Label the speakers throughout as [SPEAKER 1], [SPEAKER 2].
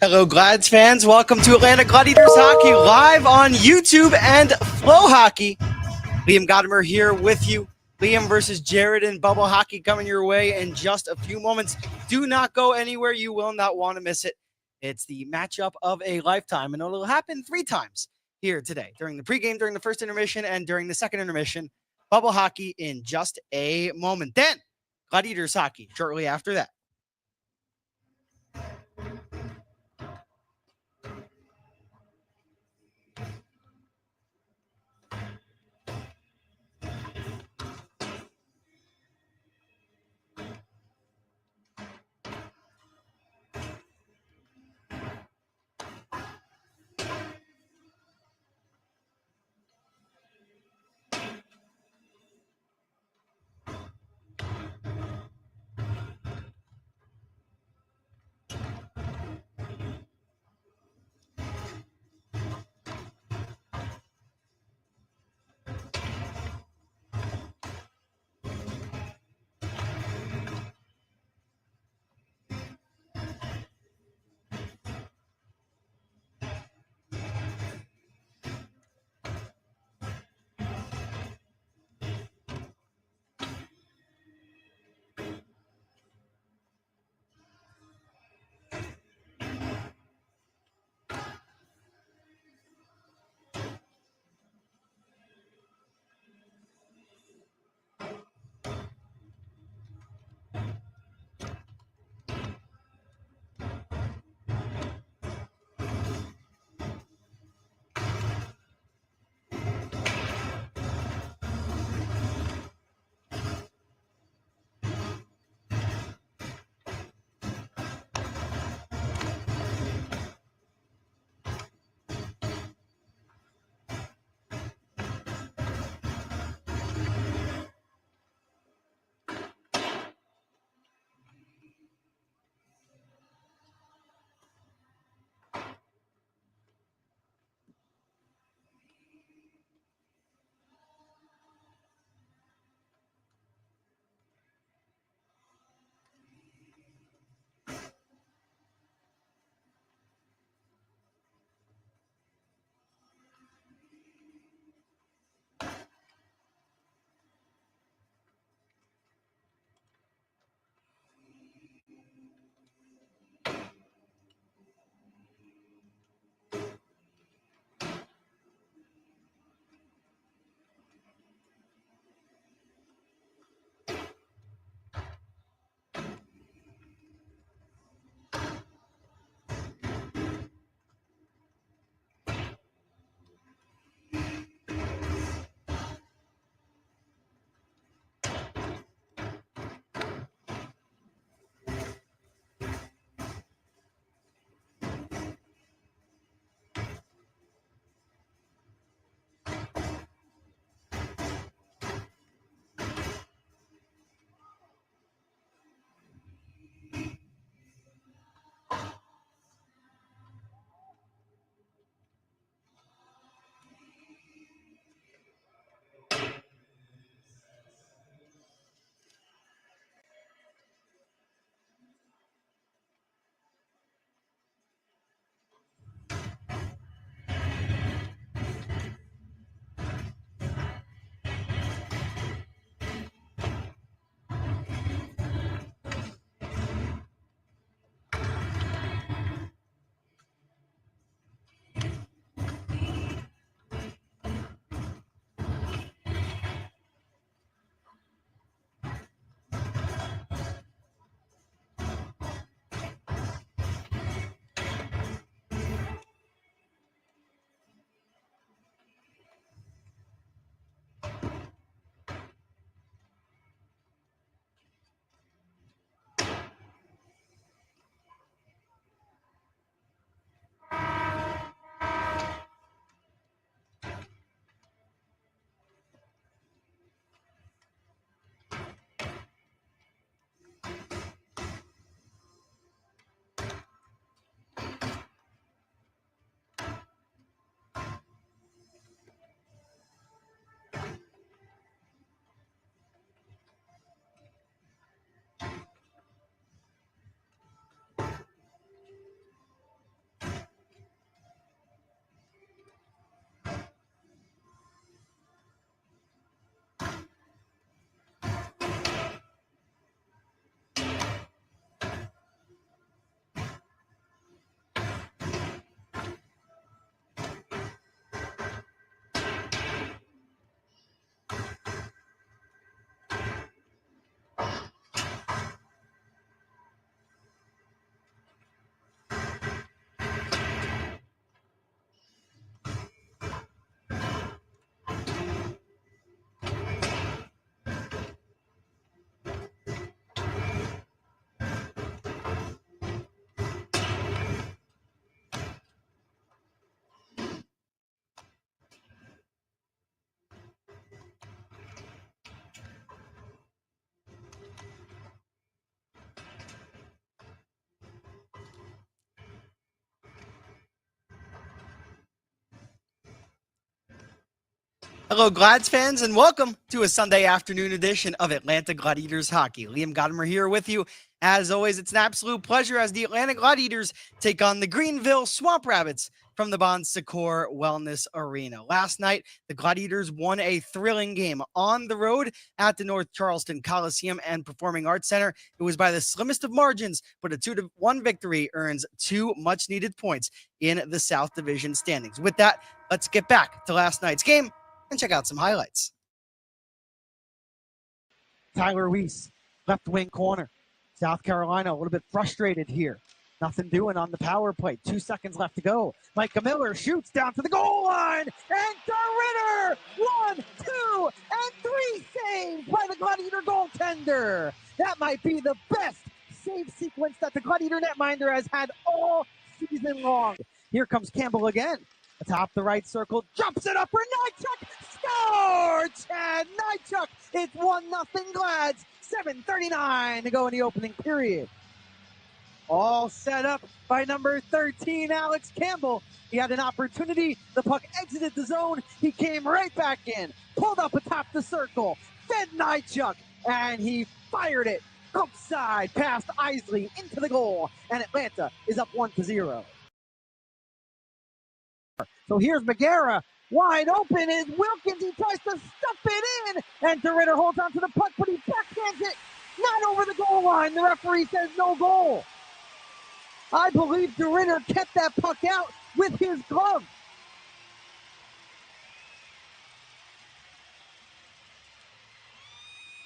[SPEAKER 1] Hello, Glads fans. Welcome to Atlanta Gladiators Hockey live on YouTube and Flow Hockey. Liam Godimer here with you. Liam versus Jared in Bubble Hockey coming your way in just a few moments. Do not go anywhere. You will not want to miss it. It's the matchup of a lifetime, and it'll happen 3 times here today, during the pregame, during the first intermission, and during the second intermission. Bubble Hockey in just a moment. Then, Gladiators Hockey shortly after that. Hello, Glads fans, and welcome to a Sunday afternoon edition of Atlanta Gladiators Hockey. Liam Godimer here with you. As always, it's an absolute pleasure as the Atlanta Gladiators take on the Greenville Swamp Rabbits from the Bon Secours Wellness Arena. Last night, the Gladiators won a thrilling game on the road at the North Charleston Coliseum and Performing Arts Center. It was by the slimmest of margins, but a 2-1 victory earns 2 much-needed points in the South Division standings. With that, let's get back to last night's game and check out some highlights.
[SPEAKER 2] Tyler Weiss, left wing corner. South Carolina a little bit frustrated here. Nothing doing on the power play. 2 seconds left to go. Micah Miller shoots down to the goal line. And DeRitter! 1, 2, and 3 saves by the Gladiator goaltender. That might be the best save sequence that the Gladiator netminder has had all season long. Here comes Campbell again. Atop the right circle, jumps it up for Nychuk, score! Chad Nychuk, it's 1-0 Glads, 7:39 to go in the opening period. All set up by number 13, Alex Campbell. He had an opportunity, the puck exited the zone, he came right back in, pulled up atop the circle, fed Nychuk, and he fired it outside past Isley into the goal, and Atlanta is up 1-0. So here's Megara, wide open is Wilkins. He tries to stuff it in, and DeRitter holds onto the puck, but he backhands it, not over the goal line. The referee says no goal. I believe DeRitter kept that puck out with his glove.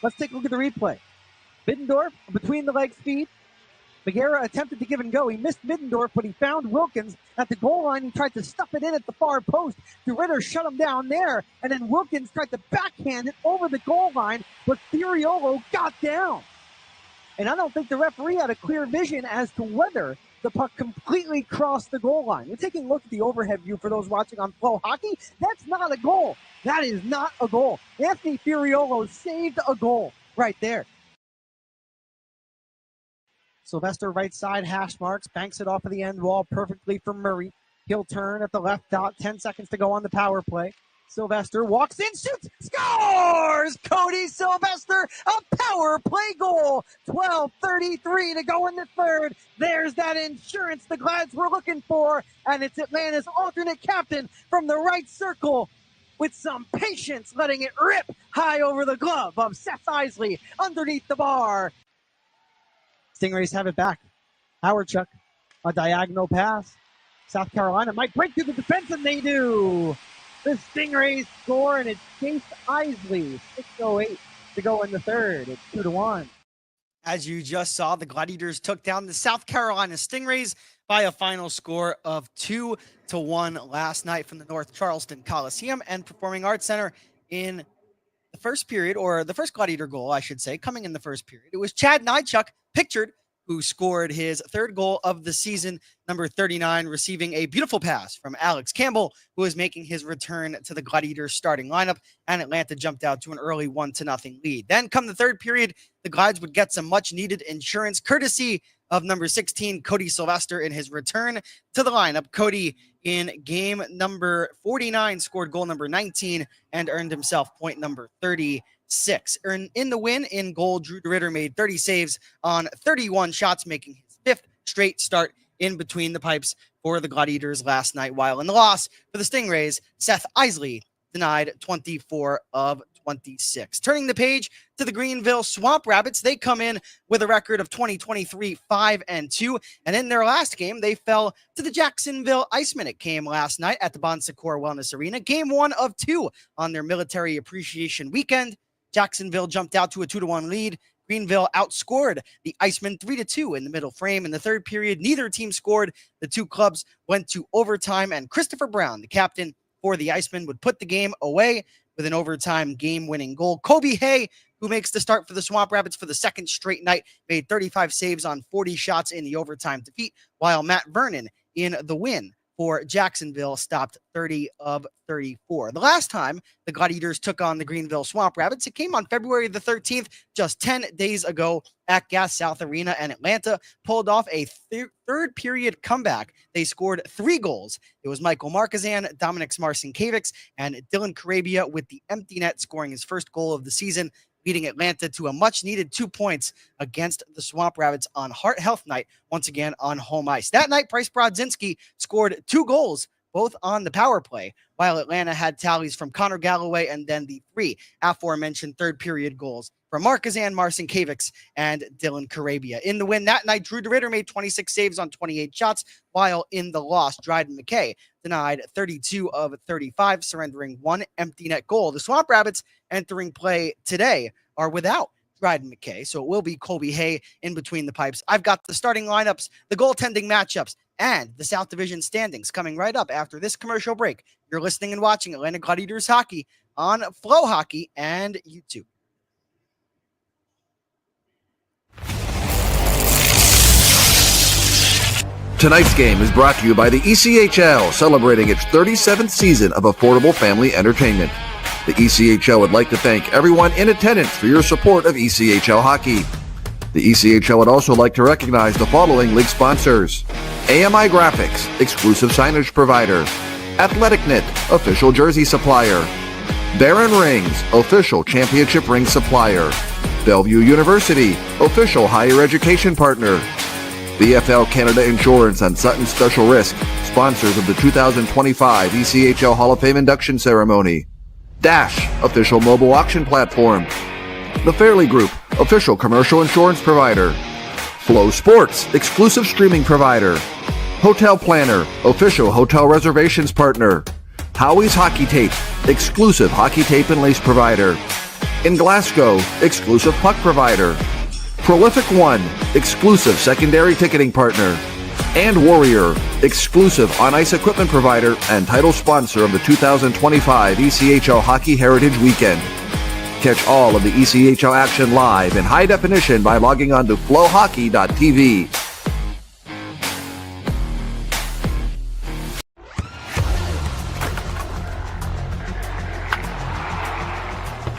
[SPEAKER 2] Let's take a look at the replay. Middendorf, between the legs feed. Megara attempted to give and go. He missed Middendorf, but he found Wilkins at the goal line. He tried to stuff it in at the far post. DeRitter shut him down there, and then Wilkins tried to backhand it over the goal line, but Furiolo got down. And I don't think the referee had a clear vision as to whether the puck completely crossed the goal line. We're taking a look at the overhead view for those watching on Flow Hockey. That's not a goal. That is not a goal. Anthony Furiolo saved a goal right there. Sylvester right side hash marks, banks it off of the end wall perfectly for Murray. He'll turn at the left dot, 10 seconds to go on the power play. Sylvester walks in, shoots, scores! Cody Sylvester, a power play goal. 12:33 to go in the third. There's that insurance the Glads were looking for, and it's Atlanta's alternate captain from the right circle with some patience, letting it rip high over the glove of Seth Isley underneath the bar. Stingrays have it back. Howardchuk, a diagonal pass. South Carolina might break through the defense, and they do. The Stingrays score, and it's Chase Isley. 6:08 to go in the third. It's 2-1.
[SPEAKER 1] As you just saw, the Gladiators took down the South Carolina Stingrays by a final score of 2-1 last night from the North Charleston Coliseum and Performing Arts Center in the first period, or the first Gladiator goal, I should say, coming in the first period. It was Chad Nychuk, pictured, who scored his third goal of the season, number 39, receiving a beautiful pass from Alex Campbell, who is making his return to the Gladiators starting lineup, and Atlanta jumped out to an early 1-0 lead. Then come the third period, the Glides would get some much-needed insurance, courtesy of number 16, Cody Sylvester, in his return to the lineup. Cody, in game number 49, scored goal number 19 and earned himself point number 36. In the win, in goal, Drew DeRitter made 30 saves on 31 shots, making his 5th straight start in between the pipes for the Gladiators last night, while in the loss for the Stingrays, Seth Isley denied 24 of 26. Turning the page to the Greenville Swamp Rabbits, they come in with a record of 2023 5-2, and in their last game, they fell to the Jacksonville Icemen. It came last night at the Bon Secours Wellness Arena, game 1 of 2 on their Military Appreciation Weekend. Jacksonville jumped out to a 2-1 lead. Greenville outscored the Icemen 3-2 in the middle frame. In the third period, neither team scored. The two clubs went to overtime, and Christopher Brown, the captain for the Icemen, would put the game away with an overtime game-winning goal. Kobe Hay, who makes the start for the Swamp Rabbits for the second straight night, made 35 saves on 40 shots in the overtime defeat, while Matt Vernon, in the win for Jacksonville stopped 30 of 34. The last time the Gladiators took on the Greenville Swamp Rabbits, it came on February the 13th, just 10 days ago at Gas South Arena, and Atlanta pulled off a third period comeback. They scored 3 goals. It was Michael Markazan, Dominic Marcinkiewicz, and Dylan Carabia with the empty net scoring his first goal of the season, leading Atlanta to a much-needed 2 points against the Swamp Rabbits on Heart Health Night, once again on home ice. That night, Bryce Brodzinski scored 2 goals, both on the power play, while Atlanta had tallies from Connor Galloway and then the 3 aforementioned third-period goals from Markazan, Marcinkiewicz, and Dylan Carabia. In the win that night, Drew DeRitter made 26 saves on 28 shots, while in the loss, Dryden McKay denied 32 of 35, surrendering 1 empty net goal. The Swamp Rabbits entering play today are without Dryden McKay, so it will be Colby Hay in between the pipes. I've got the starting lineups, the goaltending matchups, and the South Division standings coming right up after this commercial break. You're listening and watching Atlanta Gladiators Hockey on Flow Hockey and YouTube.
[SPEAKER 3] Tonight's game is brought to you by the ECHL, celebrating its 37th season of affordable family entertainment. The ECHL would like to thank everyone in attendance for your support of ECHL hockey. The ECHL would also like to recognize the following league sponsors: AMI Graphics, exclusive signage provider; AthleticKnit, official jersey supplier; Baron Rings, official championship ring supplier; Bellevue University, official higher education partner; BFL Canada Insurance and Sutton Special Risk, sponsors of the 2025 ECHL Hall of Fame induction ceremony; Dash, official mobile auction platform; The Fairley Group, official commercial insurance provider; Flow Sports, exclusive streaming provider; Hotel Planner, official hotel reservations partner; Howie's Hockey Tape, exclusive hockey tape and lace provider; In Glasgow, exclusive puck provider; Prolific One, exclusive secondary ticketing partner; and Warrior, exclusive on-ice equipment provider and title sponsor of the 2025 ECHL Hockey Heritage Weekend. Catch all of the ECHL action live in high definition by logging on to flowhockey.tv.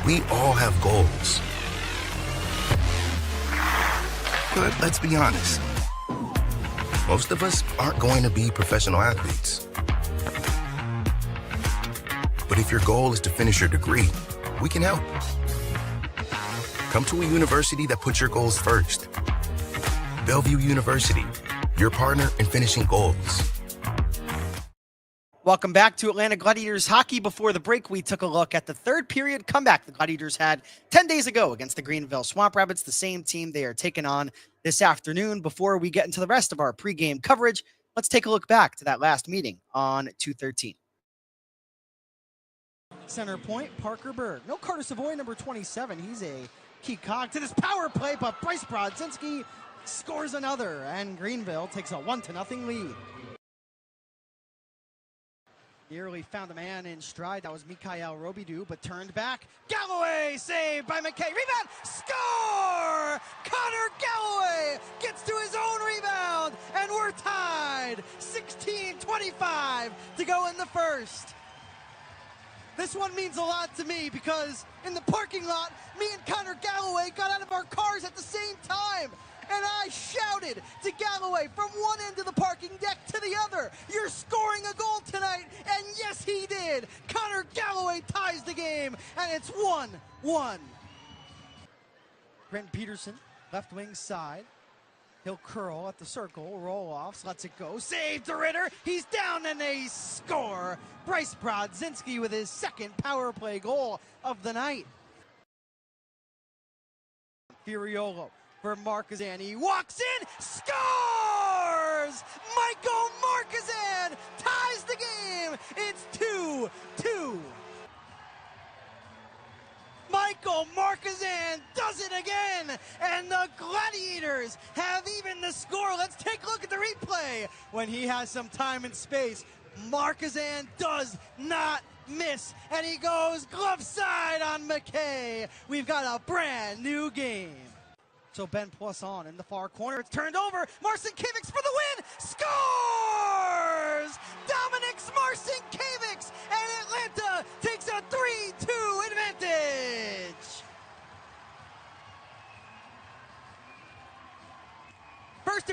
[SPEAKER 4] We all have goals. But let's be honest, most of us aren't going to be professional athletes. But if your goal is to finish your degree, we can help. Come to a university that puts your goals first. Bellevue University, your partner in finishing goals.
[SPEAKER 1] Welcome back to Atlanta Gladiators Hockey. Before the break, we took a look at the third period comeback the Gladiators had 10 days ago against the Greenville Swamp Rabbits, the same team they are taking on this afternoon. Before we get into the rest of our pregame coverage, let's take a look back to that last meeting on 2/13.
[SPEAKER 2] Center point, Parker Berg. No Carter Savoy, number 27. He's a key cog to this power play, but Bryce Brodzinski scores another, and Greenville takes a 1-0 lead. Nearly found a man in stride. That was Mikhail Robidoux, but turned back. Galloway saved by McKay. Rebound, score! Connor Galloway gets to his own rebound, and we're tied. 16:25 to go in the first. This one means a lot to me because in the parking lot, me and Connor Galloway got out of our cars at the same time. And I shouted to Galloway from one end of the parking deck to the other, "You're scoring a goal tonight," and yes, he did. Connor Galloway ties the game, and it's 1-1. Brent Peterson, left wing side. He'll curl at the circle, roll-offs, lets it go. Save to Ritter. He's down, and they score. Bryce Brodzinski with his second power play goal of the night. Furiolo for Markazan. He walks in, scores! Michael Markazan ties the game. It's 2-2. Michael Markazan does it again, and the Gladiators have even the score. Let's take a look at the replay. When he has some time and space, Markazan does not miss, and he goes glove side on McKay. We've got a brand new game. So Ben Poisson in the far corner. It's turned over. Marcinkiewicz for the win. Scores!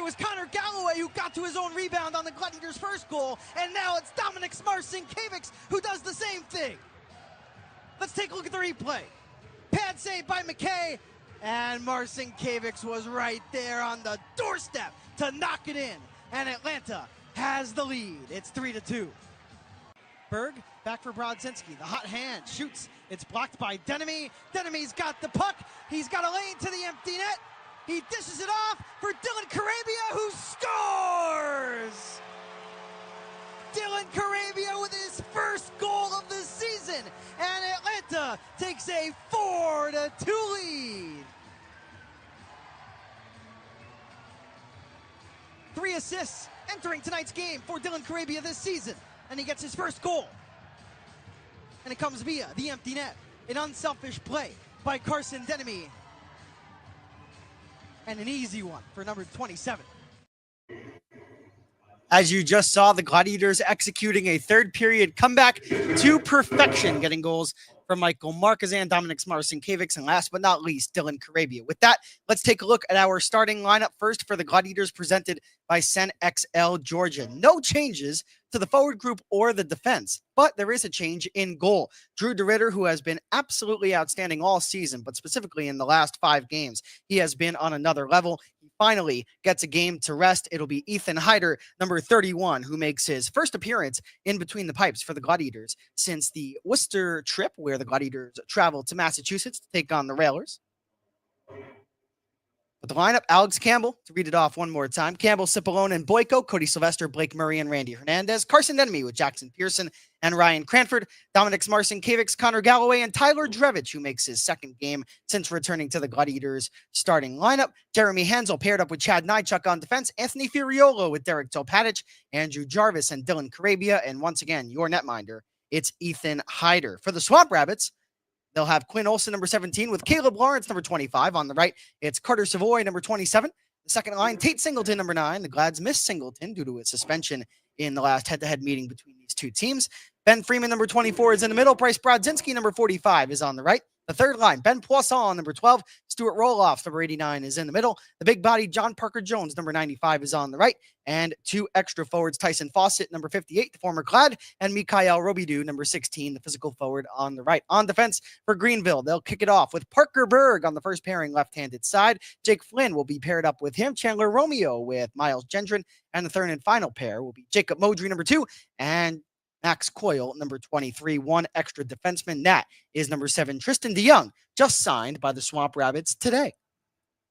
[SPEAKER 2] It was Connor Galloway who got to his own rebound on the Gladiators' first goal, and now it's Dominic Marcinkiewicz who does the same thing. Let's take a look at the replay. Pad save by McKay, and Marcinkiewicz was right there on the doorstep to knock it in, and Atlanta has the lead. It's 3-2. Berg back for Brodzinski. The hot hand shoots. It's blocked by Denemy. Denemy's got the puck. He's got a lane to the empty net. He dishes it off for Dylan Carabia, who scores! Dylan Carabia with his first goal of the season, and Atlanta takes a 4-2 lead. 3 assists entering tonight's game for Dylan Carabia this season, and he gets his first goal. And it comes via the empty net. An unselfish play by Carson Denemy. And an easy one for number 27.
[SPEAKER 1] As you just saw, the Gladiators executing a third period comeback to perfection, getting goals from Michael Markazan, Dominic Marcinkiewicz, and last but not least, Dylan Carabia. With that, let's take a look at our starting lineup first for the Gladiators, presented by SenXL Georgia. No changes to the forward group or the defense, but there is a change in goal. Drew DeRitter, who has been absolutely outstanding all season, but specifically in the last 5 games, he has been on another level. He finally gets a game to rest. It'll be Ethan Heider, number 31, who makes his first appearance in between the pipes for the Gladiators since the Worcester trip, where the Gladiators traveled to Massachusetts to take on the Railers. But the lineup: Alex Campbell, to read it off one more time: Campbell, Cipollone, and Boyko, Cody Sylvester, Blake Murray, and Randy Hernandez, Carson Denemy with Jackson Pearson and Ryan Cranford, Dominic Marcinkiewicz, Connor Galloway, and Tyler Drevich, who makes his second game since returning to the Gladiators starting lineup. Jeremy Hansel paired up with Chad Nychuk on defense, Anthony Furiolo with Derek Topatic, Andrew Jarvis, and Dylan Carabia, and once again, your netminder, it's Ethan Heider. For the Swamp Rabbits, they'll have Quinn Olson, number 17, with Caleb Lawrence, number 25. On the right, it's Carter Savoy, number 27. The second line, Tate Singleton, number 9. The Glads missed Singleton due to a suspension in the last head-to-head meeting between these two teams. Ben Freeman, number 24, is in the middle. Bryce Brodzinski, number 45, is on the right. The third line, Ben Poisson, number 12. Stuart Roloff, number 89, is in the middle. The big body, John Parker Jones, number 95, is on the right. And 2 extra forwards, Tyson Fawcett, number 58, the former Glad, and Mikhail Robidoux, number 16, the physical forward, on the right. On defense for Greenville, they'll kick it off with Parker Berg on the first pairing left-handed side. Jake Flynn will be paired up with him. Chandler Romeo with Miles Gendron. And the third and final pair will be Jacob Modry, number 2, and Max Coyle, number 23, 1 extra defenseman. That is number 7, Tristan DeYoung, just signed by the Swamp Rabbits today.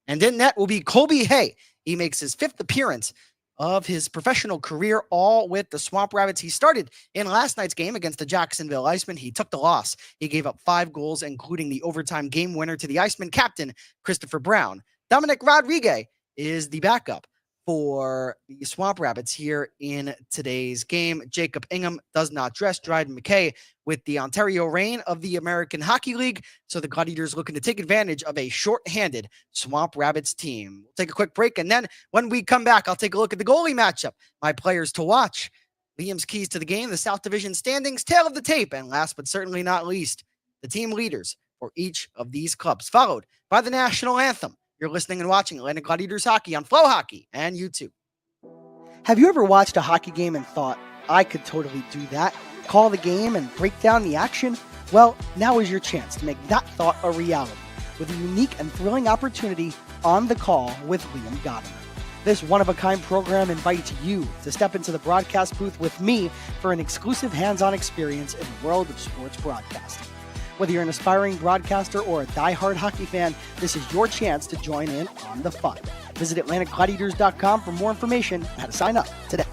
[SPEAKER 1] And in net will be Colby Hay. He makes his 5th appearance of his professional career, all with the Swamp Rabbits. He started in last night's game against the Jacksonville Icemen. He took the loss. He gave up 5 goals, including the overtime game winner to the Iceman captain, Christopher Brown. Dominic Rodriguez is the backup for the Swamp Rabbits here in today's game. Jacob Ingham does not dress. Dryden McKay with the Ontario reign of the American Hockey League. So the Gladiators looking to take advantage of a short-handed Swamp Rabbits team. We'll take a quick break, and then when we come back, I'll take a look at the goalie matchup, my players to watch, Liam's keys to the game, the South Division standings, tail of the tape, and last but certainly not least, the team leaders for each of these clubs, followed by the national anthem. You're listening and watching Atlantic Gladiators Hockey on Flow Hockey and YouTube. Have you ever watched a hockey game and thought, I could totally do that? Call the game and break down the action? Well, now is your chance to make that thought a reality with a unique and thrilling opportunity on the call with Liam Godimer. This one-of-a-kind program invites you to step into the broadcast booth with me for an exclusive hands-on experience in the world of sports broadcasting. Whether you're an aspiring broadcaster or a die-hard hockey fan, this is your chance to join in on the fun. Visit AtlanticGladiators.com for more information and how to sign up today.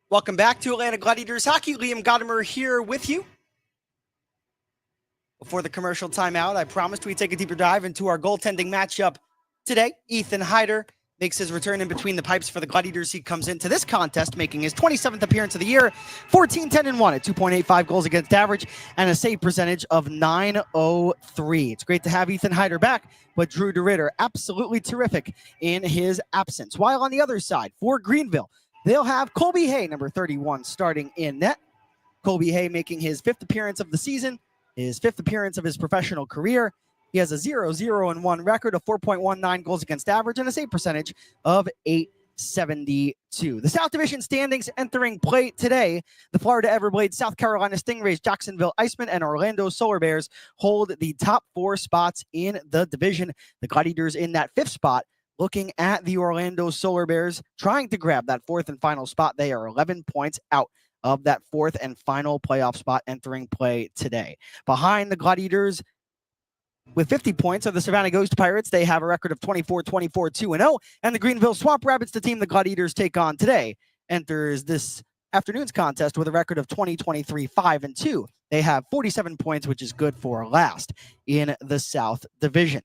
[SPEAKER 1] Welcome back to Atlanta Gladiators Hockey. Liam Godimer here with you. Before the commercial timeout, I promised we'd take a deeper dive into our goaltending matchup today. Ethan Heider makes his return in between the pipes for the Gladiators. He comes into this contest making his 27th appearance of the year, 14-10-1 at 2.85 goals against average and a save percentage of .903. It's great to have Ethan Heider back, but Drew DeRitter absolutely terrific in his absence. While on the other side, for Greenville, they'll have Colby Hay, number 31, starting in net. Colby Hay making his 5th appearance of the season, his 5th appearance of his professional career. He has a 0-0-1 record of 4.19 goals against average and a save percentage of .872. The South Division standings entering play today. The Florida Everblades, South Carolina Stingrays, Jacksonville Icemen, and Orlando Solar Bears hold the top 4 spots in the division. The Gladiators in that 5th spot, looking at the Orlando Solar Bears, trying to grab that 4th and final spot. They are 11 points out of that 4th and final playoff spot entering play today. Behind the Gladiators, with 50 points, are the Savannah Ghost Pirates. They have a record of 24-24, 2-0. And the Greenville Swamp Rabbits, the team the Gladiators take on today, enters this afternoon's contest with a record of 20-23, 5-2. They have 47 points, which is good for last in the South Division.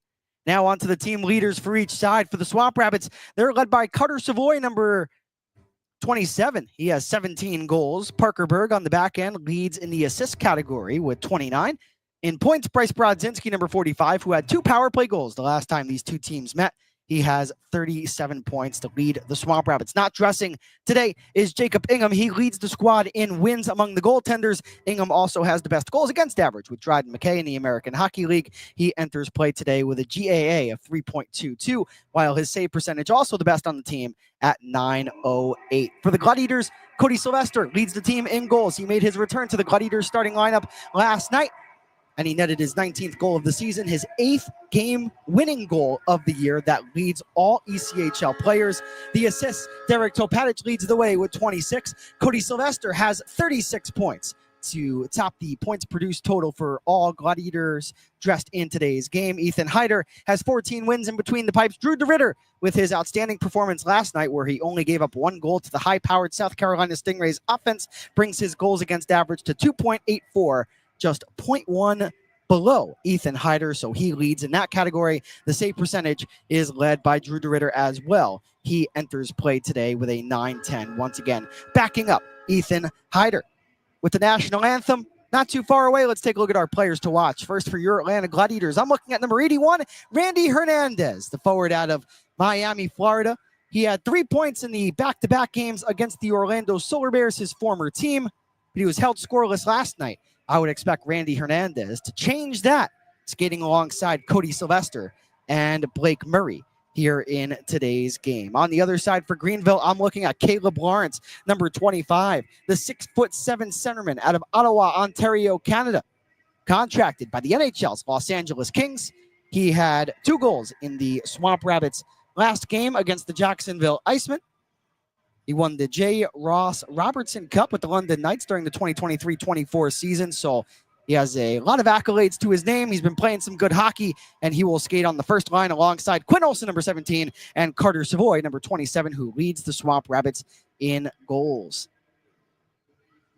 [SPEAKER 1] Now on to the team leaders for each side. For the Swamp Rabbits, they're led by Carter Savoy, number 27. He has 17 goals. Parker Berg on the back end leads in the assist category with 29. In points, Bryce Brodzinski, number 45, who had 2 power play goals the last time these two teams met. He has 37 points to lead the Swamp Rabbits. Not dressing today is Jacob Ingham. He leads the squad in wins among the goaltenders. Ingham also has the best goals against average with Dryden McKay in the American Hockey League. He enters play today with a GAA of 3.22, while his save percentage also the best on the team at .908. For the Gladiators, Cody Sylvester leads the team in goals. He made his return to the Gladiators starting lineup last night, and he netted his 19th goal of the season, his 8th game-winning goal of the year that leads all ECHL players. The assists, Derek Topatic leads the way with 26. Cody Sylvester has 36 points to top the points produced total for all Gladiators dressed in today's game. Ethan Heider has 14 wins in between the pipes. Drew DeRitter, with his outstanding performance last night where he only gave up 1 goal to the high-powered South Carolina Stingrays offense, brings his goals against average to 2.84, just 0.1 below Ethan Heider, so he leads in that category. The save percentage is led by Drew DeRitter as well. He enters play today with a .910, once again, backing up Ethan Heider. With the national anthem not too far away, let's take a look at our players to watch. First, for your Atlanta Gladiators, I'm looking at number 81, Randy Hernandez, the forward out of Miami, Florida. He had 3 points in the back-to-back games against the Orlando Solar Bears, his former team, but he was held scoreless last night. I would expect Randy Hernandez to change that, skating alongside Cody Sylvester and Blake Murray here in today's game. On the other side for Greenville, I'm looking at Caleb Lawrence, number 25, the 6'7" centerman out of Ottawa, Ontario, Canada, contracted by the NHL's Los Angeles Kings. He had 2 goals in the Swamp Rabbits' last game against the Jacksonville Icemen. He won the J. Ross Robertson Cup with the London Knights during the 2023-24 season, so he has a lot of accolades to his name. He's been playing some good hockey, and he will skate on the first line alongside Quinn Olson, number 17, and Carter Savoy, number 27, who leads the Swamp Rabbits in goals.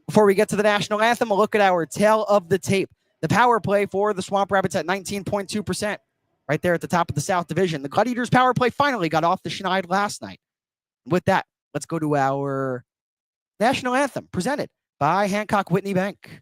[SPEAKER 1] Before we get to the national anthem, a look at our tail of the tape. The power play for the Swamp Rabbits at 19.2%, right there at the top of the South Division. The Gladiators' power play finally got off the schneid last night. With that, let's go to our national anthem, presented by Hancock Whitney Bank.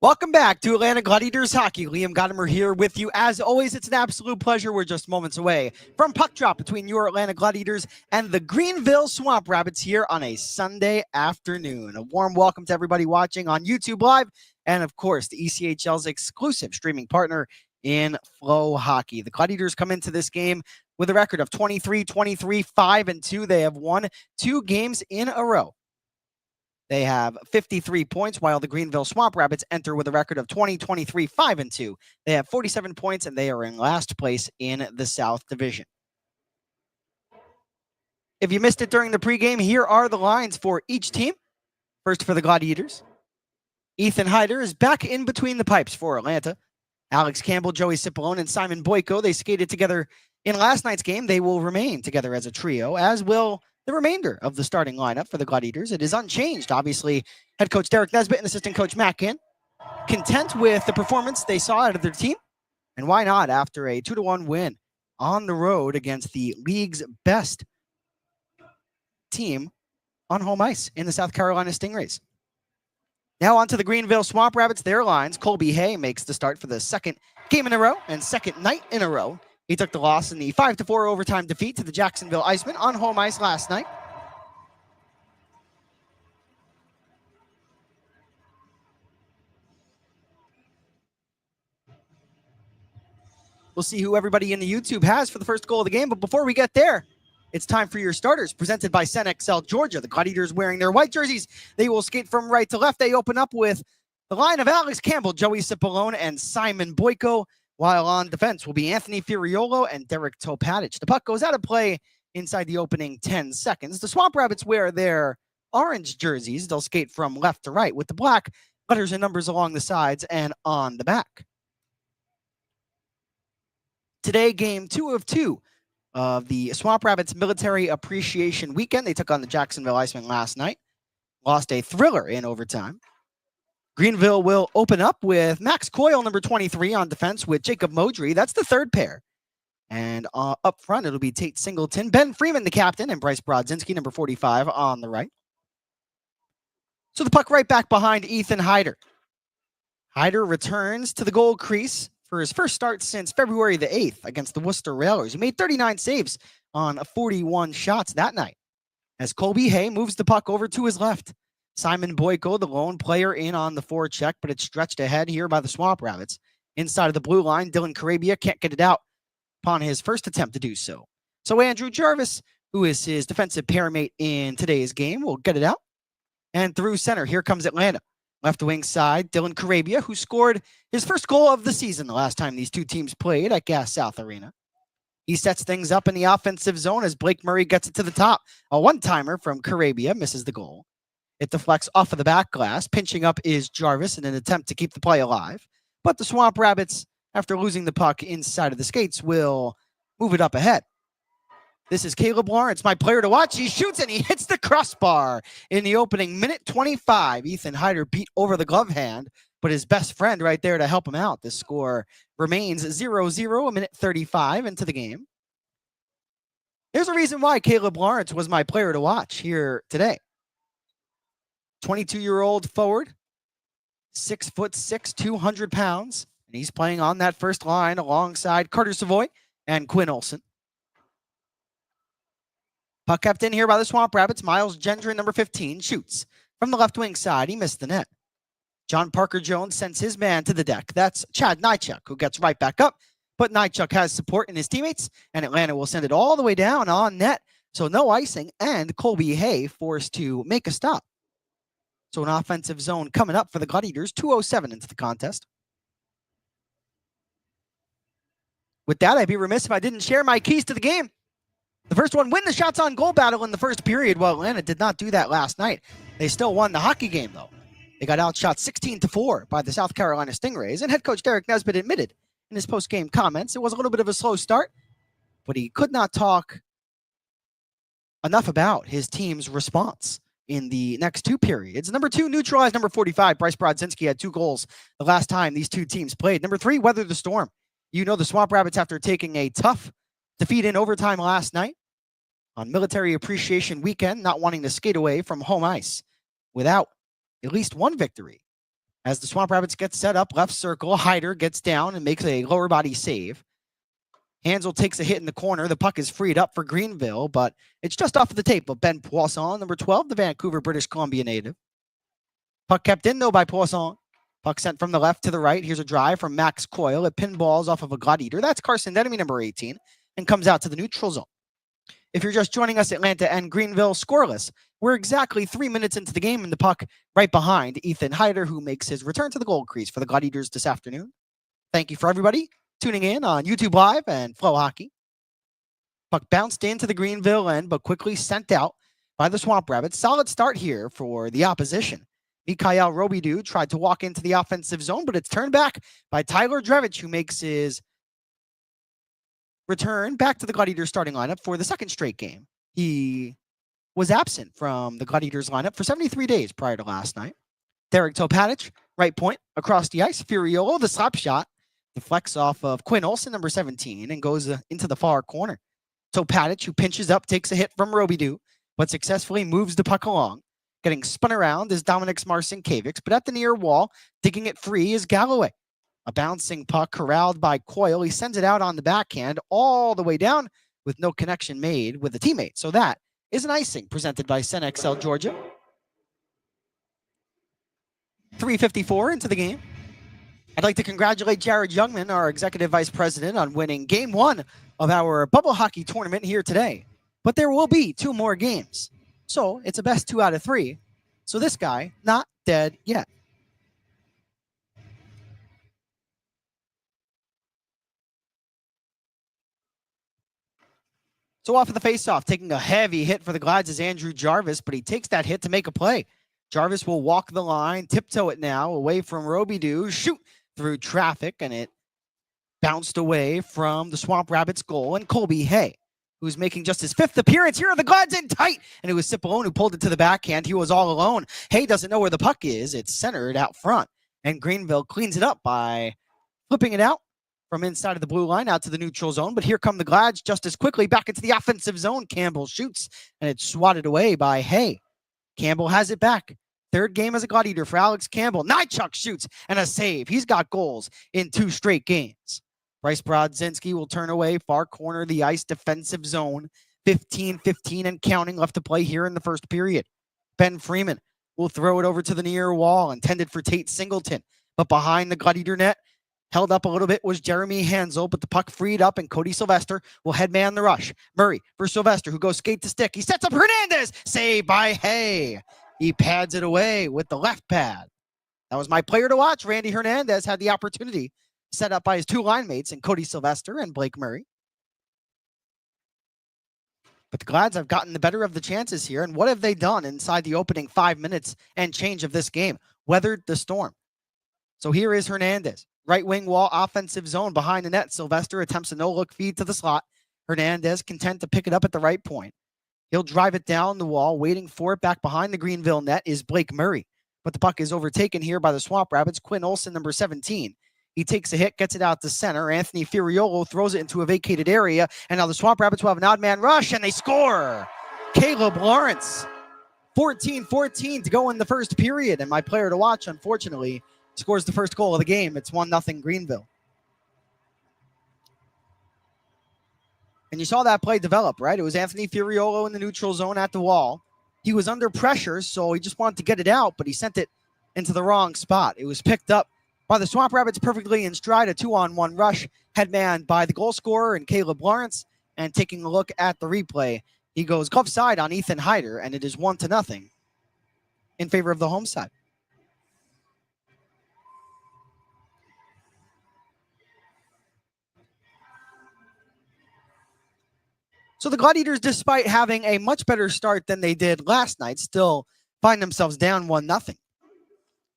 [SPEAKER 1] Welcome back to Atlanta Gladiators Hockey. Liam Godimer here with you. As always, it's an absolute pleasure. We're just moments away from puck drop between your Atlanta Gladiators and the Greenville Swamp Rabbits here on a Sunday afternoon. A warm welcome to everybody watching on YouTube Live and, of course, the ECHL's exclusive streaming partner in Flow Hockey. The Gladiators come into this game with a record of 23-23, 5-2. They have won 2 games in a row. They have 53 points, while the Greenville Swamp Rabbits enter with a record of 20-23, 5-2. They have 47 points, and they are in last place in the South Division. If you missed it during the pregame, here are the lines for each team. First for the Gladiators. Ethan Hyder is back in between the pipes for Atlanta. Alex Campbell, Joey Cipollone, and Simon Boyko, they skated together in last night's game. They will remain together as a trio, as will the remainder of the starting lineup for the Gladiators. It is unchanged. Obviously, head coach Derek Nesbitt and assistant coach Matt Ginn content with the performance they saw out of their team. And why not after a 2-1 win on the road against the league's best team on home ice in the South Carolina Stingrays. Now on to the Greenville Swamp Rabbits. Their lines. Colby Hay makes the start for the second game in a row and second night in a row. He took the loss in the 5-4 overtime defeat to the Jacksonville Icemen on home ice last night. We'll see who everybody in the YouTube has for the first goal of the game. But before we get there, it's time for your starters, presented by CenXL Georgia. The Gladiators wearing their white jerseys. They will skate from right to left. They open up with the line of Alex Campbell, Joey Cipollone, and Simon Boyko. While on defense will be Anthony Furiolo and Derek Topatic. The puck goes out of play inside the opening 10 seconds. The Swamp Rabbits wear their orange jerseys. They'll skate from left to right with the black letters and numbers along the sides and on the back. Today, game 2 of 2 of the Swamp Rabbits Military Appreciation Weekend. They took on the Jacksonville Icemen last night. Lost a thriller in overtime. Greenville will open up with Max Coyle, number 23, on defense with Jacob Modry. That's the third pair. And up front, it'll be Tate Singleton, Ben Freeman, the captain, and Bryce Brodzinski, number 45, on the right. So the puck right back behind Ethan Hyder. Hyder returns to the goal crease for his first start since February the 8th against the Worcester Railers. He made 39 saves on 41 shots that night. As Colby Hay moves the puck over to his left. Simon Boyko, the lone player, in on the forecheck, but it's stretched ahead here by the Swamp Rabbits. Inside of the blue line, Dylan Carabia can't get it out upon his first attempt to do so. So Andrew Jarvis, who is his defensive pairmate in today's game, will get it out. And through center, here comes Atlanta. Left wing side, Dylan Carabia, who scored his first goal of the season the last time these two teams played at Gas South Arena. He sets things up in the offensive zone as Blake Murray gets it to the top. A one-timer from Carabia misses the goal. It deflects off of the back glass. Pinching up is Jarvis in an attempt to keep the play alive. But the Swamp Rabbits, after losing the puck inside of the skates, will move it up ahead. This is Caleb Lawrence, my player to watch. He shoots and he hits the crossbar in the opening minute 25. Ethan Hyder beat over the glove hand, but his best friend right there to help him out. The score remains 0-0, a minute 35 into the game. There's a reason why Caleb Lawrence was my player to watch here today. 22-year-old forward, 6'6", 200 pounds, and he's playing on that first line alongside Carter Savoy and Quinn Olson. Puck kept in here by the Swamp Rabbits. Miles Gendron, number 15, shoots from the left wing side. He missed the net. John Parker Jones sends his man to the deck. That's Chad Nychuk, who gets right back up, but Nychuk has support in his teammates, and Atlanta will send it all the way down on net. So no icing, and Colby Hay forced to make a stop. So an offensive zone coming up for the Gladiators, 2:07 into the contest. With that, I'd be remiss if I didn't share my keys to the game. The first one, win the shots on goal battle in the first period. Well, Atlanta did not do that last night. They still won the hockey game, though. They got outshot 16-4 by the South Carolina Stingrays, and head coach Derek Nesbitt admitted in his post-game comments it was a little bit of a slow start, but he could not talk enough about his team's response in the next two periods. Number 2, neutralized number 45. Bryce Brodzinski had 2 goals the last time these two teams played. Number 3, weathered the storm. You know the Swamp Rabbits, after taking a tough defeat in overtime last night on Military Appreciation Weekend, not wanting to skate away from home ice without at least one victory. As the Swamp Rabbits get set up, left circle, Hyder gets down and makes a lower body save. Hansel takes a hit in the corner. The puck is freed up for Greenville, but it's just off of the tape of Ben Poisson, number 12, the Vancouver, British Columbia native. Puck kept in, though, by Poisson. Puck sent from the left to the right. Here's a drive from Max Coyle. It pinballs off of a Gladiator. That's Carson Denemy, number 18, and comes out to the neutral zone. If you're just joining us, Atlanta and Greenville scoreless. We're exactly 3 minutes into the game, and the puck right behind Ethan Hyder, who makes his return to the goal crease for the Gladiators this afternoon. Thank you for everybody tuning in on YouTube Live and Flow Hockey. Puck bounced into the Greenville end, but quickly sent out by the Swamp Rabbits. Solid start here for the opposition. Mikhail Robidoux tried to walk into the offensive zone, but it's turned back by Tyler Drevich, who makes his return back to the Gladiators starting lineup for the second straight game. He was absent from the Gladiators lineup for 73 days prior to last night. Derek Topatic, right point, across the ice. Furiolo, the slap shot, deflects off of Quinn Olsen, number 17, and goes into the far corner. Topatic, who pinches up, takes a hit from Robidoux, but successfully moves the puck along. Getting spun around is Dominic Marcinkiewicz, but at the near wall, digging it free is Galloway. A bouncing puck corralled by Coyle. He sends it out on the backhand all the way down with no connection made with a teammate. So that is an icing presented by CenXL Georgia. 3:54 into the game. I'd like to congratulate Jared Youngman, our Executive Vice President, on winning Game 1 of our Bubble Hockey Tournament here today. But there will be 2 more games. So it's a best 2 out of 3. So this guy, not dead yet. So off of the faceoff, taking a heavy hit for the Glads is Andrew Jarvis, but he takes that hit to make a play. Jarvis will walk the line, tiptoe it now, away from Robidoux, shoot through traffic, and it bounced away from the Swamp Rabbits goal, and Colby Hay, who's making just his 5th appearance here. The Glads in tight, and it was Cipollone who pulled it to the backhand. He was all alone. Hay doesn't know where the puck is. It's centered out front, and Greenville cleans it up by flipping it out from inside of the blue line out to the neutral zone. But here come the Glads just as quickly back into the offensive zone. Campbell shoots, and it's swatted away by Hay. Campbell has it back. 3rd game as a Gladiator for Alex Campbell. Nychuk shoots and a save. He's got goals in 2 straight games. Bryce Brodzinski will turn away, far corner of the ice, defensive zone. 15-15 and counting left to play here in the first period. Ben Freeman will throw it over to the near wall, intended for Tate Singleton. But behind the Gladiator net, held up a little bit, was Jeremy Hansel, but the puck freed up, and Cody Sylvester will headman the rush. Murray for Sylvester, who goes skate to stick. He sets up Hernandez. Saved by Hay. He pads it away with the left pad. That was my player to watch. Randy Hernandez had the opportunity set up by his 2 line mates in Cody Sylvester and Blake Murray. But the Glads have gotten the better of the chances here. And what have they done inside the opening 5 minutes and change of this game? Weathered the storm. So here is Hernandez. Right wing wall, offensive zone behind the net. Sylvester attempts a no-look feed to the slot. Hernandez content to pick it up at the right point. He'll drive it down the wall. Waiting for it back behind the Greenville net is Blake Murray. But the puck is overtaken here by the Swamp Rabbits. Quinn Olsen, number 17. He takes a hit, gets it out to center. Anthony Furiolo throws it into a vacated area. And now the Swamp Rabbits will have an odd man rush, and they score. Caleb Lawrence. 14-14 to go in the first period. And my player to watch, unfortunately, scores the first goal of the game. It's 1-0 Greenville. And you saw that play develop, right? It was Anthony Furiolo in the neutral zone at the wall. He was under pressure, so he just wanted to get it out, but he sent it into the wrong spot. It was picked up by the Swamp Rabbits perfectly in stride, a 2-on-1 rush, headmanned by the goal scorer and Caleb Lawrence. And taking a look at the replay, he goes glove side on Ethan Hyder, and it is 1-0 in favor of the home side. So the Gladiators, despite having a much better start than they did last night, still find themselves down 1-0.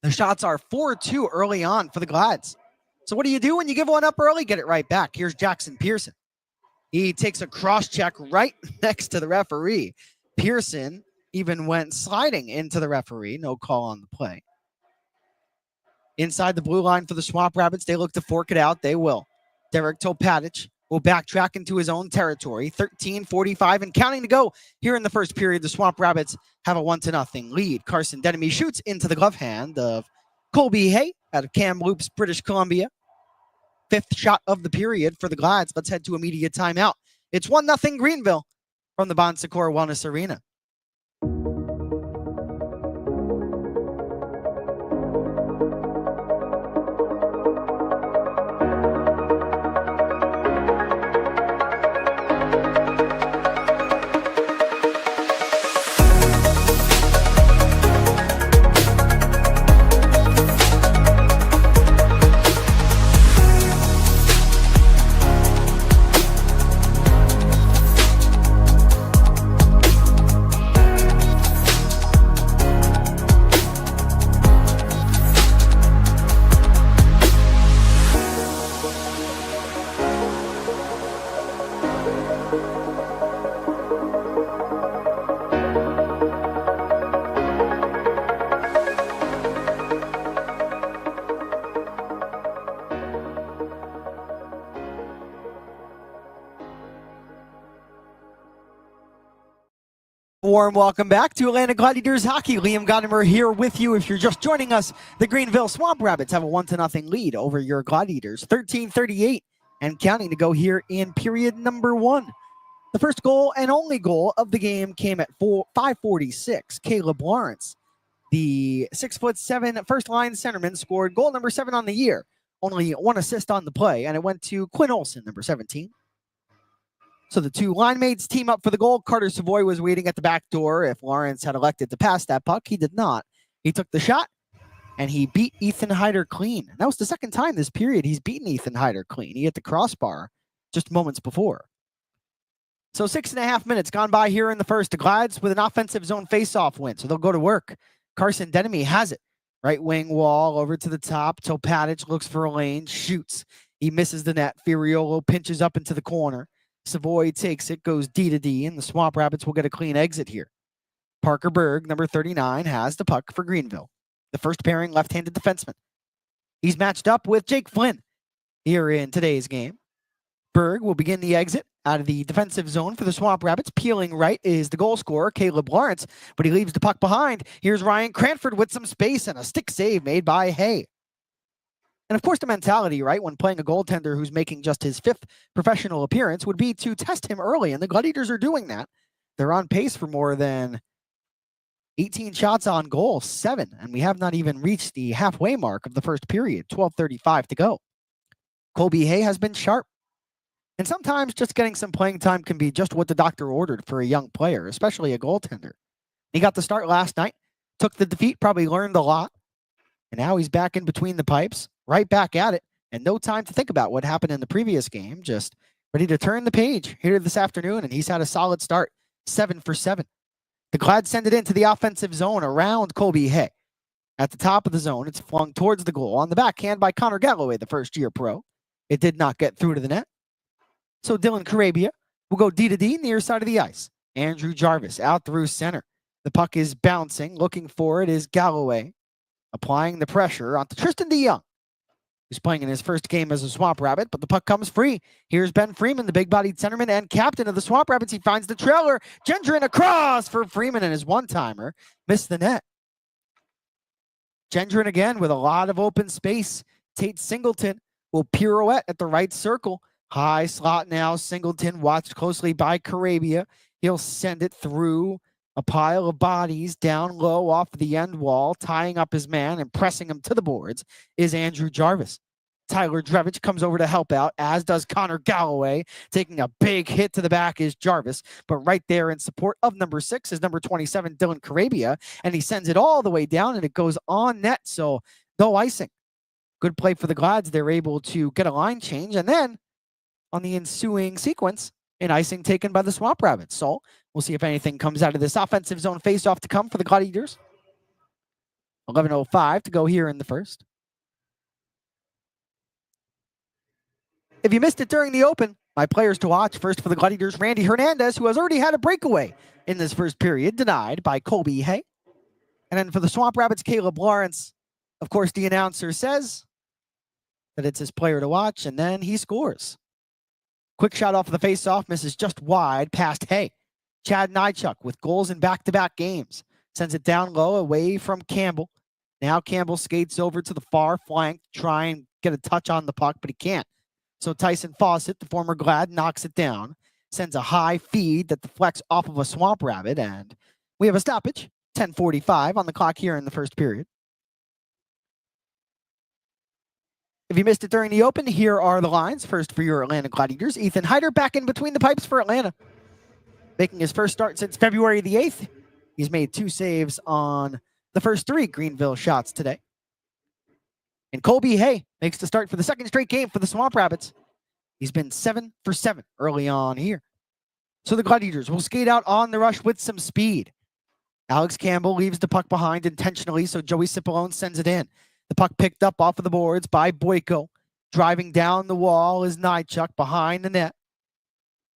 [SPEAKER 1] The shots are 4-2 early on for the Glads. So what do you do when you give one up early? Get it right back. Here's Jackson Pearson. He takes a cross check right next to the referee. Pearson even went sliding into the referee. No call on the play. Inside the blue line for the Swamp Rabbits, they look to fork it out. They will. Derek Topatic will backtrack into his own territory. 13:45 and counting to go here in the first period. The Swamp Rabbits have a 1-0 lead. Carson Denemy shoots into the glove hand of
[SPEAKER 2] Colby Hay out of Kamloops, British Columbia. 5th shot of the period for the Glads. Let's head to immediate timeout. It's 1-0 Greenville from the Bon Secours Wellness Arena. Warm welcome back to Atlanta Gladiators Hockey. Liam Godimer here with you. If you're just joining us, the Greenville Swamp Rabbits have a 1-0 lead over your Gladiators. 13:38 and counting to go here in period number 1. The first goal and only goal of the game came at 5:46. Caleb Lawrence, the 6'7" first-line centerman, scored goal number 7 on the year. Only 1 assist on the play, and it went to Quinn Olson, number 17. So the two line mates team up for the goal. Carter Savoy was waiting at the back door. If Lawrence had elected to pass that puck, he did not. He took the shot, and he beat Ethan Hyder clean. And that was the second time this period he's beaten Ethan Hyder clean. He hit the crossbar just moments before. So 6.5 minutes gone by here in the first. The Glads with an offensive zone faceoff win, so they'll go to work. Carson Denemy has it. Right wing wall over to the top. Topatic looks for a lane, shoots. He misses the net. Furiolo pinches up into the corner. Savoy takes it, goes D to D, and the Swamp Rabbits will get a clean exit here. Parker Berg, number 39, has the puck for Greenville. The first pairing left-handed defenseman. He's matched up with Jake Flynn here in today's game. Berg will begin the exit out of the defensive zone for the Swamp Rabbits. Peeling right is the goal scorer, Caleb Lawrence, but he leaves the puck behind. Here's Ryan Cranford with some space and a stick save made by Hay. And of course, the mentality, right, when playing a goaltender who's making just his 5th professional appearance would be to test him early, and the Gladiators are doing that. They're on pace for more than 18 shots on goal, 7, and we have not even reached the halfway mark of the first period, 12:35 to go. Colby Hay has been sharp, and sometimes just getting some playing time can be just what the doctor ordered for a young player, especially a goaltender. He got the start last night, took the defeat, probably learned a lot, and now he's back in between the pipes. Right back at it, and no time to think about what happened in the previous game. Just ready to turn the page here this afternoon, and he's had a solid start, 7 for 7. The Glads send it into the offensive zone around Colby Hay. At the top of the zone, it's flung towards the goal on the backhand by Connor Galloway, the first-year pro. It did not get through to the net. So Dylan Carabia will go D to D near side of the ice. Andrew Jarvis out through center. The puck is bouncing. Looking for it is Galloway, applying the pressure onto Tristan DeYoung, who's playing in his first game as a Swamp Rabbit, but the puck comes free. Here's Ben Freeman, the big-bodied centerman and captain of the Swamp Rabbits. He finds the trailer. Gendron across for Freeman, and his one-timer missed the net. Gendron again with a lot of open space. Tate Singleton will pirouette at the right circle. High slot now. Singleton watched closely by Carabia. He'll send it through a pile of bodies down low off the end wall. Tying up his man and pressing him to the boards is Andrew Jarvis. Tyler Drevich comes over to help out, as does Connor Galloway. Taking a big hit to the back is Jarvis, but right there in support of number 6 is number 27, Dylan Carabia, and he sends it all the way down, and it goes on net, so no icing. Good play for the Glads. They're able to get a line change, and then on the ensuing sequence, an icing taken by the Swamp Rabbits. So we'll see if anything comes out of this offensive zone face-off to come for the Gladiators. 11:05 to go here in the first. If you missed it during the open, my players to watch first for the Gladiators, Randy Hernandez, who has already had a breakaway in this first period, denied by Colby Hay. And then for the Swamp Rabbits, Caleb Lawrence, of course, the announcer says that it's his player to watch, and then he scores. Quick shot off the face-off, misses just wide past Hay. Chad Nychuk with goals in back-to-back games. Sends it down low away from Campbell. Now Campbell skates over to the far flank, try and get a touch on the puck, but he can't. So Tyson Fawcett, the former Glad, knocks it down, sends a high feed that deflects off of a Swamp Rabbit, and we have a stoppage. 10:45 on the clock here in the first period. If you missed it during the open, here are the lines. First for your Atlanta Gladiators, Ethan Heider back in between the pipes for Atlanta. Making his first start since February the 8th. He's made 2 saves on the first 3 Greenville shots today. And Colby Hay makes the start for the second straight game for the Swamp Rabbits. He's been 7 for 7 early on here. So the Gladiators will skate out on the rush with some speed. Alex Campbell leaves the puck behind intentionally, so Joey Cipollone sends it in. The puck picked up off of the boards by Boyko. Driving down the wall is Nychuk behind the net.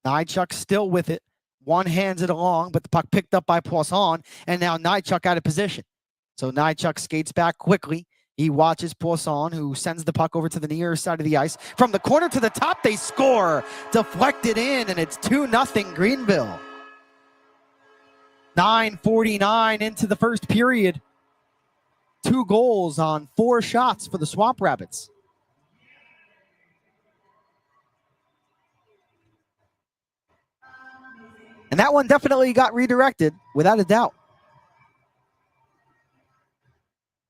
[SPEAKER 2] Nychuk still with it. One hands it along, but the puck picked up by Poisson, and now Nychuk out of position. So Nychuk skates back quickly. He watches Poisson, who sends the puck over to the near side of the ice. From the corner to the top, they score. Deflected in, and it's 2-0 Greenville. 9:49 into the first period. 2 goals on 4 shots for the Swamp Rabbits. And that one definitely got redirected, without a doubt.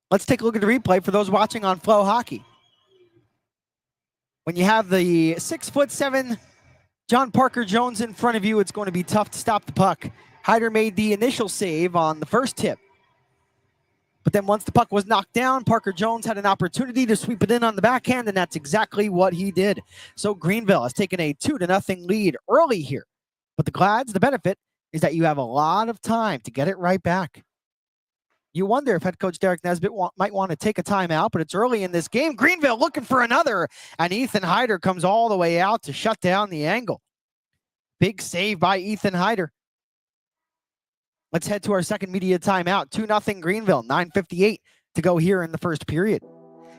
[SPEAKER 2] Let's take a look at the replay for those watching on Flow Hockey. When you have the 6'7" John Parker Jones in front of you, it's going to be tough to stop the puck. Heider made the initial save on the first tip. But then once the puck was knocked down, Parker Jones had an opportunity to sweep it in on the backhand, and that's exactly what he did. So Greenville has taken a 2-0 lead early here. But the Glads, the benefit is that you have a lot of time to get it right back. You wonder if head coach Derek Nesbitt might want to take a timeout, but it's early in this game. Greenville looking for another, and Ethan Heider comes all the way out to shut down the angle. Big save by Ethan Heider. Let's head to our second media timeout. 2-0 Greenville, 9:58 to go here in the first period.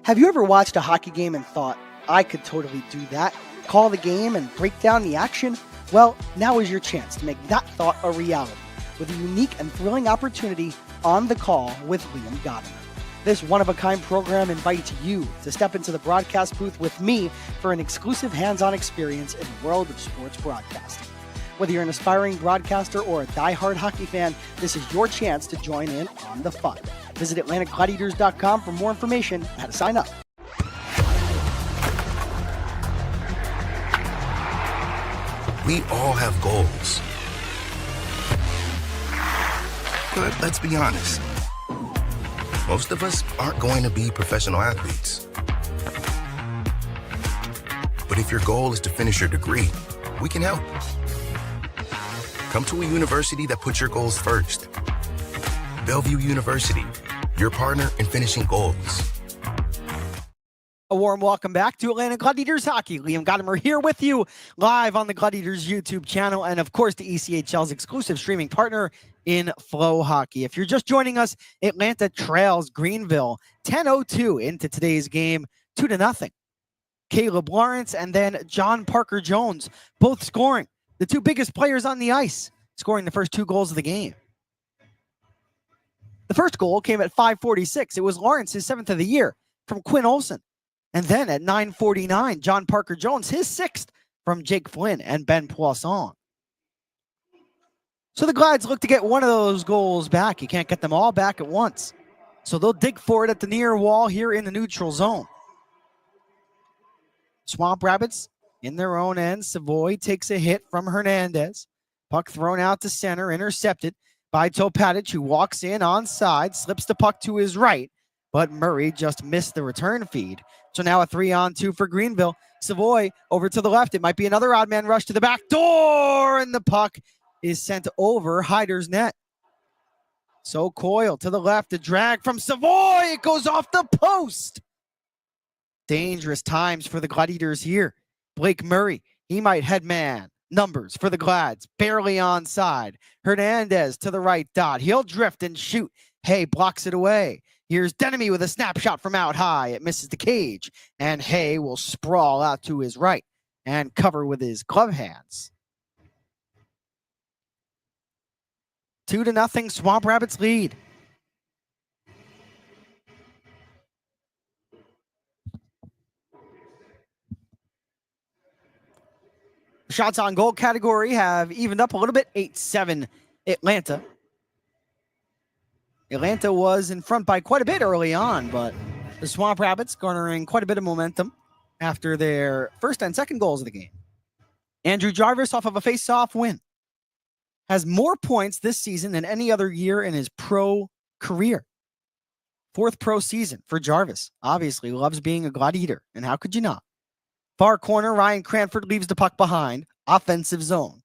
[SPEAKER 5] Have you ever watched a hockey game and thought, I could totally do that? Call the game and break down the action? Well, now is your chance to make that thought a reality with a unique and thrilling opportunity on the call with Liam Godimer. This one-of-a-kind program invites you to step into the broadcast booth with me for an exclusive hands-on experience in the world of sports broadcasting. Whether you're an aspiring broadcaster or a die-hard hockey fan, this is your chance to join in on the fun. Visit AtlantaGladiators.com for more information and how to sign up.
[SPEAKER 4] We all have goals. But let's be honest. Most of us aren't going to be professional athletes. But if your goal is to finish your degree, we can help. Come to a university that puts your goals first. Bellevue University, your partner in finishing goals.
[SPEAKER 2] A warm welcome back to Atlanta Gladiators Hockey. Liam Godimer here with you live on the Gladiators YouTube channel and, of course, the ECHL's exclusive streaming partner in Flow Hockey. If you're just joining us, Atlanta trails Greenville 10:02 into today's game, 2-0. Caleb Lawrence and then John Parker Jones both scoring. The 2 biggest players on the ice, scoring the first 2 goals of the game. The first goal came at 5:46. It was Lawrence, his 7th of the year, from Quinn Olson. And then at 9:49, John Parker Jones, his 6th from Jake Flynn and Ben Poisson. So the Glads look to get one of those goals back. You can't get them all back at once. So they'll dig for it at the near wall here in the neutral zone. Swamp Rabbits in their own end. Savoy takes a hit from Hernandez. Puck thrown out to center, intercepted by Topatic, who walks in onside, slips the puck to his right, but Murray just missed the return feed. So now a 3-on-2 for Greenville. Savoy over to the left. It might be another odd man rush to the back door, and the puck is sent over Heider's net. So Coyle to the left, a drag from Savoy. It goes off the post. Dangerous times for the Gladiators here. Blake Murray, he might headman numbers for the Glads. Barely onside. Hernandez to the right dot. He'll drift and shoot. Hay blocks it away. Here's Denemy with a snapshot from out high. It misses the cage. And Hay will sprawl out to his right and cover with his glove hands. 2-0 Swamp Rabbits lead.
[SPEAKER 1] shots on goal category have evened up a little bit. 8-7 Atlanta. Atlanta was in front by quite a bit early on, but the Swamp Rabbits garnering quite a bit of momentum after their first and second goals of the game. Andrew Jarvis, off of a face-off win, has more points this season than any other year in his pro career. 4th pro season for Jarvis. Obviously loves being a Gladiator, and how could you not? Far corner, Ryan Cranford leaves the puck behind. Offensive zone.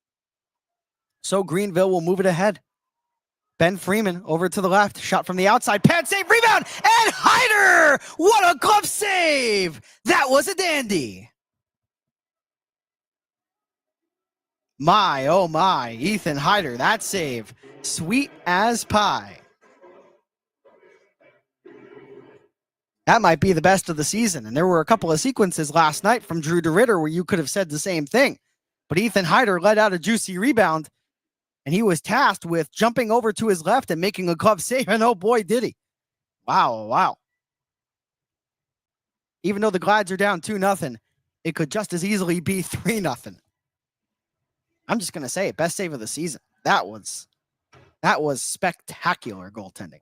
[SPEAKER 1] So Greenville will move it ahead. Ben Freeman over to the left. Shot from the outside. Pad save, rebound, and Hyder! What a glove save! That was a dandy. My, oh my, Ethan Hyder, that save. Sweet as pie. That might be the best of the season. And there were a couple of sequences last night from Drew DeRitter where you could have said the same thing. But Ethan Hyder let out a juicy rebound, and he was tasked with jumping over to his left and making a glove save, and oh boy, did he. Wow. Even though the Glads are down 2-0, it could just as easily be 3-0. I'm just going to say it, best save of the season. That was spectacular goaltending.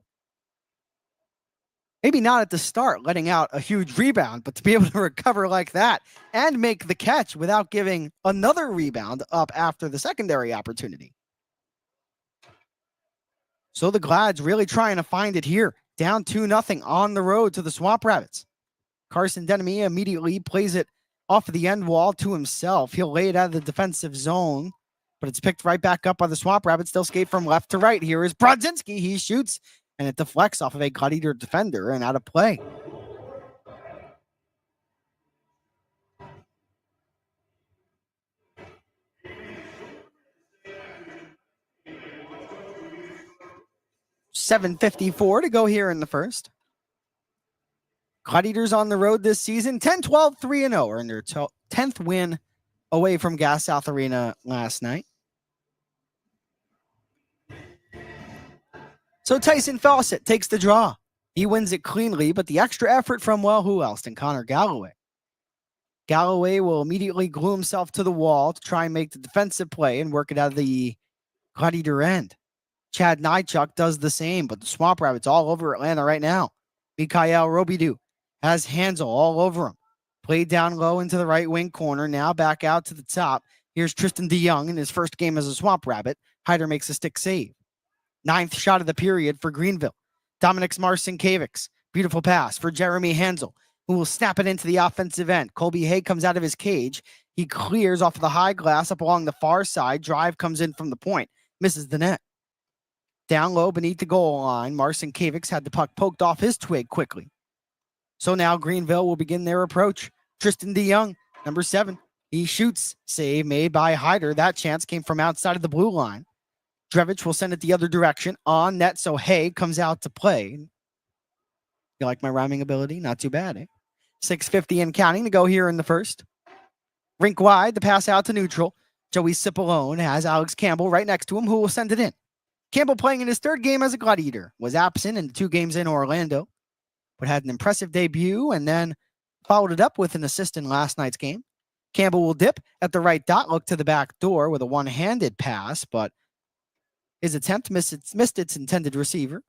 [SPEAKER 1] Maybe not at the start, letting out a huge rebound, but to be able to recover like that and make the catch without giving another rebound up after the secondary opportunity. So the Glads really trying to find it here. Down 2-0 on the road to the Swamp Rabbits. Carson Denemy immediately plays it off of the end wall to himself. He'll lay it out of the defensive zone, but it's picked right back up by the Swamp Rabbits. They'll skate from left to right. Here is Brodzinski. He shoots, and it deflects off of a Gladiator defender and out of play. .754 to go here in the first. Gladiators on the road this season, 10-12, 3-0, earned their 10th win away from Gas South Arena last night. So Tyson Fawcett takes the draw. He wins it cleanly, but the extra effort from, well, who else than Connor Galloway? Galloway will immediately glue himself to the wall to try and make the defensive play and work it out of the Gladiator end. Chad Nychuk does the same, but the Swamp Rabbits all over Atlanta right now. Mikhail Robidoux has Hansel all over him. Played down low into the right wing corner, now back out to the top. Here's Tristan DeYoung in his first game as a Swamp Rabbit. Hyder makes a stick save. 9th shot of the period for Greenville. Dominic Marcinkiewicz. Beautiful pass for Jeremy Hansel, who will snap it into the offensive end. Colby Hay comes out of his cage. He clears off of the high glass up along the far side. Drive comes in from the point. Misses the net. Down low beneath the goal line, Marcinkiewicz had the puck poked off his twig quickly. So now Greenville will begin their approach. Tristan DeYoung, number 7. He shoots. Save made by Hyder. That chance came from outside of the blue line. Drevich will send it the other direction. On net, so Hay comes out to play. You like my rhyming ability? Not too bad, eh? 6:50 and counting to go here in the first. Rink wide, the pass out to neutral. Joey Cipollone has Alex Campbell right next to him, who will send it in. Campbell, playing in his 3rd game as a Gladiator, was absent in the 2 games in Orlando, but had an impressive debut and then followed it up with an assist in last night's game. Campbell will dip at the right dot, look to the back door with a one-handed pass, but his attempt missed its intended receiver.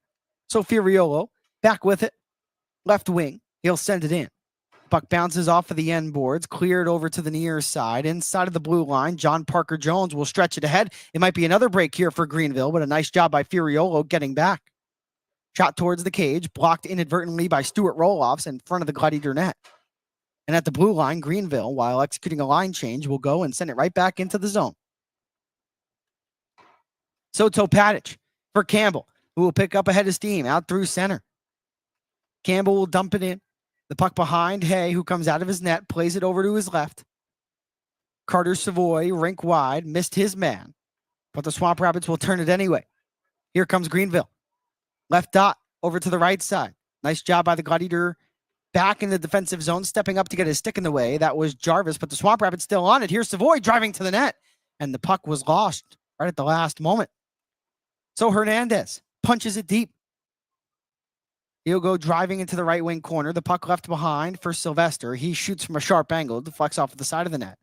[SPEAKER 1] So Furiolo back with it, left wing. He'll send it in. Puck bounces off of the end boards, cleared over to the near side. Inside of the blue line, John Parker Jones will stretch it ahead. It might be another break here for Greenville, but a nice job by Furiolo getting back. Shot towards the cage, blocked inadvertently by Stuart Roloffs in front of the Gladiator net. And at the blue line, Greenville, while executing a line change, will go and send it right back into the zone. So Topatic for Campbell, who will pick up ahead of steam out through center. Campbell will dump it in. The puck behind Hay, who comes out of his net, plays it over to his left. Carter Savoy, rink wide, missed his man, but the Swamp Rabbits will turn it anyway. Here comes Greenville. Left dot over to the right side. Nice job by the Gladiator back in the defensive zone, stepping up to get his stick in the way. That was Jarvis, but the Swamp Rabbits still on it. Here's Savoy driving to the net, and the puck was lost right at the last moment. So Hernandez punches it deep. He'll go driving into the right wing corner. The puck left behind for Sylvester. He shoots from a sharp angle, deflects off of the side of the net.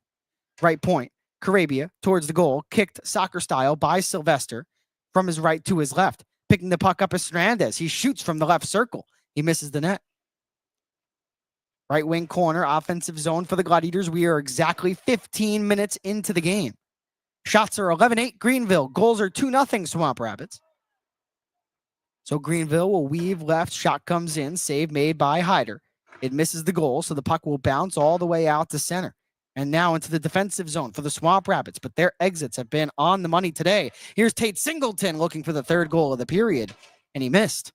[SPEAKER 1] Right point.
[SPEAKER 2] Carabia towards the goal, kicked soccer style by Sylvester from his right to his left. Picking the puck up is Fernandez. He shoots from the left circle. He misses the net. Right wing corner, offensive zone for the Gladiators. We are exactly 15 minutes into the game. Shots are 11-8 Greenville. Goals are 2-0 Swamp Rapids. So Greenville will weave left. Shot comes in. Save made by Hyder. It misses the goal, so the puck will bounce all the way out to center. And now into the defensive zone for the Swamp Rapids, but their exits have been on the money today. Here's Tate Singleton looking for the third goal of the period, and he missed.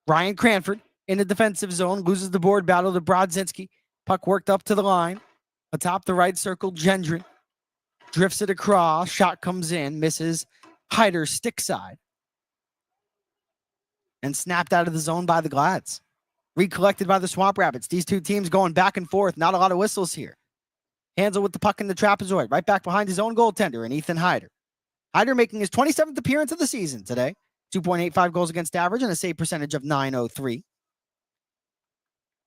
[SPEAKER 2] Ryan Cranford in the defensive zone, loses the board battle to Brodzinski. Puck worked up to the line. Atop the right circle, Gendron drifts it across. Shot comes in, misses Hyder's stick side. And snapped out of the zone by the Glads. Recollected by the Swamp Rapids. These two teams going back and forth. Not a lot of whistles here. Hansel with the puck in the trapezoid. Right back behind his own goaltender and Ethan Hyder. Hyder making his 27th appearance of the season today. 2.85 goals against average and a save percentage of .903.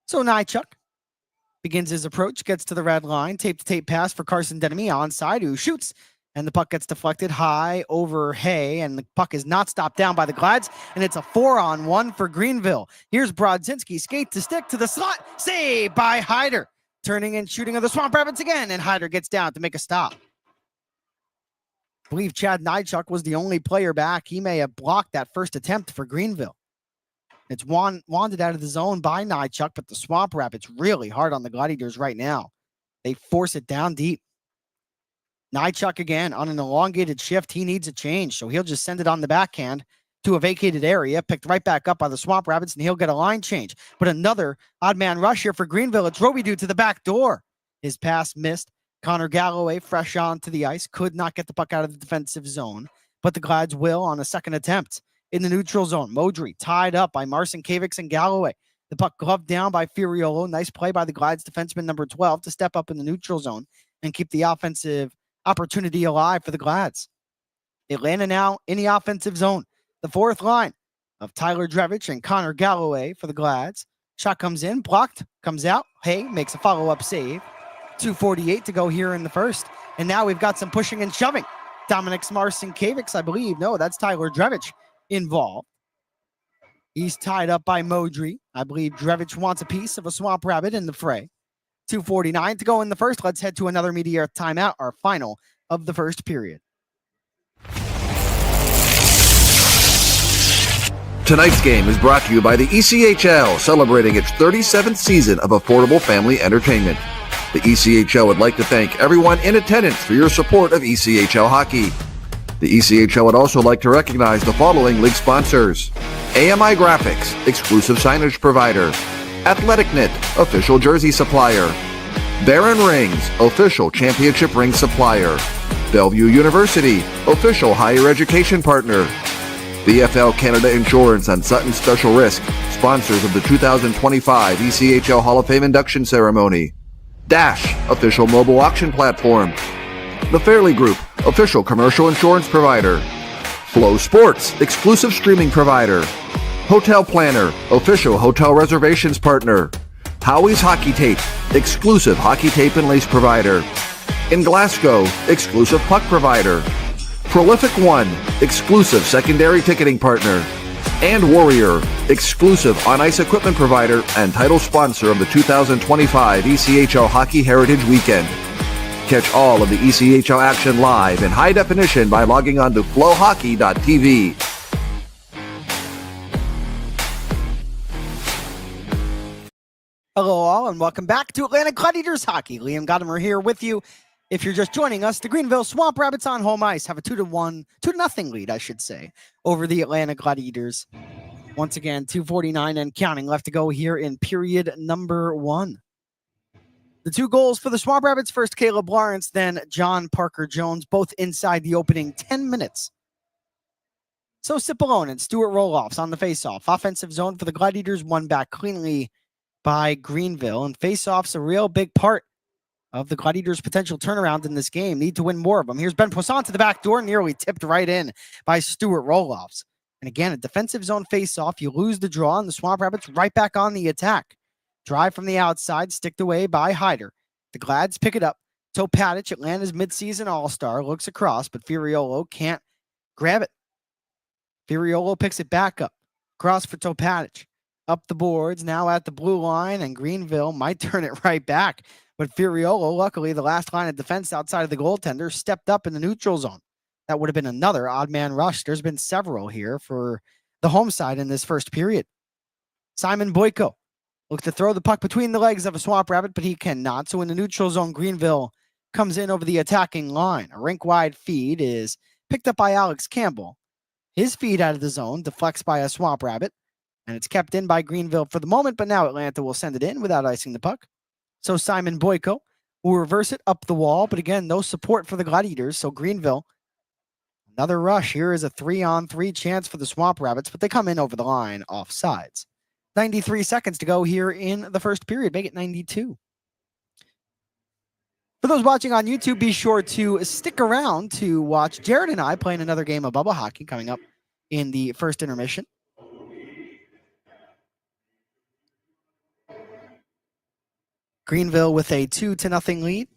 [SPEAKER 2] So Nychuk begins his approach, gets to the red line. Tape-to-tape pass for Carson Denemy onside, who shoots. And the puck gets deflected high over Hay, and the puck is not stopped down by the Glads, and it's a 4-on-1 for Greenville. Here's Brodzinski, skate to stick to the slot, save by Hyder. Turning and shooting of the Swamp Rapids again, and Hyder gets down to make a stop. I believe Chad Nychuk was the only player back. He may have blocked that first attempt for Greenville. It's wanted out of the zone by Nychuk, but the Swamp Rapids really hard on the Gladiators right now. They force it down deep. Nychuk again on an elongated shift. He needs a change, so he'll just send it on the backhand to a vacated area, picked right back up by the Swamp Rapids, and he'll get a line change. But another odd man rush here for Greenville. It's Robidoux to the back door. His pass missed. Connor Galloway fresh onto the ice. Could not get the puck out of the defensive zone, but the Glads will on a second attempt. In the neutral zone, Modry tied up by Marcin Kavics and Galloway. The puck gloved down by Furiolo. Nice play by the Glads defenseman number 12 to step up in the neutral zone and keep the offensive opportunity alive for the Glads. Atlanta now in the offensive zone. The fourth line of Tyler Drevich and Connor Galloway for the Glads. Shot comes in, blocked, comes out. Hay makes a follow-up save. 2:48 to go here in the first. And now we've got some pushing and shoving. Dominic Marcin Kavics, I believe. No, that's Tyler Drevich involved. He's tied up by Modry. I believe Drevich wants a piece of a Swamp Rabbit in the fray. 2:49 to go in the first. Let's head to another media timeout, our final of the first period.
[SPEAKER 3] Tonight's game is brought to you by the ECHL, celebrating its 37th season of affordable family entertainment. The ECHL would like to thank everyone in attendance for your support of ECHL hockey. The ECHL would also like to recognize the following league sponsors: AMI Graphics, exclusive signage provider; AthleticKnit, official jersey supplier; Baron Rings, official championship ring supplier; Bellevue University, official higher education partner; BFL Canada Insurance and Sutton Special Risk, sponsors of the 2025 ECHL Hall of Fame induction ceremony; Dash, official mobile auction platform; The Fairley Group, official commercial insurance provider; Flow Sports, exclusive streaming provider; Hotel Planner, official hotel reservations partner; Howie's Hockey Tape, exclusive hockey tape and lace provider; In Glasgow, exclusive puck provider; Prolific One, exclusive secondary ticketing partner; and Warrior, exclusive on-ice equipment provider and title sponsor of the 2025 ECHL Hockey Heritage Weekend. Catch all of the ECHL action live in high definition by logging on to flowhockey.tv.
[SPEAKER 2] Hello all, and welcome back to Atlanta Gladiators Hockey. Liam Godimer here with you. If you're just joining us, the Greenville Swamp Rabbits on home ice have a 2-0 lead, I should say, over the Atlanta Gladiators. Once again, 2:49 and counting left to go here in period number 1. The two goals for the Swamp Rabbits, first Caleb Lawrence, then John Parker Jones, both inside the opening 10 minutes. So Cipollone and Stuart Roloffs on the faceoff. Offensive zone for the Gladiators, won back cleanly by Greenville, and faceoffs a real big part of the Gladiators' potential turnaround in this game. Need to win more of them. Here's Ben Poisson to the back door, nearly tipped right in by Stuart Roloffs. And again, a defensive zone faceoff. You lose the draw, and the Swamp Rabbits right back on the attack. Drive from the outside, sticked away by Hyder. The Glads pick it up Topatic, Atlanta's midseason all-star, looks across, but Furiolo can't grab it. Furiolo picks it back up. Cross for Topatic. Up the boards, now at the blue line, and Greenville might turn it right back. But Furiolo, luckily, the last line of defense outside of the goaltender, stepped up in the neutral zone. That would have been another odd man rush. There's been several here for the home side in this first period. Simon Boyko looks to throw the puck between the legs of a Swamp Rabbit, but he cannot. So in the neutral zone, Greenville comes in over the attacking line. A rink-wide feed is picked up by Alex Campbell. His feed out of the zone deflects by a Swamp Rabbit, and it's kept in by Greenville for the moment, but now Atlanta will send it in without icing the puck. So Simon Boyko will reverse it up the wall, but again, no support for the Gladiators, so Greenville, another rush. Here is a 3-on-3 chance for the Swamp Rabbits, but they come in over the line offsides. 93 seconds to go here in the first period. Make it 92. For those watching on YouTube, be sure to stick around to watch Jared and I playing another game of bubble hockey coming up in the first intermission. Greenville with a 2-0 lead.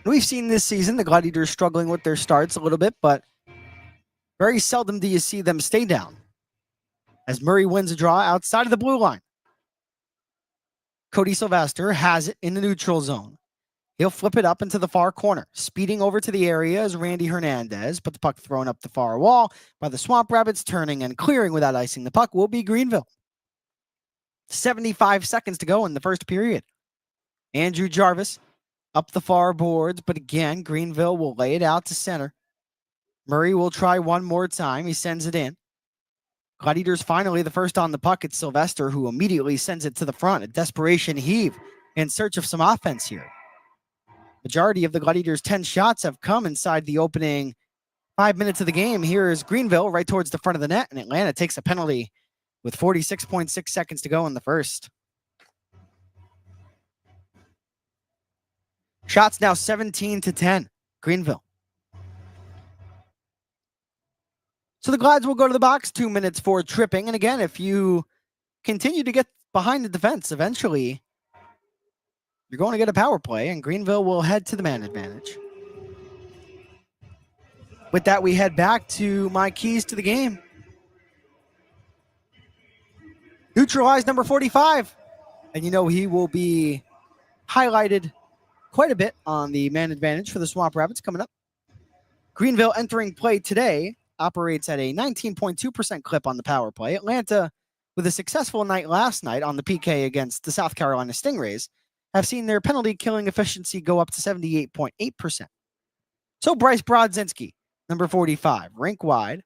[SPEAKER 2] We've seen this season the Gladiators struggling with their starts a little bit, but very seldom do you see them stay down. As Murray wins a draw outside of the blue line. Cody Sylvester has it in the neutral zone. He'll flip it up into the far corner. Speeding over to the area is Randy Hernandez, but the puck thrown up the far wall by the Swamp Rabbits, turning and clearing without icing the puck will be Greenville. 75 seconds to go in the first period. Andrew Jarvis up the far boards, but again, Greenville will lay it out to center. Murray will try one more time. He sends it in. Gladiators finally the first on the puck. It's Sylvester who immediately sends it to the front. A desperation heave in search of some offense here. Majority of the Gladiators' 10 shots have come inside the opening 5 minutes of the game. Here is Greenville right towards the front of the net, and Atlanta takes a penalty with 46.6 seconds to go in the first. Shots now 17-10, Greenville. So the Glads will go to the box, 2 minutes for tripping. And again, if you continue to get behind the defense, eventually you're going to get a power play, and Greenville will head to the man advantage. With that, we head back to my keys to the game. Neutralize number 45. And you know he will be highlighted quite a bit on the man advantage for the Swamp Rabbits coming up. Greenville entering play today operates at a 19.2% clip on the power play. Atlanta, with a successful night last night on the PK against the South Carolina Stingrays, have seen their penalty killing efficiency go up to 78.8%. So Bryce Brodzinski, number 45, rink wide.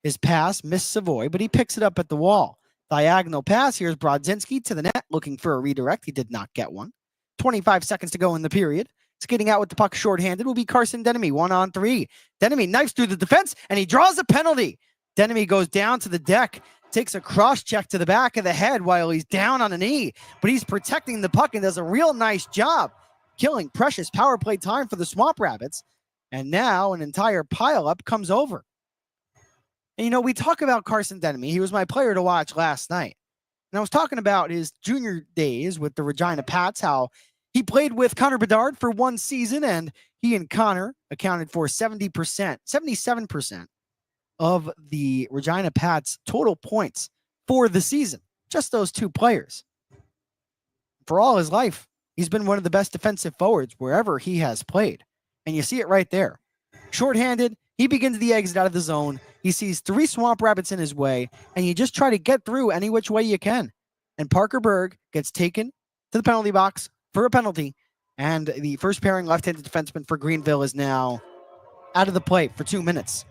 [SPEAKER 2] His pass missed Savoy, but he picks it up at the wall. Diagonal pass. Here's Brodzinski to the net, looking for a redirect. He did not get one. 25 seconds to go in the period. Skating out with the puck shorthanded will be Carson Denemy, 1-on-3. Denemy knifes through the defense, and he draws a penalty. Denemy goes down to the deck, takes a cross check to the back of the head while he's down on a knee, but he's protecting the puck and does a real nice job, killing precious power play time for the Swamp Rabbits. And now an entire pileup comes over. And, you know, we talk about Carson Denemy. He was my player to watch last night. And I was talking about his junior days with the Regina Pats, how he played with Connor Bedard for one season, and he and Connor accounted for 77% of the Regina Pats' total points for the season. Just those two players. For all his life, he's been one of the best defensive forwards wherever he has played. And you see it right there. Shorthanded, he begins the exit out of the zone. He sees 3 Swamp Rabbits in his way, and you just try to get through any which way you can. And Parker Berg gets taken to the penalty box for a penalty, and the first pairing left-handed defenseman for Greenville is now out of the play for 2 minutes.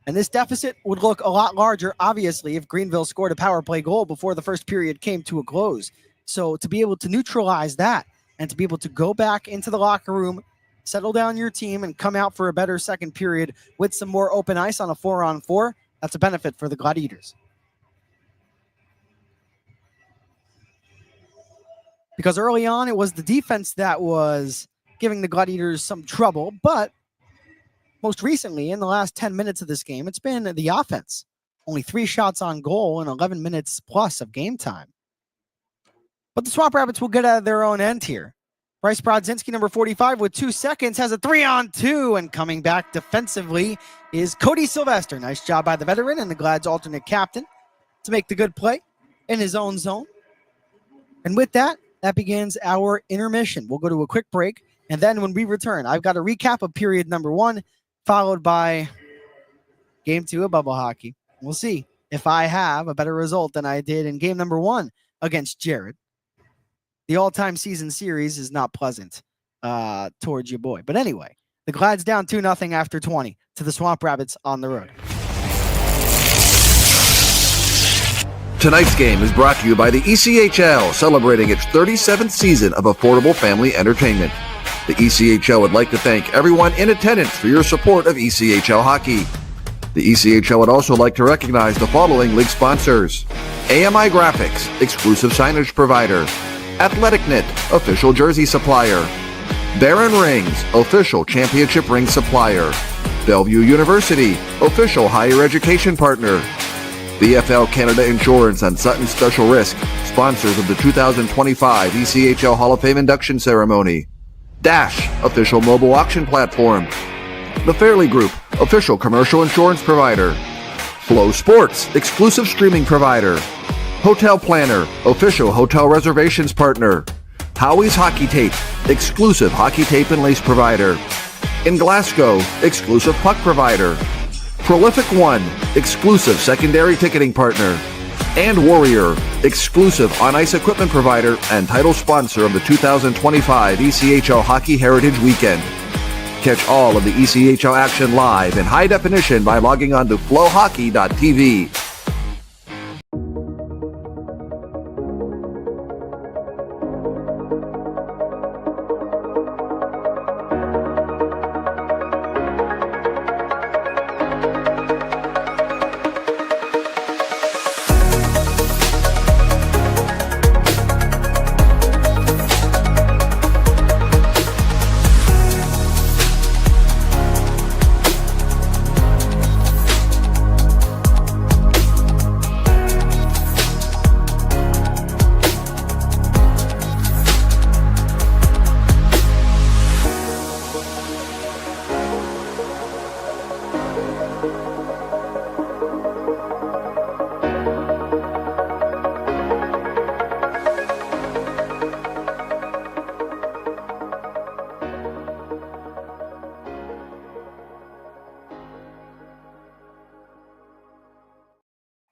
[SPEAKER 2] And this deficit would look a lot larger, obviously, if Greenville scored a power play goal before the first period came to a close. So to be able to neutralize that and to be able to go back into the locker room, settle down your team, and come out for a better second period with some more open ice on a 4-on-4, that's a benefit for the Gladiators. Because early on, it was the defense that was giving the Gladiators some trouble, but most recently, in the last 10 minutes of this game, it's been the offense only 3 shots on goal in 11 minutes plus of game time. But the Swamp Rabbits will get out of their own end here. Bryce Brodzinski, number 45, with 2 seconds, has a 3-on-2, and coming back defensively is Cody Sylvester. Nice job by the veteran and the Glad's alternate captain to make the good play in his own zone. And with that, that begins our intermission. We'll go to a quick break, and then when we return, I've got a recap of period number 1, followed by game 2 of bubble hockey. We'll see if I have a better result than I did in game number 1 against Jared. The all-time season series is not pleasant towards your boy. But anyway, the Glad's down 2-0 after 20 to the Swamp Rabbits on the road.
[SPEAKER 3] Tonight's game is brought to you by the ECHL, celebrating its 37th season of affordable family entertainment. The ECHL would like to thank everyone in attendance for your support of ECHL hockey. The ECHL would also like to recognize the following league sponsors: AMI Graphics, exclusive signage provider; AthleticKnit, official jersey supplier; Baron Rings, official championship ring supplier; Bellevue University, official higher education partner; BFL Canada Insurance and Sutton Special Risk, sponsors of the 2025 ECHL Hall of Fame induction ceremony; Dash, official mobile auction platform; The Fairley Group, official commercial insurance provider; Flow Sports, exclusive streaming provider; Hotel Planner, official hotel reservations partner; Howie's Hockey Tape, exclusive hockey tape and lace provider; In Glasgow, exclusive puck provider; Prolific One, exclusive secondary ticketing partner; and Warrior, exclusive on-ice equipment provider and title sponsor of the 2025 ECHL Hockey Heritage Weekend. Catch all of the ECHL action live in high definition by logging on to flowhockey.tv.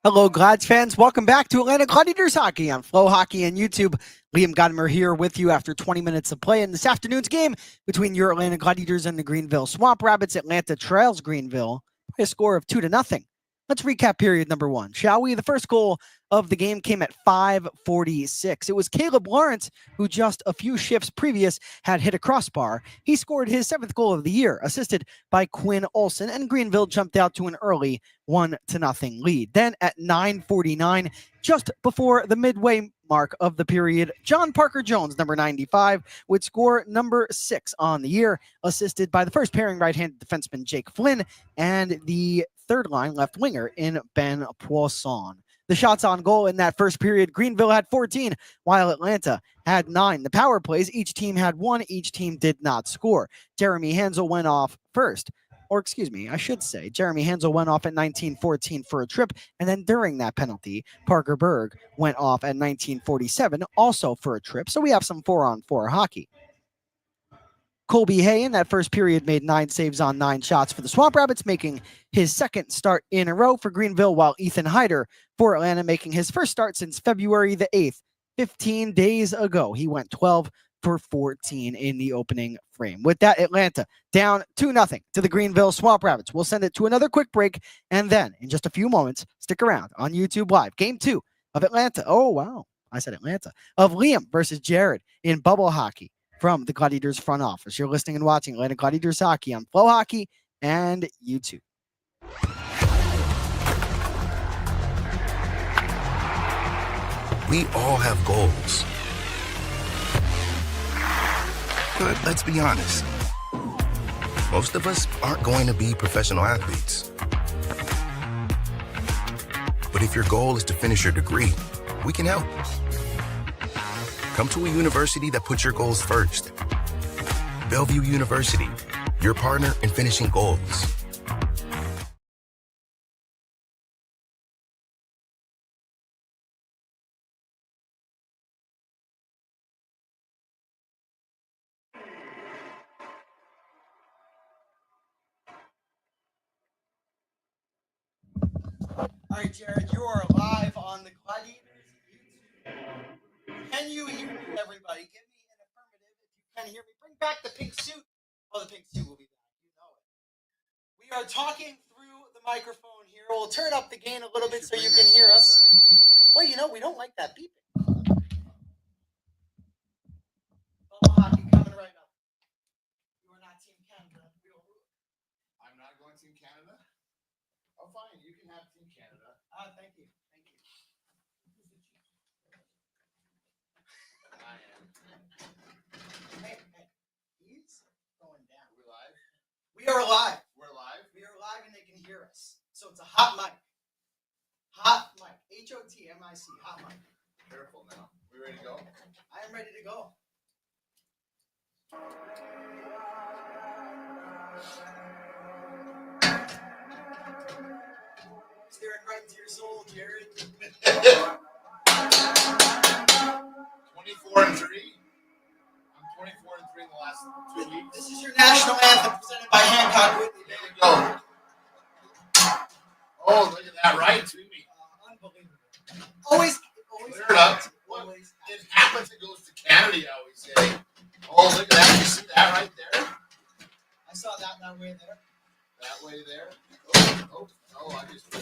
[SPEAKER 2] Hello, Glads fans. Welcome back to Atlanta Gladiators Hockey on Flow Hockey and YouTube. Liam Godimer here with you after 20 minutes of play in this afternoon's game between your Atlanta Gladiators and the Greenville Swamp Rabbits. Atlanta trails Greenville by a score of 2-0. Let's recap period number 1, shall we? The first goal of the game came at 5:46. It was Caleb Lawrence, who just a few shifts previous had hit a crossbar. He scored his 7th goal of the year, assisted by Quinn Olson, and Greenville jumped out to an early 1-0 lead. Then at 9:49, just before the midway mark of the period, John Parker Jones, number 95, would score number 6 on the year, assisted by the first pairing right-handed defenseman Jake Flynn and the third line left winger in Ben Poisson. The shots on goal in that first period, Greenville had 14, while Atlanta had 9. The power plays, each team had 1. Each team did not score. Jeremy Hansel went off first. Or excuse me, I should say, Jeremy Hansel went off at 19:14 for a trip, and then during that penalty, Parker Berg went off at 19:47, also for a trip. So we have some 4-on-4 hockey. Colby Hay in that first period made 9 saves on 9 shots for the Swamp Rabbits, making his second start in a row for Greenville, while Ethan Hyder for Atlanta making his first start since February the 8th, 15 days ago. He went 12 for 14 in the opening frame. With that, Atlanta down 2-0 to the Greenville Swamp Rabbits. We'll send it to another quick break, and then in just a few moments, stick around on YouTube Live. Game 2 of Atlanta. Oh, wow. I said Atlanta. Of Liam versus Jared in bubble hockey from the Gladiators front office. You're listening and watching Atlanta Gladiators Hockey on Flow Hockey and YouTube.
[SPEAKER 4] We all have goals. But let's be honest. Most of us aren't going to be professional athletes. If your goal is to finish your degree, we can help. Come to a university that puts your goals first. Bellevue University, your partner in finishing goals.
[SPEAKER 1] All right, Jared, you are live on the Gladiators YouTube. Can you hear me, everybody? Give me an affirmative if you can hear me. Bring back the pink suit. Oh, the pink suit will be back. You know it. We are talking through the microphone here. We'll turn up the gain a little bit so you can hear us. Well, you know, we don't like that beeping. Bubble hockey coming right up. You are not Team Canada.
[SPEAKER 6] I'm not going Team Canada. Oh, fine. You can have Team Canada.
[SPEAKER 1] Thank you. Thank you.
[SPEAKER 6] I am.
[SPEAKER 1] Hey, he's going down.
[SPEAKER 6] Are we live?
[SPEAKER 1] We are live.
[SPEAKER 6] We're live.
[SPEAKER 1] We are live and they can hear us. So it's a hot mic. Hot mic. HOTMIC. Hot mic.
[SPEAKER 6] Careful now. We ready to go?
[SPEAKER 1] I am ready to go. Staring right into your soul, Jared.
[SPEAKER 6] 24 and 3. I'm 24 and 3 in the last 2 weeks.
[SPEAKER 1] This is your national anthem presented by Hancock Whitney.
[SPEAKER 6] There we go. Oh, look at that right to me.
[SPEAKER 1] Unbelievable. Always
[SPEAKER 6] Clear it up.
[SPEAKER 1] Always.
[SPEAKER 6] It happens. It goes to Canada, I always say. Oh, look at that. You see that right there?
[SPEAKER 1] I saw that way there.
[SPEAKER 6] That way there. Oh, I just I'm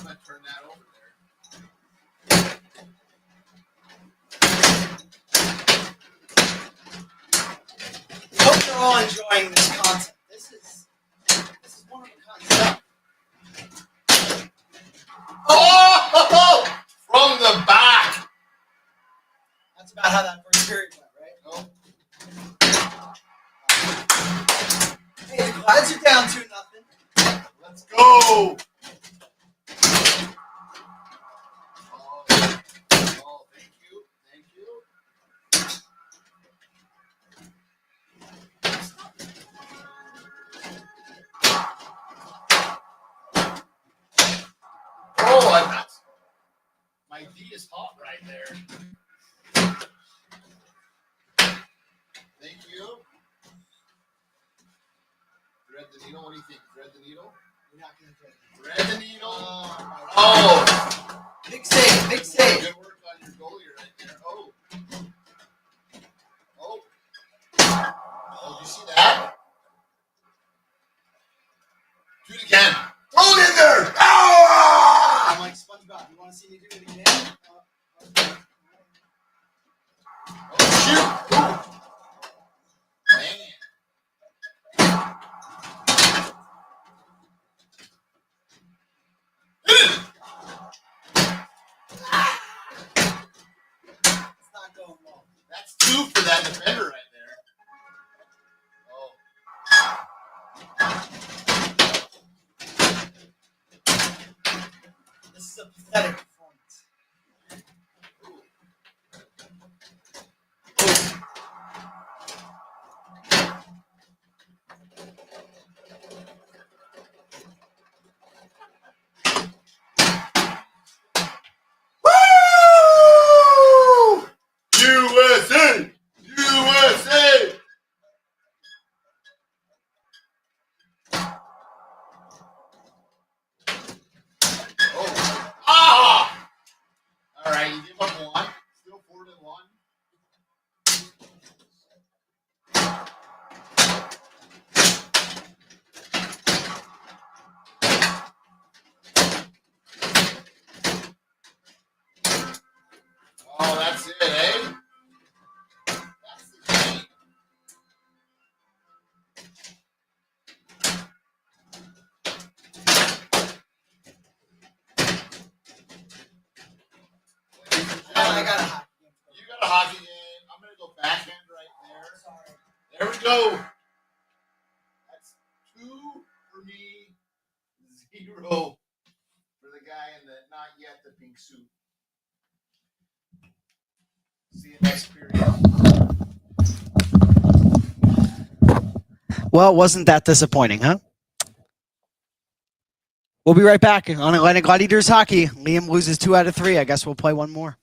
[SPEAKER 6] gonna turn that over there.
[SPEAKER 1] We hope you're all enjoying this content. This is one of a kind.
[SPEAKER 6] Oh! From the back.
[SPEAKER 1] That's about how that first period went, right?
[SPEAKER 6] Oh.
[SPEAKER 1] Hey, the Glads are down 2-0.
[SPEAKER 6] Let's go. Oh, thank you. Thank you. Oh, that's my D is hot right there. Thank you. Thread the needle. What do you think? Thread the needle?
[SPEAKER 1] We're not going to play.
[SPEAKER 6] Thread the needle. Oh.
[SPEAKER 1] Big save. Big save.
[SPEAKER 6] Good work on your goalie right there. Oh. Oh. Oh, you see that? Do it again. Throw it in there. Ah!
[SPEAKER 1] I'm like SpongeBob. You want to see me do it again?
[SPEAKER 6] Oh, shoot. Man.
[SPEAKER 1] It's not going well.
[SPEAKER 6] That's 2 for that defender right there. Oh.
[SPEAKER 1] This is a pathetic performance.
[SPEAKER 6] Woo! USA! USA! Oh. Ah! All right, you give up 1. Still 4-1. Oh, that's it, eh? That's the game.
[SPEAKER 1] I got a hot.
[SPEAKER 6] You got a hockey game. I'm going to go backhand right there.
[SPEAKER 1] Sorry.
[SPEAKER 6] There we go. That's 2 for me, 0 for the guy in the not yet the pink suit. See you next period.
[SPEAKER 1] Well, wasn't that disappointing, huh? We'll be right back on Atlanta Gladiators hockey. Liam loses 2 out of 3. I guess we'll play one more.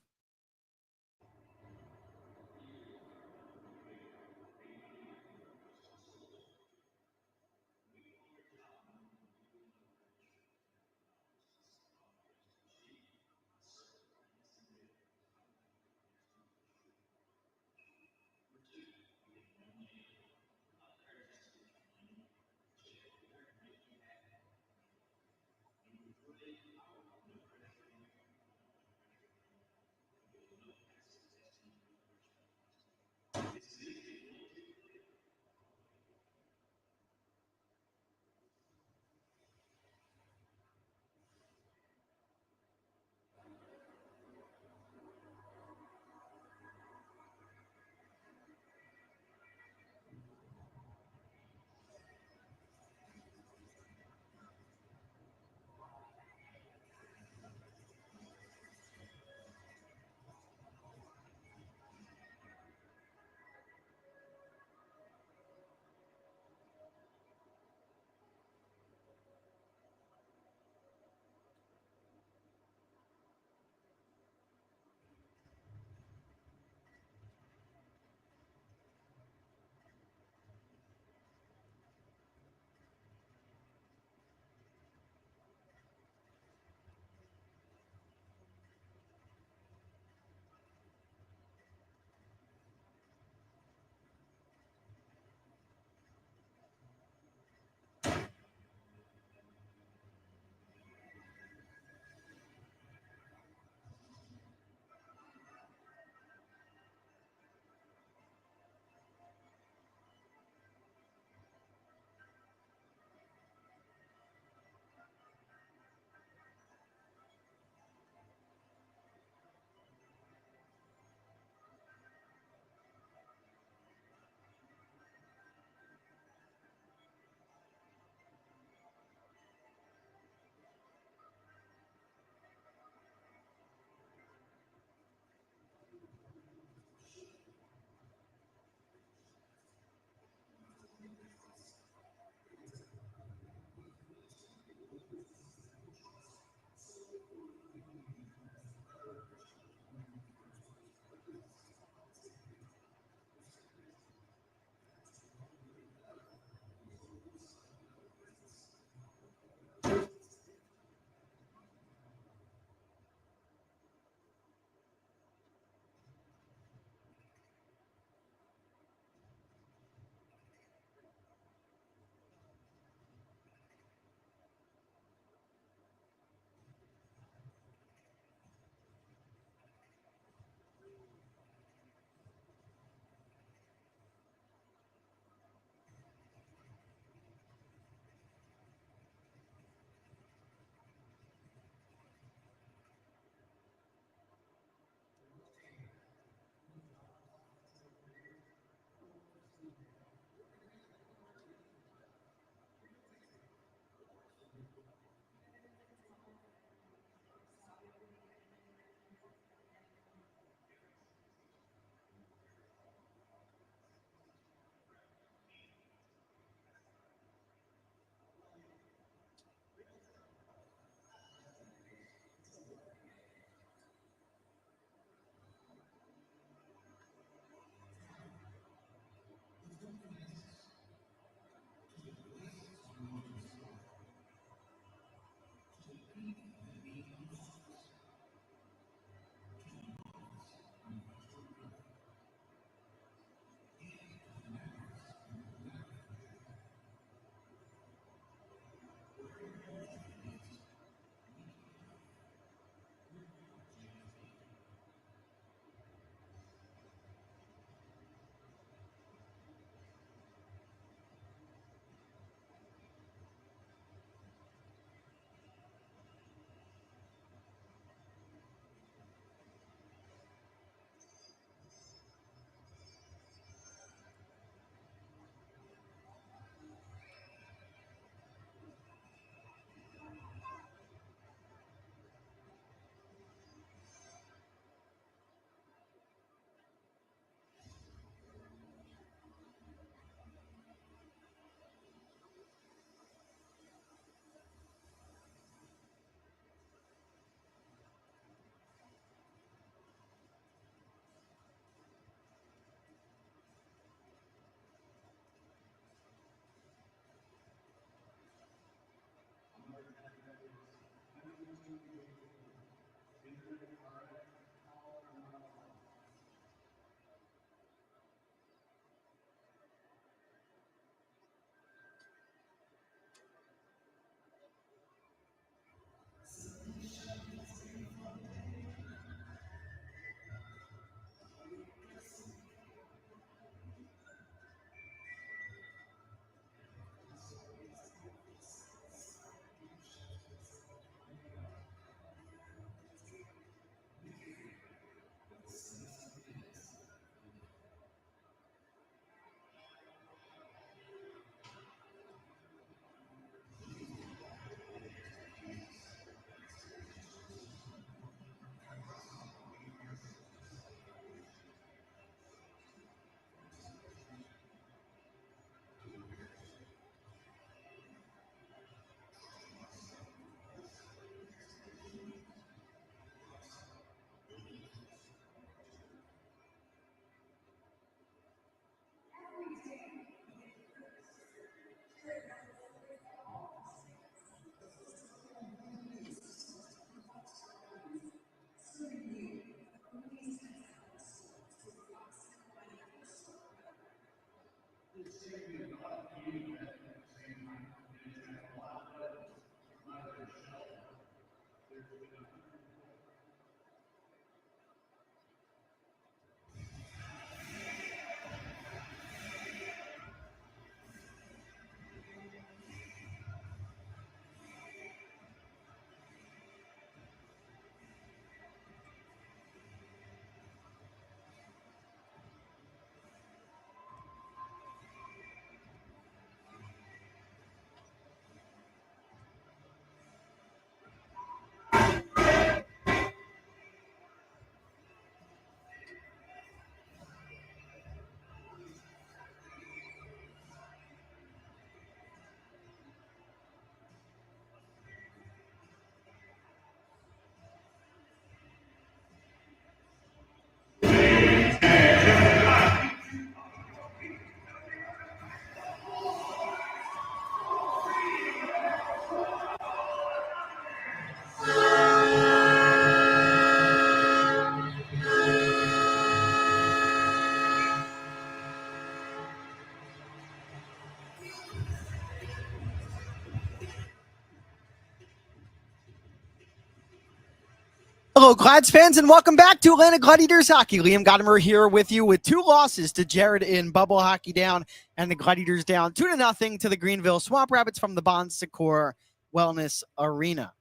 [SPEAKER 1] Hello, Glads fans, and welcome back to Atlanta Gladiators Hockey. Liam Godimer here with you with 2 losses to Jared in bubble hockey down, and the Gladiators down 2-0 to the Greenville Swamp Rabbits from the Bon Secours Wellness Arena.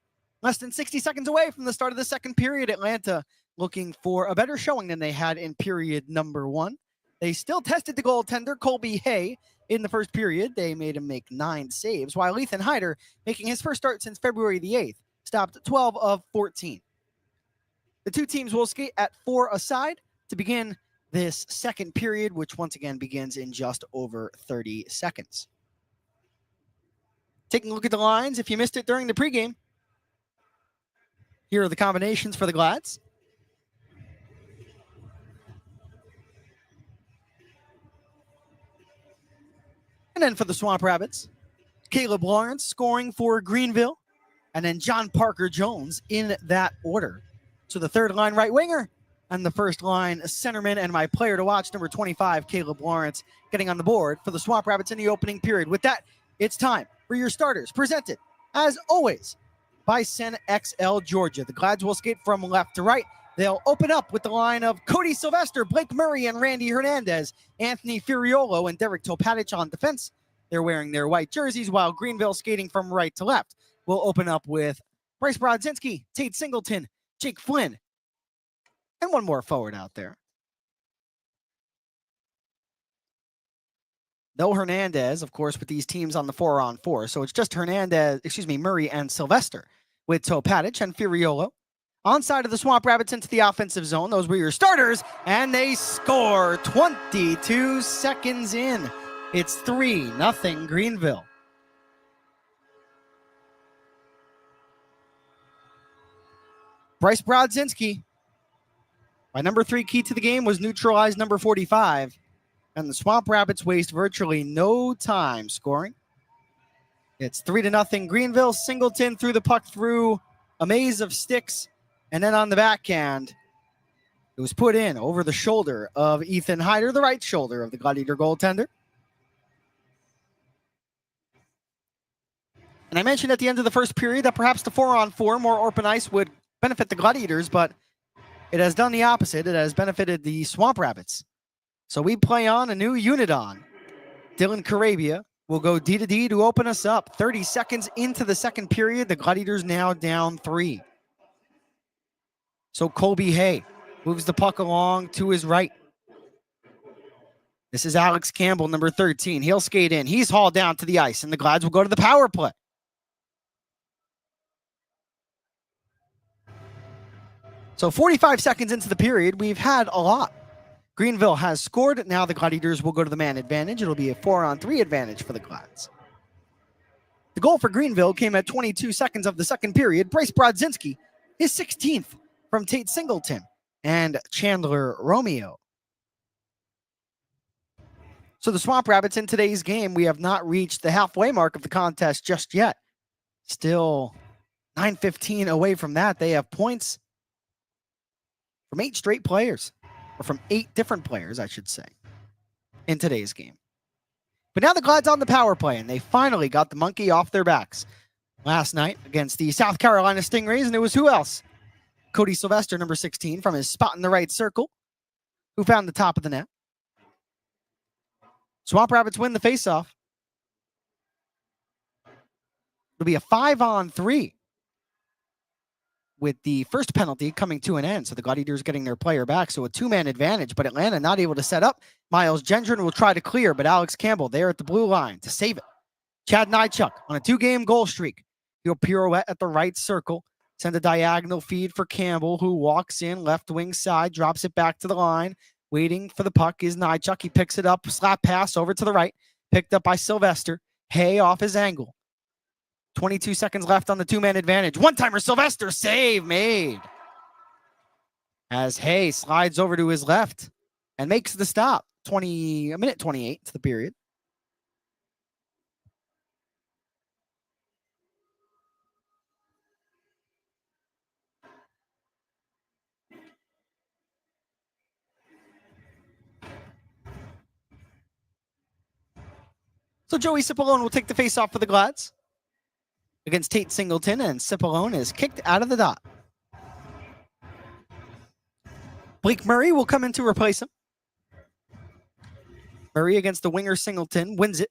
[SPEAKER 1] Less than 60 seconds away from the start of the second period, Atlanta looking for a better showing than they had in period number 1. They still tested the goaltender, Colby Hay, in the first period. They made him make 9 saves, while Ethan Hyder, making his first start since February the 8th, stopped 12 of 14. The two teams will skate at 4 aside to begin this second period, which once again begins in just over 30 seconds. Taking a look at the lines, if you missed it during the pregame, here are the combinations for the Glads. And then for the Swamp Rabbits, Caleb Lawrence scoring for Greenville, and then John Parker Jones in that order. So the third line right winger and the first line centerman, and my player to watch, number 25, Caleb Lawrence, getting on the board for the Swamp Rabbits in the opening period. With that, it's time for your starters, presented, as always, by Sen XL Georgia. The Glads will skate from left to right. They'll open up with the line of Cody Sylvester, Blake Murray, and Randy Hernandez, Anthony Furiolo, and Derek Topatich on defense. They're wearing their white jerseys, while Greenville skating from right to left. We'll open up with Bryce Brodzinski, Tate Singleton, Jake Flynn, and one more forward out there. No Hernandez, of course, with these teams on the 4-on-4. So it's just Murray and Sylvester with Topatich and Furiolo. Onside of the Swamp Rabbits into the offensive zone. Those were your starters, and they score 22 seconds in. It's 3-0 Greenville. Bryce Brodzinski, my number 3 key to the game, was neutralized number 45, and the Swamp Rabbits waste virtually no time scoring. It's 3-0 Greenville. Singleton threw the puck through a maze of sticks, and then on the backhand, it was put in over the shoulder of Ethan Hyder, the right shoulder of the Gladiator goaltender. And I mentioned at the end of the first period that perhaps the 4-on-4, more open ice, would benefit the Gladiators, but it has done the opposite. It has benefited the Swamp Rabbits. So we play on a new unit on. Dylan Carabia will go D to D to open us up. 30 seconds into the second period, the Gladiators now down 3. So Colby Hay moves the puck along to his right. This is Alex Campbell, number 13. He'll skate in. He's hauled down to the ice, and the Glads will go to the power play. So 45 seconds into the period, we've had a lot. Greenville has scored. Now the Gladiators will go to the man advantage. It'll be a 4-on-3 advantage for the Glads. The goal for Greenville came at 22 seconds of the second period. Bryce Brodzinski, his 16th from Tate Singleton and Chandler Romeo. So the Swamp Rabbits in today's game, we have not reached the halfway mark of the contest just yet. Still 9:15 away from that. They have points from 8 straight players, or from 8 different players, I should say, in today's game. But now the Glads on the power play, and they finally got the monkey off their backs last night against the South Carolina Stingrays, and it was who else? Cody Sylvester, number 16, from his spot in the right circle, who found the top of the net. Swamp Rabbits win the faceoff. It'll be a 5-on-3. With the first penalty coming to an end. So the Gladiators getting their player back. So a 2-man advantage, but Atlanta not able to set up. Miles Gendron will try to clear, but Alex Campbell there at the blue line to save it. Chad Nychuk on a 2-game goal streak. He'll pirouette at the right circle. Send a diagonal feed for Campbell, who walks in left wing side, drops it back to the line. Waiting for the puck is Nychuk. He picks it up, slap pass over to the right. Picked up by Sylvester. Hay off his angle. 22 seconds left on the 2-man advantage. One-timer Sylvester, save made. As Hay slides over to his left and makes the stop. A minute 28 to the period. So Joey Cipollone will take the face-off for the Glads against Tate Singleton, and Cipollone is kicked out of the dot. Blake Murray will come in to replace him. Murray against the winger Singleton, wins it.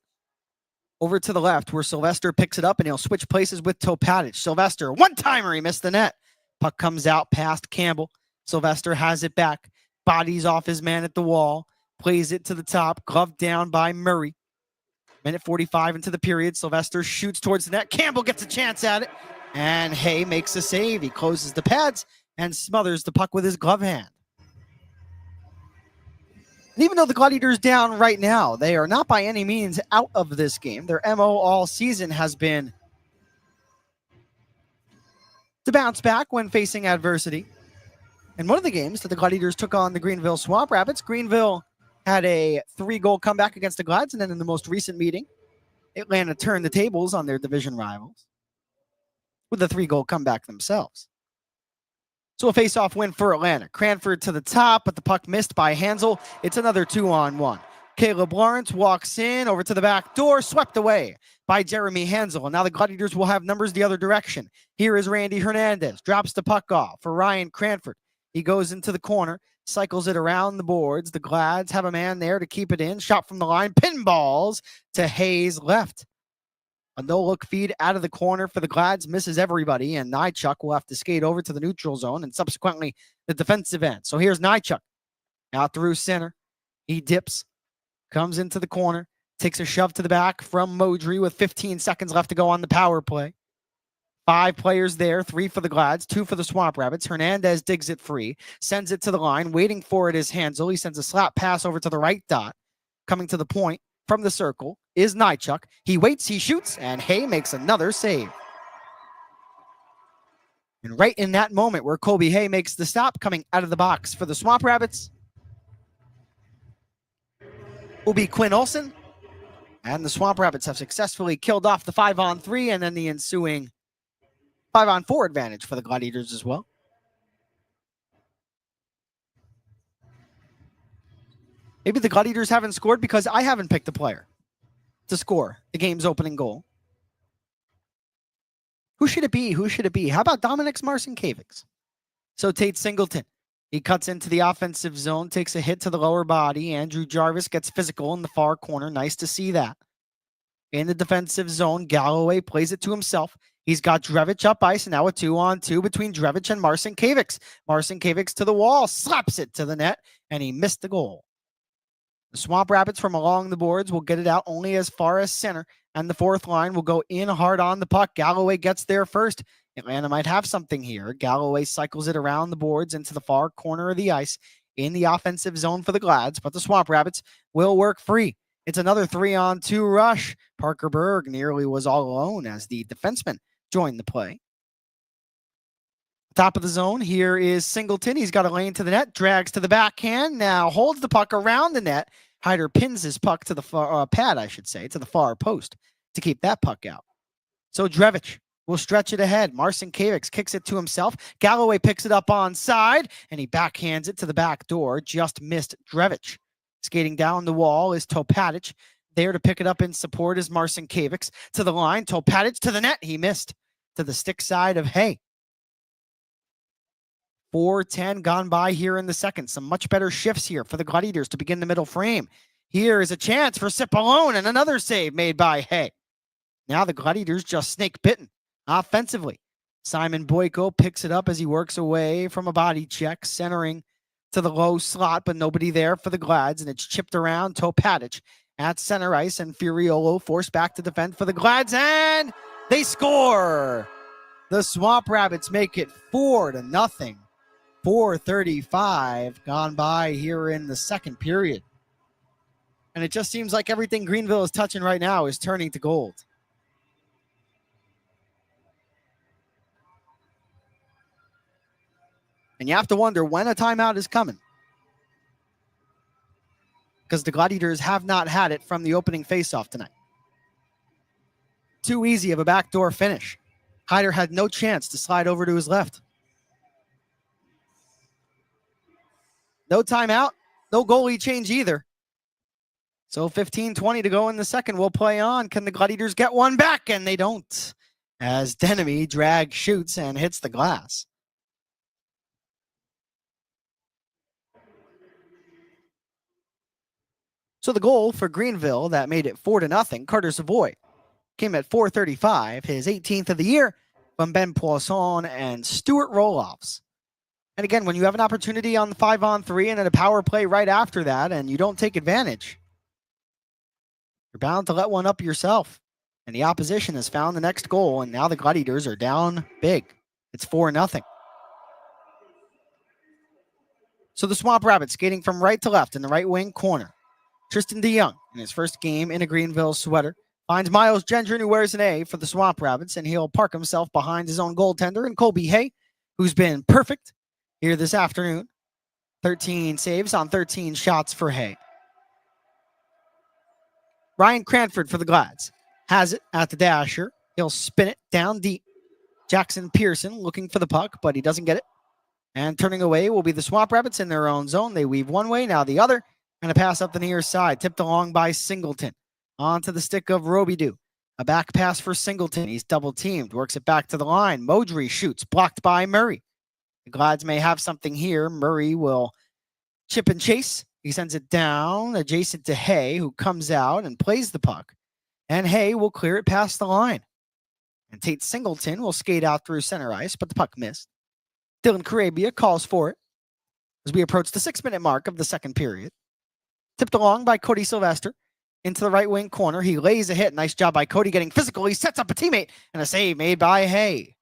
[SPEAKER 1] Over to the left where Sylvester picks it up and he'll switch places with Topatic. Sylvester, one-timer, he missed the net. Puck comes out past Campbell. Sylvester has it back. Bodies off his man at the wall. Plays it to the top. Gloved down by Murray. Minute 45 into the period. Sylvester shoots towards the net. Campbell gets a chance at it. And Hay makes a save. He closes the pads and smothers the puck with his glove hand. And even though the Gladiators down right now, they are not by any means out of this game. Their MO all season has been to bounce back when facing adversity. In one of the games that the Gladiators took on the Greenville Swamp Rabbits, Greenville had a 3-goal comeback against the Glads, and then in the most recent meeting, Atlanta turned the tables on their division rivals with a 3-goal comeback themselves. So a face-off win for Atlanta. Cranford to the top, but the puck missed by Hansel. It's another 2-on-1. Caleb Lawrence walks in, over to the back door, swept away by Jeremy Hansel. And now the Gladiators will have numbers the other direction. Here is Randy Hernandez, drops the puck off for Ryan Cranford. He goes into the corner, cycles it around the boards. The Glads have a man there to keep it in. Shot from the line, pinballs to Hayes left. A no-look feed out of the corner for the Glads misses everybody, and Nychuk will have to skate over to the neutral zone and subsequently the defensive end. So here's Nychuk out through center. He dips, comes into the corner, takes a shove to the back from Modry with 15 seconds left to go on the power play. 5 players there, 3 for the Glads, 2 for the Swamp Rabbits. Hernandez digs it free, sends it to the line. Waiting for it is Hansel. He sends a slap pass over to the right dot. Coming to the point from the circle is Nychuk. He waits, he shoots, and Hay makes another save. And right in that moment where Colby Hay makes the stop, coming out of the box for the Swamp Rabbits will be Quinn Olson. And the Swamp Rabbits have successfully killed off the 5-on-3 and then the ensuing 5-on-4 advantage for the Gladiators as well. Maybe the Gladiators haven't scored because I haven't picked a player to score the game's opening goal. Who should it be? Who should it be? How about Dominik's Marcinkiewicz? So Tate Singleton. He cuts into the offensive zone, takes a hit to the lower body. Andrew Jarvis gets physical in the far corner. Nice to see that. In the defensive zone, Galloway plays it to himself. He's got Drevich up ice, and now a 2-on-2 between Drevich and Marcinkiewicz. Marcinkiewicz to the wall, slaps it to the net, and he missed the goal. The Swamp Rabbits from along the boards will get it out only as far as center, and the fourth line will go in hard on the puck. Galloway gets there first. Atlanta might have something here. Galloway cycles it around the boards into the far corner of the ice in the offensive zone for the Glads, but the Swamp Rabbits will work free. It's another 3-on-2 rush. Parker Berg nearly was all alone as the defenseman joined the play. Top of the zone, here is Singleton. He's got a lane to the net, drags to the backhand, now holds the puck around the net. Hyder pins his puck to the far pad, I should say, to the far post to keep that puck out. So Drevich will stretch it ahead. Marcinkiewicz kicks it to himself. Galloway picks it up onside, and he backhands it to the back door. Just missed Drevich. Skating down the wall is Topatic. There to pick it up in support is Marcinkiewicz. To the line, Topatic to the net. He missed to the stick side of Hay. 4:10 gone by here in the second. Some much better shifts here for the Gladiators to begin the middle frame. Here is a chance for Cipollone and another save made by Hay. Now the Gladiators just snake bitten offensively. Simon Boyko picks it up as he works away from a body check, centering to the low slot, but nobody there for the Glads, and it's chipped around Topatic at center ice, and Furiolo forced back to defend for the Glads, and they score. The Swamp Rabbits make it 4-0. 4:35 gone by here in the second period. And it just seems like everything Greenville is touching right now is turning to gold. And you have to wonder when a timeout is coming, because the Gladiators have not had it from the opening faceoff tonight. Too easy of a backdoor finish. Hyder had no chance to slide over to his left. No timeout, no goalie change either. So 15-20 to go in the second. We'll play on. Can the Gladiators get one back? And they don't, as Denemy shoots and hits the glass.
[SPEAKER 5] So the goal for Greenville that made it 4-0, Carter Savoy, came at 4:35, his 18th of the year, from Ben Poisson and Stuart Roloffs. And again, when you have an opportunity on the 5-on-3 and then a power play right after that, and you don't take advantage, you're bound to let one up yourself. And the opposition has found the next goal, and now the Gladiators are down big. It's 4-0. So the Swamp Rabbits skating from right to left in the right wing corner. Tristan DeYoung, in his first game in a Greenville sweater, finds Miles Gendron, who wears an A for the Swamp Rabbits, and he'll park himself behind his own goaltender, and Colby Hay, who's been perfect here this afternoon. 13 saves on 13 shots for Hay. Ryan Cranford for the Glads has it at the dasher. He'll spin it down deep. Jackson Pearson looking for the puck, but he doesn't get it. And turning away will be the Swamp Rabbits in their own zone. They weave one way, now the other, and a pass up the near side, tipped along by Singleton. Onto the stick of Robidoux. A back pass for Singleton. He's double-teamed, works it back to the line. Modry shoots, blocked by Murray. The Glads may have something here. Murray will chip and chase. He sends it down adjacent to Hay, who comes out and plays the puck. And Hay will clear it past the line. And Tate Singleton will skate out through center ice, but the puck missed. Dylan Carabia calls for it as we approach the 6-minute mark of the second period. Tipped along by Cody Sylvester into the right wing corner. He lays a hit. Nice job by Cody getting physical. He sets up a teammate and a save made by Hay.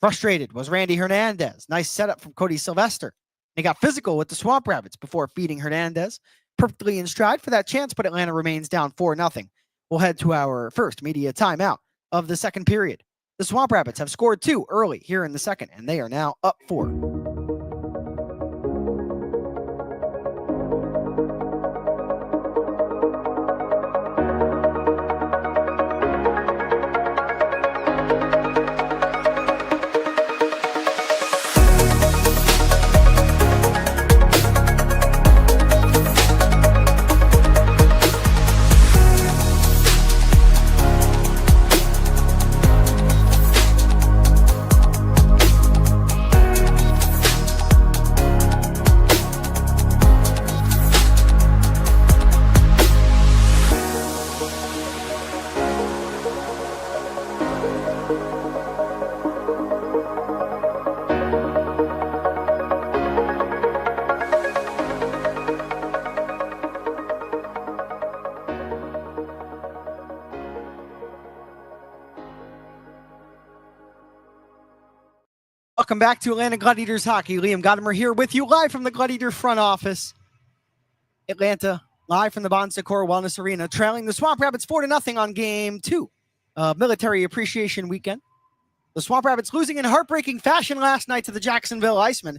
[SPEAKER 5] Frustrated was Randy Hernandez. Nice setup from Cody Sylvester. He got physical with the Swamp Rabbits before feeding Hernandez. Perfectly in stride for that chance, but Atlanta remains down 4-0. We'll head to our first media timeout of the second period. The Swamp Rabbits have scored 2 early here in the second, and they are now up 4. Welcome back to Atlanta Gladiators Hockey. Liam Godimer here with you live from the Gladiator front office. Atlanta, live from the Bon Secours Wellness Arena, trailing the Swamp Rabbits 4-0 on Game 2 of Military Appreciation Weekend. The Swamp Rabbits losing in heartbreaking fashion last night to the Jacksonville Icemen,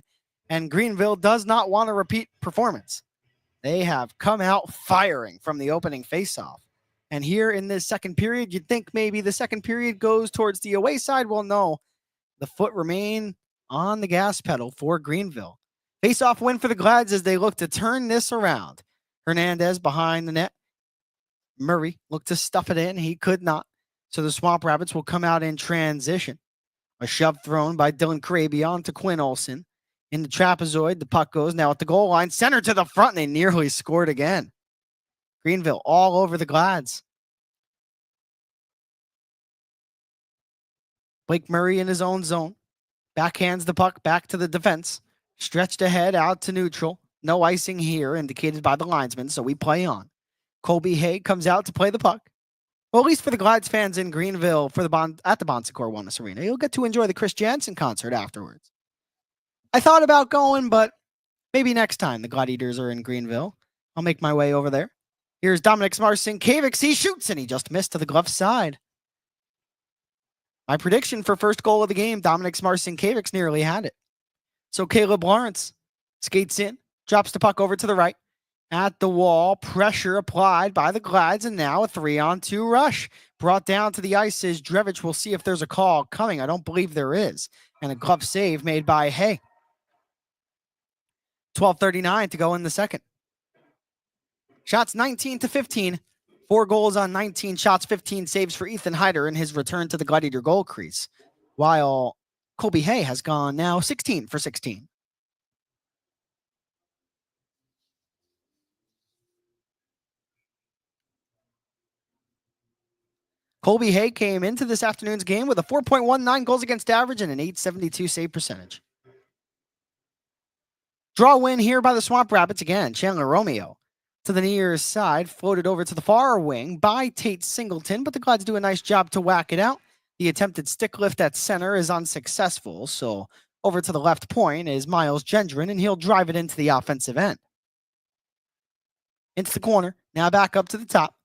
[SPEAKER 5] and Greenville does not want a repeat performance. They have come out firing from the opening faceoff. And here in this second period, you'd think maybe the second period goes towards the away side. Well, no. The foot remain on the gas pedal for Greenville. Face-off win for the Glads as they look to turn this around. Hernandez behind the net. Murray looked to stuff it in. He could not. So the Swamp Rabbits will come out in transition. A shove thrown by Dylan Carabia onto Quinn Olson. In the trapezoid, the puck goes now at the goal line. Center to the front, and they nearly scored again. Greenville all over the Glads. Blake Murray in his own zone. Backhands the puck back to the defense. Stretched ahead out to neutral. No icing here indicated by the linesman, so we play on. Colby Hay comes out to play the puck. Well, at least for the Glads fans in Greenville at the Bon Secours Wellness Arena, you'll get to enjoy the Chris Jansen concert afterwards. I thought about going, but maybe next time the Gladiators are in Greenville, I'll make my way over there. Here's Dominic Marcinkiewicz. He shoots, and he just missed to the glove side. My prediction for first goal of the game, Dominic Marcinkiewicz nearly had it. So Caleb Lawrence skates in, drops the puck over to the right. At the wall, pressure applied by the Glads, and now a 3-on-2 rush. Brought down to the ice is Drevich. We'll see if there's a call coming. I don't believe there is. And a glove save made by Hay. 12:39 to go in the second. Shots 19-15. 4 goals on 19 shots, 15 saves for Ethan Hyder in his return to the Gladiator goal crease, while Colby Hay has gone now 16 for 16.
[SPEAKER 1] Colby Hay came into this afternoon's game with a 4.19 goals against average and an .872 save percentage. Draw win here by the Swamp Rabbits again. Chandler Romeo to the near side, floated over to the far wing by Tate Singleton, but the Glads do a nice job to whack it out. The attempted stick lift at center is unsuccessful, so over to the left point is Miles Gendron, and he'll drive it into the offensive end. Into the corner, now back up to the top.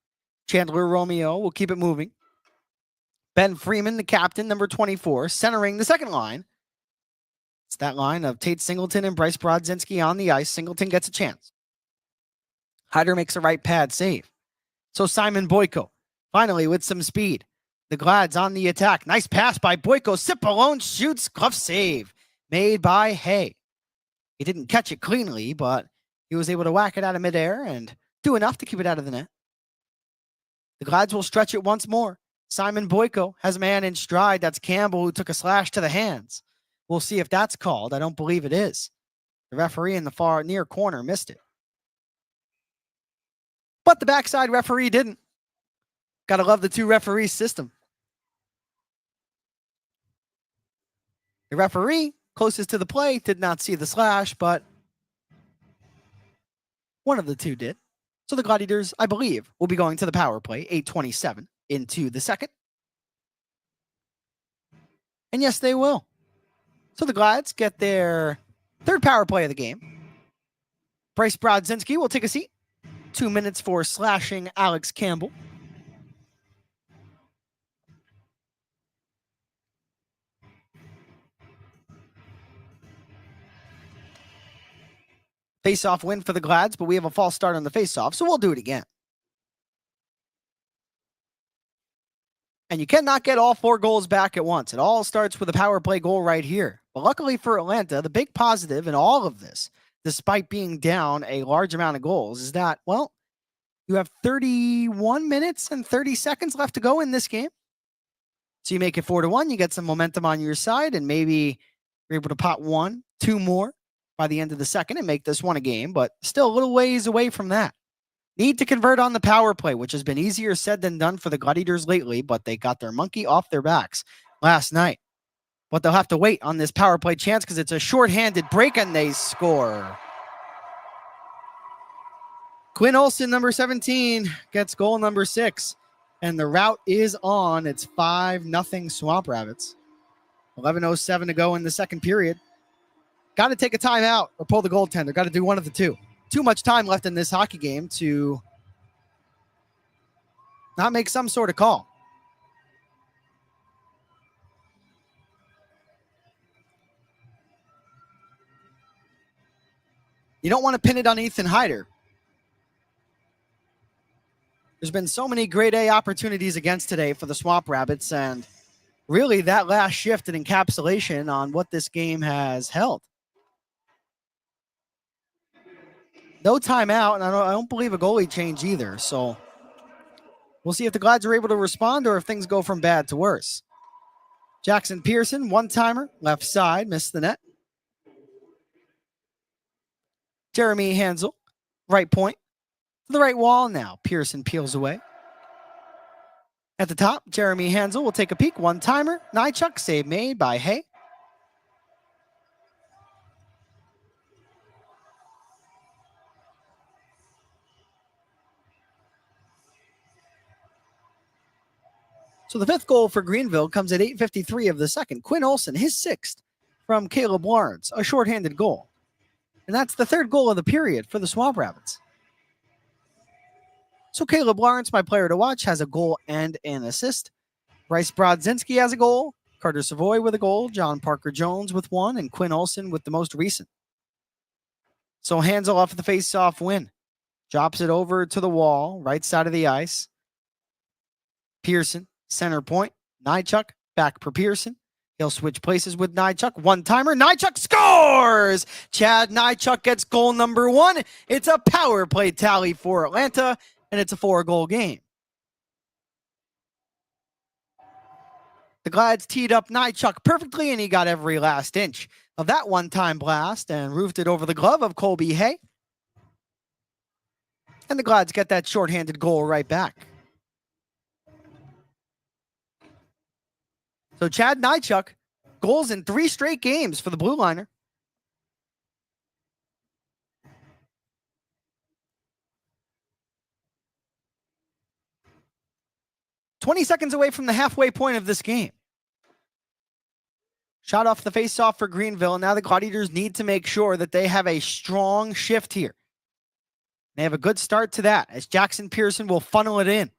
[SPEAKER 1] Chandler Romeo will keep it moving. Ben Freeman, the captain, number 24, centering the second line. It's that line of Tate Singleton and Bryce Brodzinski on the ice. Singleton gets a chance. Hyder makes a right pad save. So Simon Boyko, finally with some speed. The Glads on the attack. Nice pass by Boyko. Cipollone shoots. Glove save made by Hay. He didn't catch it cleanly, but he was able to whack it out of midair and do enough to keep it out of the net. The Glads will stretch it once more. Simon Boyko has a man in stride. That's Campbell, who took a slash to the hands. We'll see if that's called. I don't believe it is. The referee in the far near corner missed it. But the backside referee didn't. Gotta love the two referee system. The referee closest to the play did not see the slash, but one of the two did. So the Gladiators, I believe, will be going to the power play, 8:27 into the second. And yes, they will. So the Glads get their third power play of the game. Bryce Brodzinski will take a seat. 2 minutes for slashing Alex Campbell. Face-off win for the Glads, but we have a false start on the face-off, so we'll do it again. And you cannot get all 4 goals back at once. It all starts with a power play goal right here. But luckily for Atlanta, the big positive in all of this, despite being down a large amount of goals, is that, well, you have 31 minutes and 30 seconds left to go in this game. So you make it 4-1, you get some momentum on your side, and maybe you're able to pot 1, 2 more by the end of the second and make this one a game, but still a little ways away from that. Need to convert on the power play, which has been easier said than done for the Gladiators lately, but they got their monkey off their backs last night. But they'll have to wait on this power play chance because it's a shorthanded break and they score. Quinn Olson, number 17, gets goal number 6, and the route is on. It's 5-0 Swamp Rabbits. 11:07 to go in the second period. Got to take a timeout or pull the goaltender. Got to do one of the two. Too much time left in this hockey game to not make some sort of call. You don't want to pin it on Ethan Hyder. There's been so many grade A opportunities against today for the Swamp Rabbits, and really that last shift and encapsulation on what this game has held. No timeout, and I don't believe a goalie change either. So we'll see if the Glads are able to respond or if things go from bad to worse. Jackson Pearson, one-timer, left side, missed the net. Jeremy Hansel, right point, to the right wall now. Pearson peels away. At the top, Jeremy Hansel will take a peek. One-timer, Nychuk, save made by Hay. So the fifth goal for Greenville comes at 8:53 of the second. Quinn Olson, his 6th from Caleb Lawrence, a shorthanded goal. And that's the 3rd goal of the period for the Swamp Rabbits. So Caleb Lawrence, my player to watch, has a goal and an assist. Bryce Brodzinski has a goal. Carter Savoy with a goal. John Parker Jones with 1. And Quinn Olson with the most recent. So Hansel off the face-off win. Drops it over to the wall, right side of the ice. Pearson. Center point, Nychuk, back for Pearson. He'll switch places with Nychuk. One-timer, Nychuk scores! Chad Nychuk gets goal number 1. It's a power play tally for Atlanta, and it's a 4-goal game. The Glads teed up Nychuk perfectly, and he got every last inch of that one-time blast and roofed it over the glove of Colby Hay. And the Glads get that shorthanded goal right back. So Chad Nychuk, goals in 3 straight games for the blue liner. "20 seconds away from the halfway point of this game. Shot off the faceoff for Greenville. Now the Gladiators need to make sure that they have a strong shift here. They have a good start to that as Jackson Pearson will funnel it in.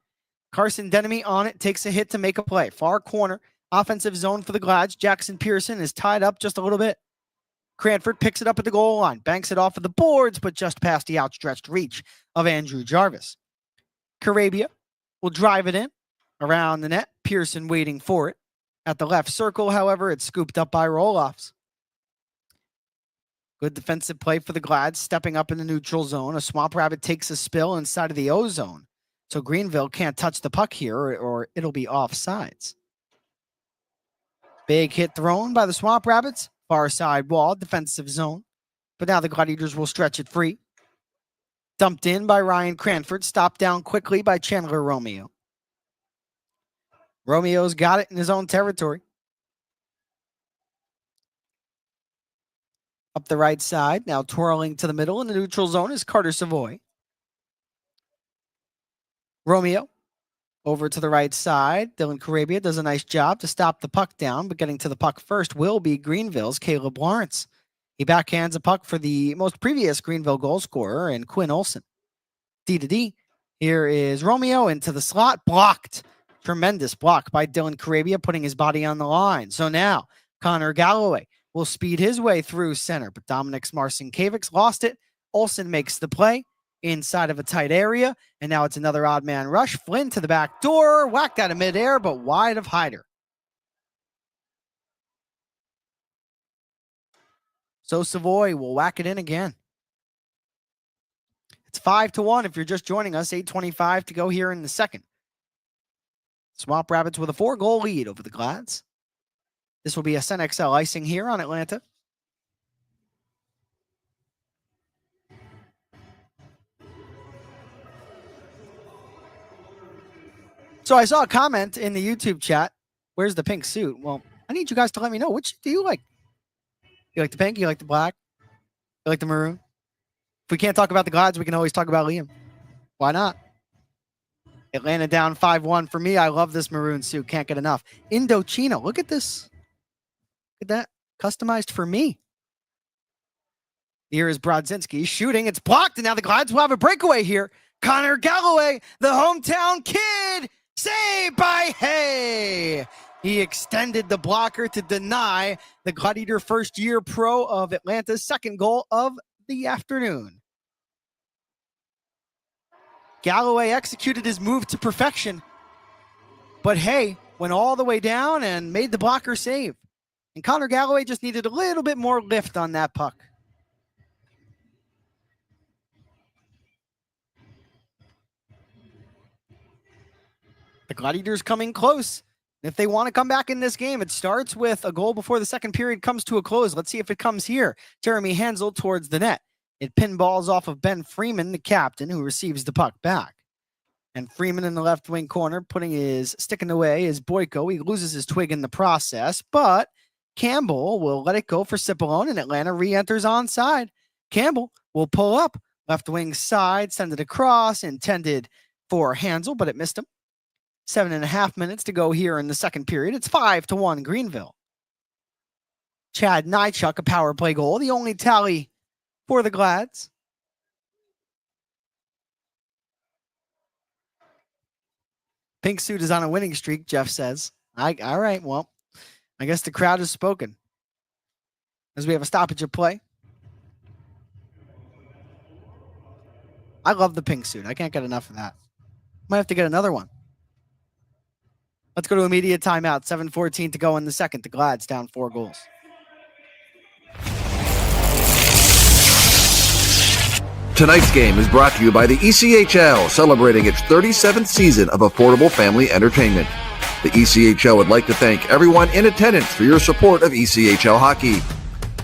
[SPEAKER 1] Carson Denemy on it, takes a hit to make a play. Far corner, offensive zone for the Glads. Jackson Pearson is tied up just a little bit. Cranford picks it up at the goal line, banks it off of the boards, but just past the outstretched reach of Andrew Jarvis. Carabia will drive it in around the net. Pearson waiting for it. At the left circle, however, it's scooped up by Roloffs. Good defensive play for the Glads, stepping up in the neutral zone. A Swamp Rabbit takes a spill inside of the O zone. So Greenville can't touch the puck here or it'll be offsides. Big hit thrown by the Swamp Rabbits. Far side wall, defensive zone. But now the Gladiators will stretch it free. Dumped in by Ryan Cranford. Stopped down quickly by Chandler Romeo. Romeo's got it in his own territory. Up the right side, now twirling to the middle in the neutral zone is Carter Savoy. Romeo over to the right side. Dylan Carabia does a nice job to stop the puck down, but getting to the puck first will be Greenville's Caleb Lawrence. He backhands a puck for the most previous Greenville goal scorer and Quinn Olson. D to D. Here is Romeo into the slot, blocked. Tremendous block by Dylan Carabia, putting his body on the line. So now Connor Galloway will speed his way through center, but Dominic Marcinkiewicz lost it. Olsen makes the play inside of a tight area, and now it's another odd man rush. Flynn to the back door, whacked out of midair, but wide of Hyder. So Savoy will whack it in again. It's 5-1 if you're just joining us. 8:25 to go here in the second. Swamp Rabbits with a 4-goal lead over the Glads. This will be a SunXL icing here on Atlanta. So I saw a comment in the YouTube chat. Where's the pink suit? Well, I need you guys to let me know. Which do you like? You like the pink? You like the black? You like the maroon? If we can't talk about the Glads, we can always talk about Liam. Why not? Atlanta down 5-1 for me. I love this maroon suit. Can't get enough. Indochino. Look at this. Look at that. Customized for me. Here is Brodzinski shooting. It's blocked, and now the Glads will have a breakaway here. Connor Galloway, the hometown kid, saved by Hay. He extended the blocker to deny the Gladiator first-year pro of Atlanta's second goal of the afternoon. Galloway executed his move to perfection, but Hay went all the way down and made the blocker save. And Connor Galloway just needed a little bit more lift on that puck. The Gladiators coming close. If they want to come back in this game, it starts with a goal before the second period comes to a close. Let's see if it comes here. Jeremy Hansel towards the net. It pinballs off of Ben Freeman, the captain, who receives the puck back. And Freeman in the left wing corner, sticking away is Boyko. He loses his twig in the process, but Campbell will let it go for Cipollone, and Atlanta re-enters onside. Campbell will pull up, left wing side, send it across, intended for Hansel, but it missed him. 7.5 minutes to go here in the second period. It's 5-1 Greenville. Chad Nychuk, a power play goal, the only tally for the Glads. Pink suit is on a winning streak, Jeff says. All right, well, I guess the crowd has spoken. As we have a stoppage of play. I love the pink suit. I can't get enough of that. Might have to get another one. Let's go to immediate timeout. 7:14 to go in the second. The Glads down 4 goals.
[SPEAKER 3] Tonight's game is brought to you by the ECHL, celebrating its 37th season of affordable family entertainment. The ECHL would like to thank everyone in attendance for your support of ECHL hockey.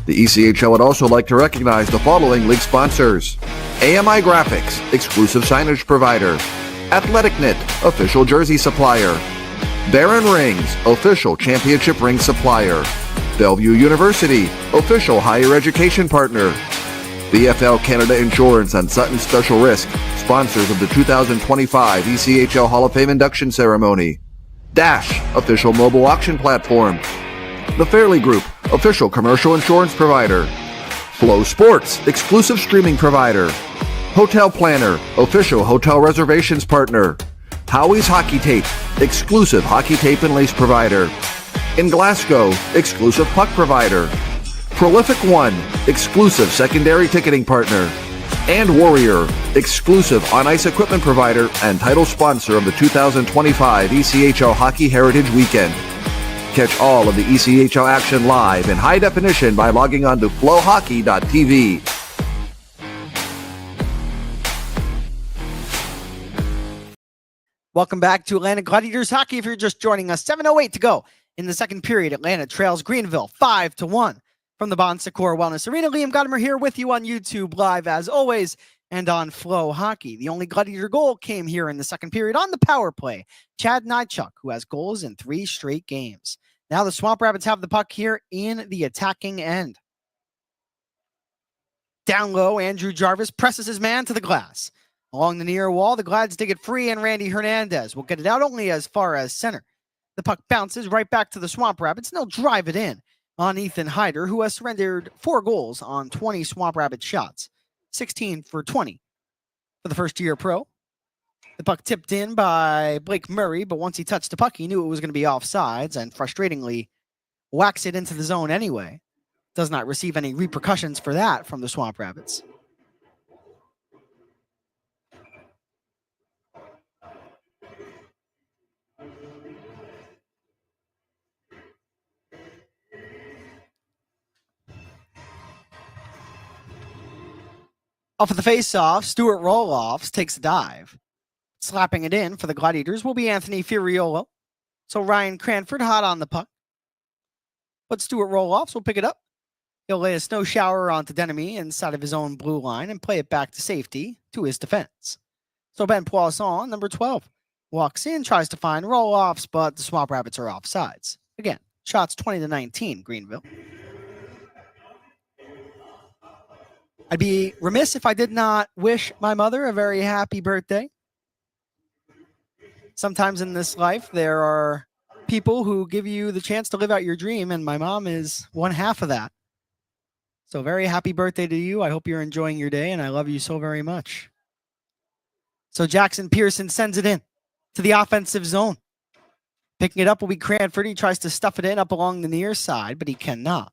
[SPEAKER 3] The ECHL would also like to recognize the following league sponsors: AMI Graphics, exclusive signage provider; Athletic Knit, official jersey supplier; Baron Rings, official championship ring supplier. Bellevue University, official higher education partner. BFL Canada Insurance and Sutton Special Risk, sponsors of the 2025 ECHL Hall of Fame induction ceremony. Dash, official mobile auction platform. The Fairley Group, official commercial insurance provider. Flow Sports, exclusive streaming provider. Hotel Planner, official hotel reservations partner. Howie's Hockey Tape, exclusive hockey tape and lace provider. In Glasgow, exclusive puck provider. Prolific One, exclusive secondary ticketing partner. And Warrior, exclusive on-ice equipment provider and title sponsor of the 2025 ECHL Hockey Heritage Weekend. Catch all of the ECHL action live in high definition by logging on to flowhockey.tv.
[SPEAKER 1] Welcome back to Atlanta Gladiators Hockey. If you're just joining us, 7:08 to go in the second period. Atlanta trails Greenville 5-1 from the Bon Secours Wellness Arena. Liam Godimer here with you on YouTube live as always and on Flow Hockey. The only Gladiator goal came here in the second period on the power play. Chad Nychuk, who has goals in 3 straight games. Now the Swamp Rabbits have the puck here in the attacking end. Down low, Andrew Jarvis presses his man to the glass. Along the near wall, the Glads dig it free, and Randy Hernandez will get it out only as far as center. The puck bounces right back to the Swamp Rabbits, and they'll drive it in on Ethan Hyder, who has surrendered 4 goals on 20 Swamp Rabbit shots, 16 for 20 for the first-year pro. The puck tipped in by Blake Murray, but once he touched the puck, he knew it was going to be offsides, and frustratingly whacks it into the zone anyway. Does not receive any repercussions for that from the Swamp Rabbits. Off of the face-off, Stuart Roloffs takes a dive. Slapping it in for the Gladiators will be Anthony Furiolo. So Ryan Cranford hot on the puck. But Stuart Roloffs will pick it up. He'll lay a snow shower onto Denemy inside of his own blue line and play it back to safety to his defense. So Ben Poisson, number 12, walks in, tries to find Roloffs, but the Swamp Rabbits are offsides. Again, shots 20-19, Greenville. I'd be remiss if I did not wish my mother a very happy birthday. Sometimes in this life, there are people who give you the chance to live out your dream, and my mom is one half of that. So very happy birthday to you. I hope you're enjoying your day, and I love you so very much. So Jackson Pearson sends it in to the offensive zone. Picking it up will be Cranford. He tries to stuff it in up along the near side, but he cannot.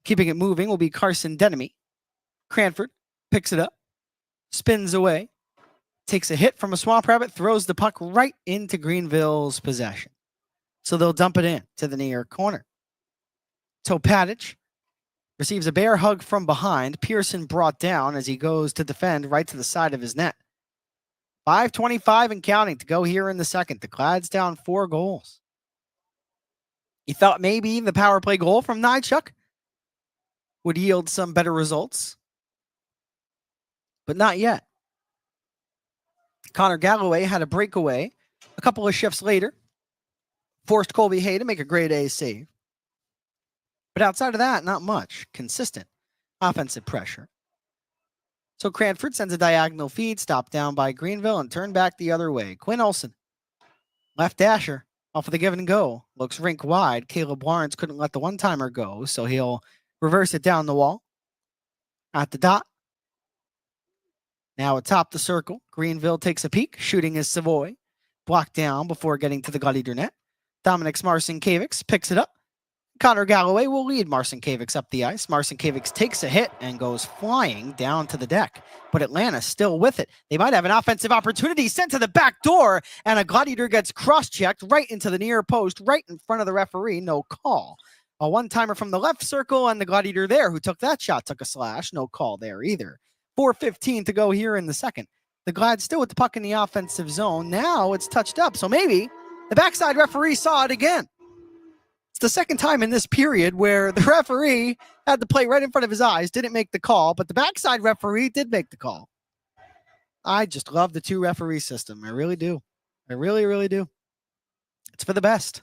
[SPEAKER 1] Keeping it moving will be Carson Denemy. Cranford picks it up, spins away, takes a hit from a Swamp Rabbit, throws the puck right into Greenville's possession. So they'll dump it in to the near corner. Topatic receives a bear hug from behind. Pearson brought down as he goes to defend right to the side of his net. 5:25 and counting to go here in the second. The Glads down 4 goals. You thought maybe the power play goal from Nychuk would yield some better results, but not yet. Connor Galloway had a breakaway a couple of shifts later, forced Colby Hay to make a grade A save. But outside of that, not much. Consistent offensive pressure. So Cranford sends a diagonal feed, stopped down by Greenville, and turned back the other way. Quinn Olson, left dasher, off of the give and go. Looks rink wide. Caleb Lawrence couldn't let the one-timer go, so he'll reverse it down the wall. At the dot. Now atop the circle, Greenville takes a peek, shooting is Savoy. Blocked down before getting to the Gladiator net. Dominic Marcinkiewicz picks it up. Connor Galloway will lead Marcinkiewicz up the ice. Marcinkiewicz takes a hit and goes flying down to the deck. But Atlanta still with it. They might have an offensive opportunity sent to the back door, and a Gladiator gets cross-checked right into the near post, right in front of the referee. No call. A one-timer from the left circle, and the Gladiator there who took that shot took a slash. No call there either. 4:15 to go here in the second. The Glad still with the puck in the offensive zone. Now it's touched up, so maybe the backside referee saw it again. It's the second time in this period where the referee had the play right in front of his eyes, didn't make the call, but the backside referee did make the call. I just love the 2-referee system. I really do. I really, really do. It's for the best.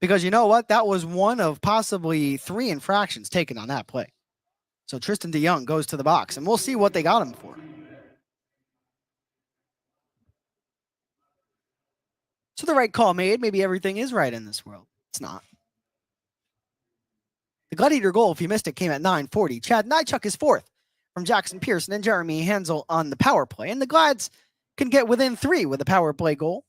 [SPEAKER 1] Because you know what? That was one of possibly 3 infractions taken on that play. So Tristan DeYoung goes to the box, and we'll see what they got him for. So the right call made. Maybe everything is right in this world. It's not. The Gladiator goal, if you missed it, came at 9:40. Chad Nychuk is 4th from Jackson Pearson and Jeremy Hansel on the power play. And the Glads can get within 3 with a power play goal.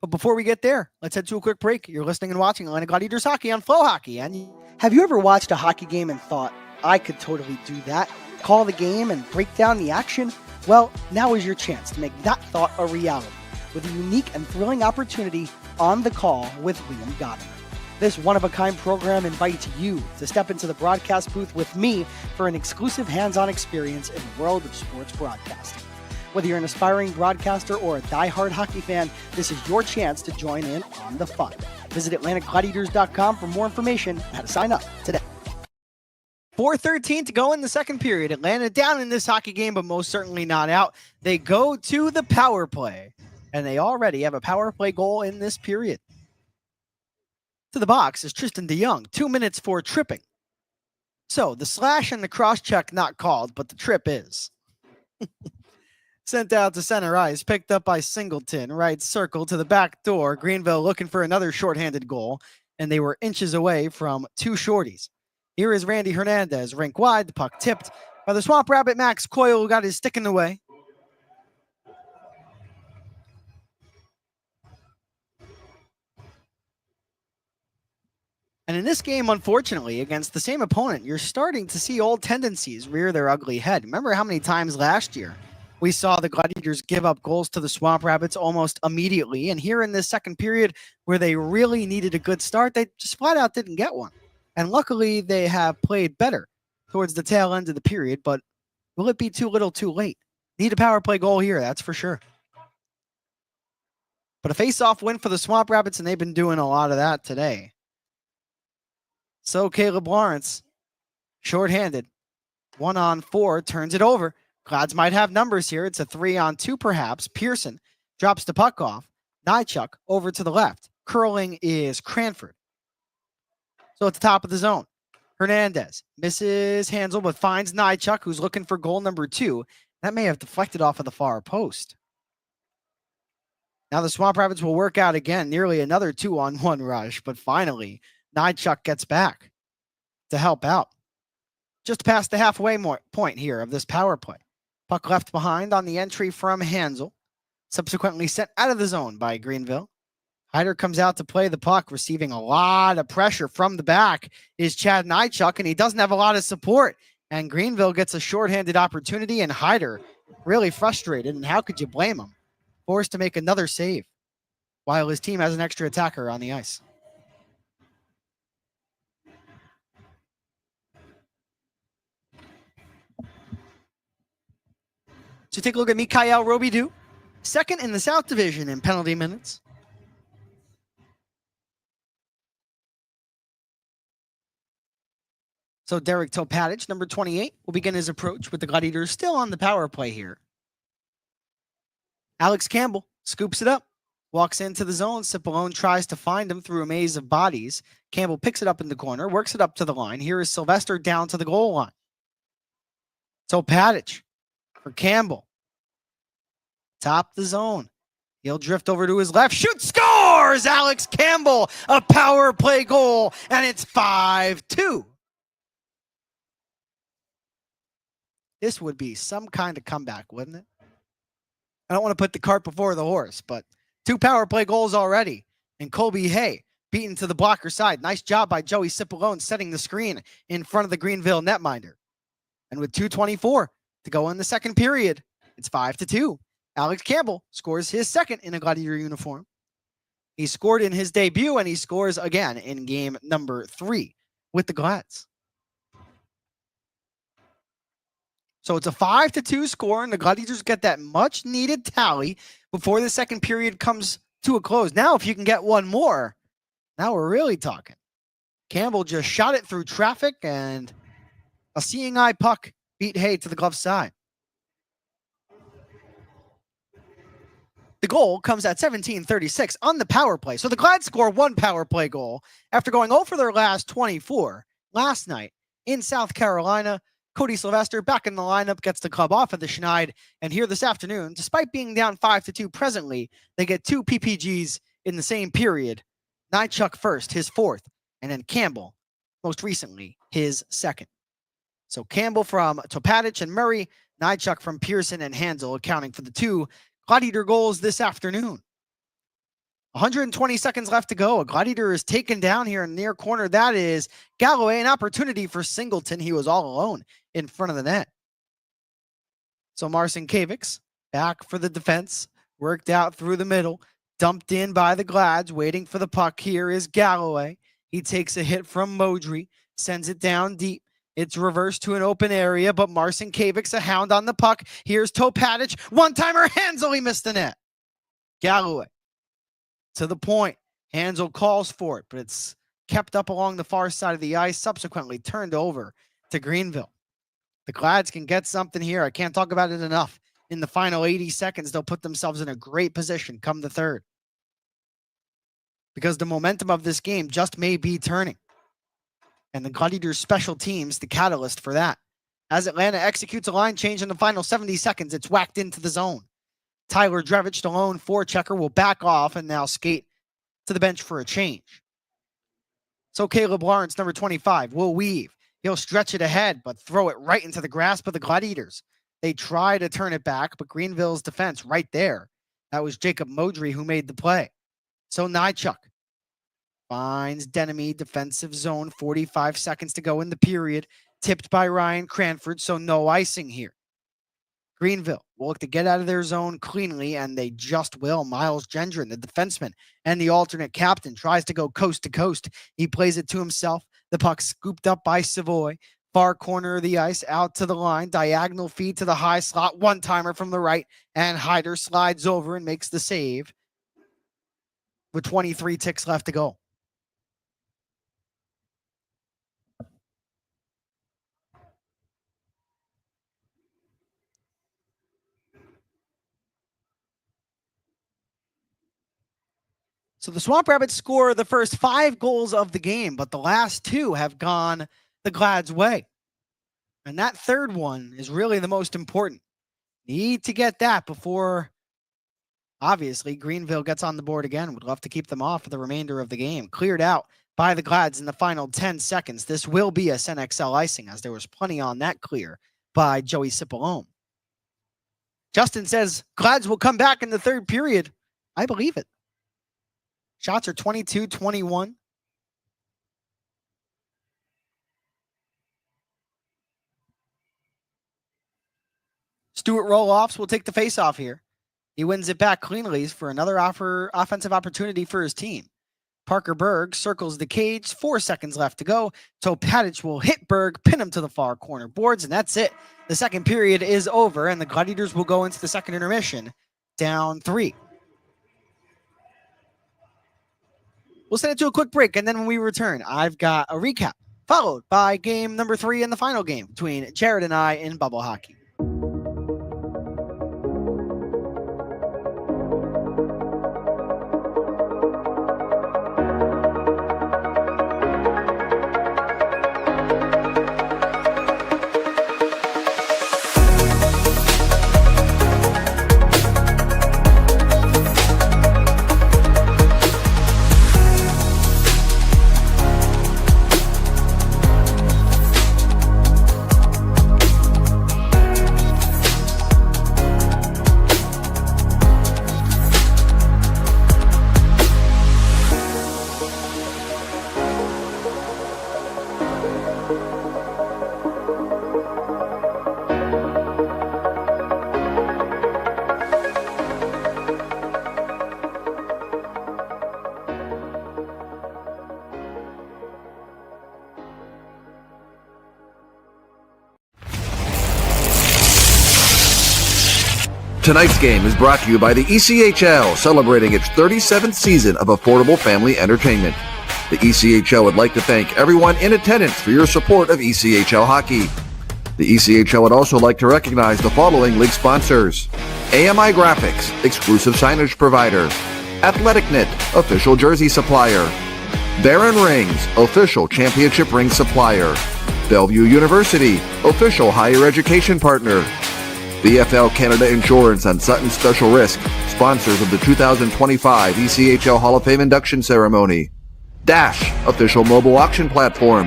[SPEAKER 1] But before we get there, let's head to a quick break. You're listening and watching Atlanta Gladiators Hockey on Flow Hockey. And
[SPEAKER 5] Have you ever watched a hockey game and thought, I could totally do that? Call the game and break down the action? Well, now is your chance to make that thought a reality with a unique and thrilling opportunity on the call with Liam Godimer. This one-of-a-kind program invites you to step into the broadcast booth with me for an exclusive hands-on experience in the world of sports broadcasting. Whether you're an aspiring broadcaster or a die-hard hockey fan, this is your chance to join in on the fun. Visit AtlanticGladiators.com for more information and how to sign up today.
[SPEAKER 1] 4:13 to go in the second period. Atlanta down in this hockey game, but most certainly not out. They go to the power play, and they already have a power play goal in this period. To the box is Tristan DeYoung, 2 minutes for tripping. So the slash and the cross check not called, but the trip is. Sent out to center ice, picked up by Singleton, right circle to the back door. Greenville looking for another shorthanded goal, and they were inches away from 2 shorties. Here is Randy Hernandez, rink wide, the puck tipped by the Swamp Rabbit Max Coyle, who got his stick in the way. And in this game, unfortunately, against the same opponent, you're starting to see old tendencies rear their ugly head. Remember how many times last year we saw the Gladiators give up goals to the Swamp Rabbits almost immediately. And here in this second period, where they really needed a good start, they just flat out didn't get one. And luckily, they have played better towards the tail end of the period. But will it be too little too late? Need a power play goal here, that's for sure. But a face-off win for the Swamp Rabbits, and they've been doing a lot of that today. So Caleb Lawrence, shorthanded, 1-on-4, turns it over. Glads might have numbers here. It's a 3-on-2 perhaps. Pearson drops the puck off. Nychuk over to the left. Curling is Cranford. So at the top of the zone, Hernandez misses Hansel, but finds Nychuk, who's looking for goal number 2. That may have deflected off of the far post. Now the Swamp Rabbits will work out again, nearly another 2-on-1 rush, but finally, Nychuk gets back to help out. Just past the halfway point here of this power play. Puck left behind on the entry from Hansel. Subsequently sent out of the zone by Greenville. Hyder comes out to play the puck, receiving a lot of pressure from the back is Chad Nychuk, and he doesn't have a lot of support. And Greenville gets a shorthanded opportunity, and Hyder really frustrated, and how could you blame him? Forced to make another save while his team has an extra attacker on the ice. So take a look at Mikhail Robidoux, second in the South Division in penalty minutes. So Derek Topatic, number 28, will begin his approach with the Gladiators still on the power play here. Alex Campbell scoops it up, walks into the zone. Cipollone tries to find him through a maze of bodies. Campbell picks it up in the corner, works it up to the line. Here is Sylvester down to the goal line. Topatic for Campbell. Top the zone. He'll drift over to his left. Shoot, scores! Alex Campbell, a power play goal, and it's 5-2. This would be some kind of comeback, wouldn't it? I don't want to put the cart before the horse, but 2 power play goals already. And Colby Hay beaten to the blocker side. Nice job by Joey Cipollone setting the screen in front of the Greenville netminder. And with 2:24 to go in the second period, it's 5-2. Alex Campbell scores his second in a Gladiator uniform. He scored in his debut, and he scores again in game number 3 with the Glads. So it's a 5-2 score, and the Gladiators get that much-needed tally before the second period comes to a close. Now, if you can get one more, now we're really talking. Campbell just shot it through traffic, and a seeing eye puck beat Hay to the glove side. The goal comes at 17:36 on the power play. So the Glads score one power play goal after going 0 for their last 24 last night in South Carolina. Cody Sylvester back in the lineup, gets the club off at the Schneid. And here this afternoon, despite being down 5-2 presently, they get 2 PPGs in the same period. Nychuk first, his fourth, and then Campbell, most recently, his second. So Campbell from Topatic and Murray, Nychuk from Pearson and Hansel, accounting for the 2 Gladiator goals this afternoon. 120 seconds left to go. A Gladiator is taken down here in the near corner. That is Galloway, an opportunity for Singleton. He was all alone in front of the net. So Marcinkiewicz back for the defense, worked out through the middle, dumped in by the Glads, waiting for the puck. Here is Galloway. He takes a hit from Modry, sends it down deep. It's reversed to an open area, but Marcinkiewicz, a hound on the puck. Here's Topatic. One-timer, Hansel, he missed the net. Galloway to the point. Hansel calls for it, but it's kept up along the far side of the ice, subsequently turned over to Greenville. The Glads can get something here. I can't talk about it enough. In the final 80 seconds, they'll put themselves in a great position come the third, because the momentum of this game just may be turning. And the Gladiators' special teams, the catalyst for that. As Atlanta executes a line change in the final 70 seconds, it's whacked into the zone. Tyler Drevich, the lone forechecker, will back off and now skate to the bench for a change. So Caleb Lawrence, number 25, will weave. He'll stretch it ahead, but throw it right into the grasp of the Gladiators. They try to turn it back, but Greenville's defense right there. That was Jacob Modry who made the play. So Nychuk finds Denemy, defensive zone, 45 seconds to go in the period. Tipped by Ryan Cranford, so no icing here. Greenville will look to get out of their zone cleanly, and they just will. Miles Gendron, the defenseman and the alternate captain, tries to go coast to coast. He plays it to himself. The puck scooped up by Savoy. Far corner of the ice, out to the line. Diagonal feed to the high slot. One-timer from the right, and Hyder slides over and makes the save with 23 ticks left to go. So the Swamp Rabbits score the first 5 goals of the game, but the last 2 have gone the Glads' way. And that third one is really the most important. Need to get that before, obviously, Greenville gets on the board again. Would love to keep them off for the remainder of the game. Cleared out by the Glads in the final 10 seconds. This will be a SNXL icing, as there was plenty on that clear by Joey Cipollone. Justin says Glads will come back in the third period. I believe it. Shots are 22-21. Stuart Roloffs will take the face-off here. He wins it back cleanly for another offensive opportunity for his team. Parker Berg circles the cage. 4 seconds left to go. Topatic will hit Berg, pin him to the far corner boards, and that's it. The second period is over, and the Gladiators will go into the second intermission down 3. We'll send it to a quick break, and then when we return, I've got a recap, followed by game number 3 and the final game between Jared and I in bubble hockey.
[SPEAKER 3] Tonight's game is brought to you by the ECHL, celebrating its 37th season of affordable family entertainment. The ECHL would like to thank everyone in attendance for your support of ECHL hockey. The ECHL would also like to recognize the following league sponsors: AMI Graphics, exclusive signage provider. Athletic Knit, official jersey supplier. Baron Rings, official championship ring supplier. Bellevue University, official higher education partner. BFL Canada Insurance and Sutton Special Risk, sponsors of the 2025 ECHL Hall of Fame induction ceremony. Dash, official mobile auction platform.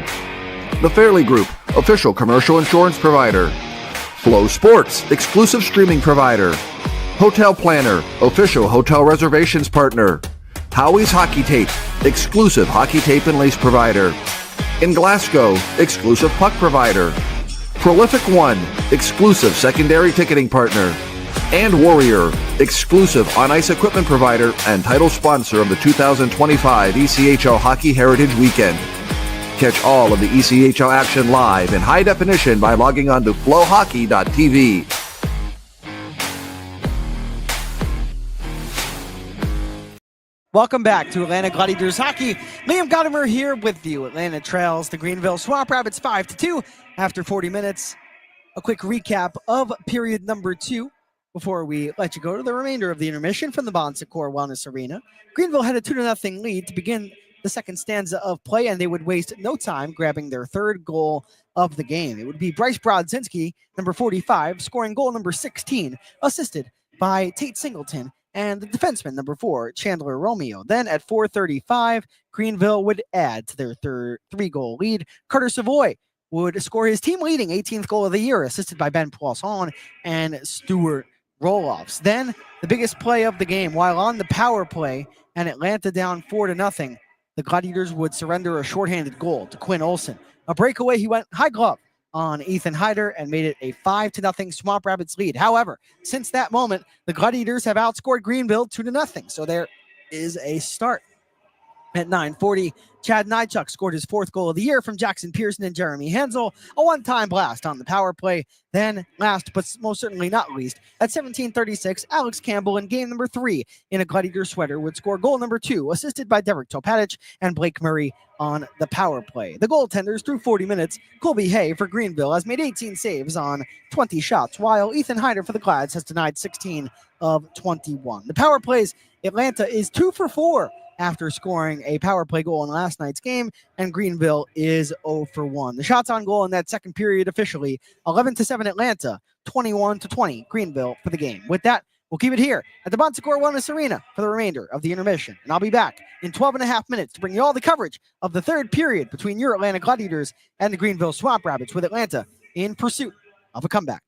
[SPEAKER 3] The Fairley Group, official commercial insurance provider. Flow Sports, exclusive streaming provider. Hotel Planner, official hotel reservations partner. Howie's Hockey Tape, exclusive hockey tape and lace provider. In Glasgow, exclusive puck provider. Prolific One, exclusive secondary ticketing partner. And Warrior, exclusive on-ice equipment provider and title sponsor of the 2025 ECHL Hockey Heritage Weekend. Catch all of the ECHL action live in high definition by logging on to flowhockey.tv.
[SPEAKER 2] Welcome back to Atlanta Gladiators Hockey. Liam Godimer here with you. Atlanta trails the Greenville Swamp Rabbits 5-2 after 40 minutes. A quick recap of period number 2 before we let you go to the remainder of the intermission from the Bon Secours Wellness Arena. Greenville had a 2-0 lead to begin the second stanza of play, and they would waste no time grabbing their third goal of the game. It would be Bryce Brodzinski, number 45, scoring goal number 16, assisted by Tate Singleton and the defenseman, number 4, Chandler Romeo. Then at 4:35, Greenville would add to their third 3-goal lead. Carter Savoy would score his team-leading 18th goal of the year, assisted by Ben Poisson and Stuart Roloffs. Then the biggest play of the game, while on the power play and Atlanta down 4-0, the Gladiators would surrender a shorthanded goal to Quinn Olson. A breakaway, he went high glove on Ethan Hyder and made it a 5-0 Swamp Rabbits lead. However, since that moment, the Gladiators have outscored Greenville 2-0. So there is a start. At 9:40, Chad Nychuk scored his 4th goal of the year from Jackson Pearson and Jeremy Hansel, a one-time blast on the power play. Then, last but most certainly not least, at 17:36, Alex Campbell in game number 3 in a Gladiator sweater would score goal number 2, assisted by Derek Topatic and Blake Murray on the power play. The goaltenders through 40 minutes, Colby Hay for Greenville has made 18 saves on 20 shots, while Ethan Hyder for the Glads has denied 16 of 21. The power plays, Atlanta is 2 for 4 after scoring a power play goal in last night's game, and Greenville is 0 for 1. The shots on goal in that second period officially 11-7 Atlanta, 21-20 Greenville for the game. With that, we'll keep it here at the Bon Secours Wellness Arena for the remainder of the intermission, and I'll be back in 12.5 minutes to bring you all the coverage of the third period between your Atlanta Gladiators and the Greenville Swamp Rabbits, with Atlanta in pursuit of a comeback.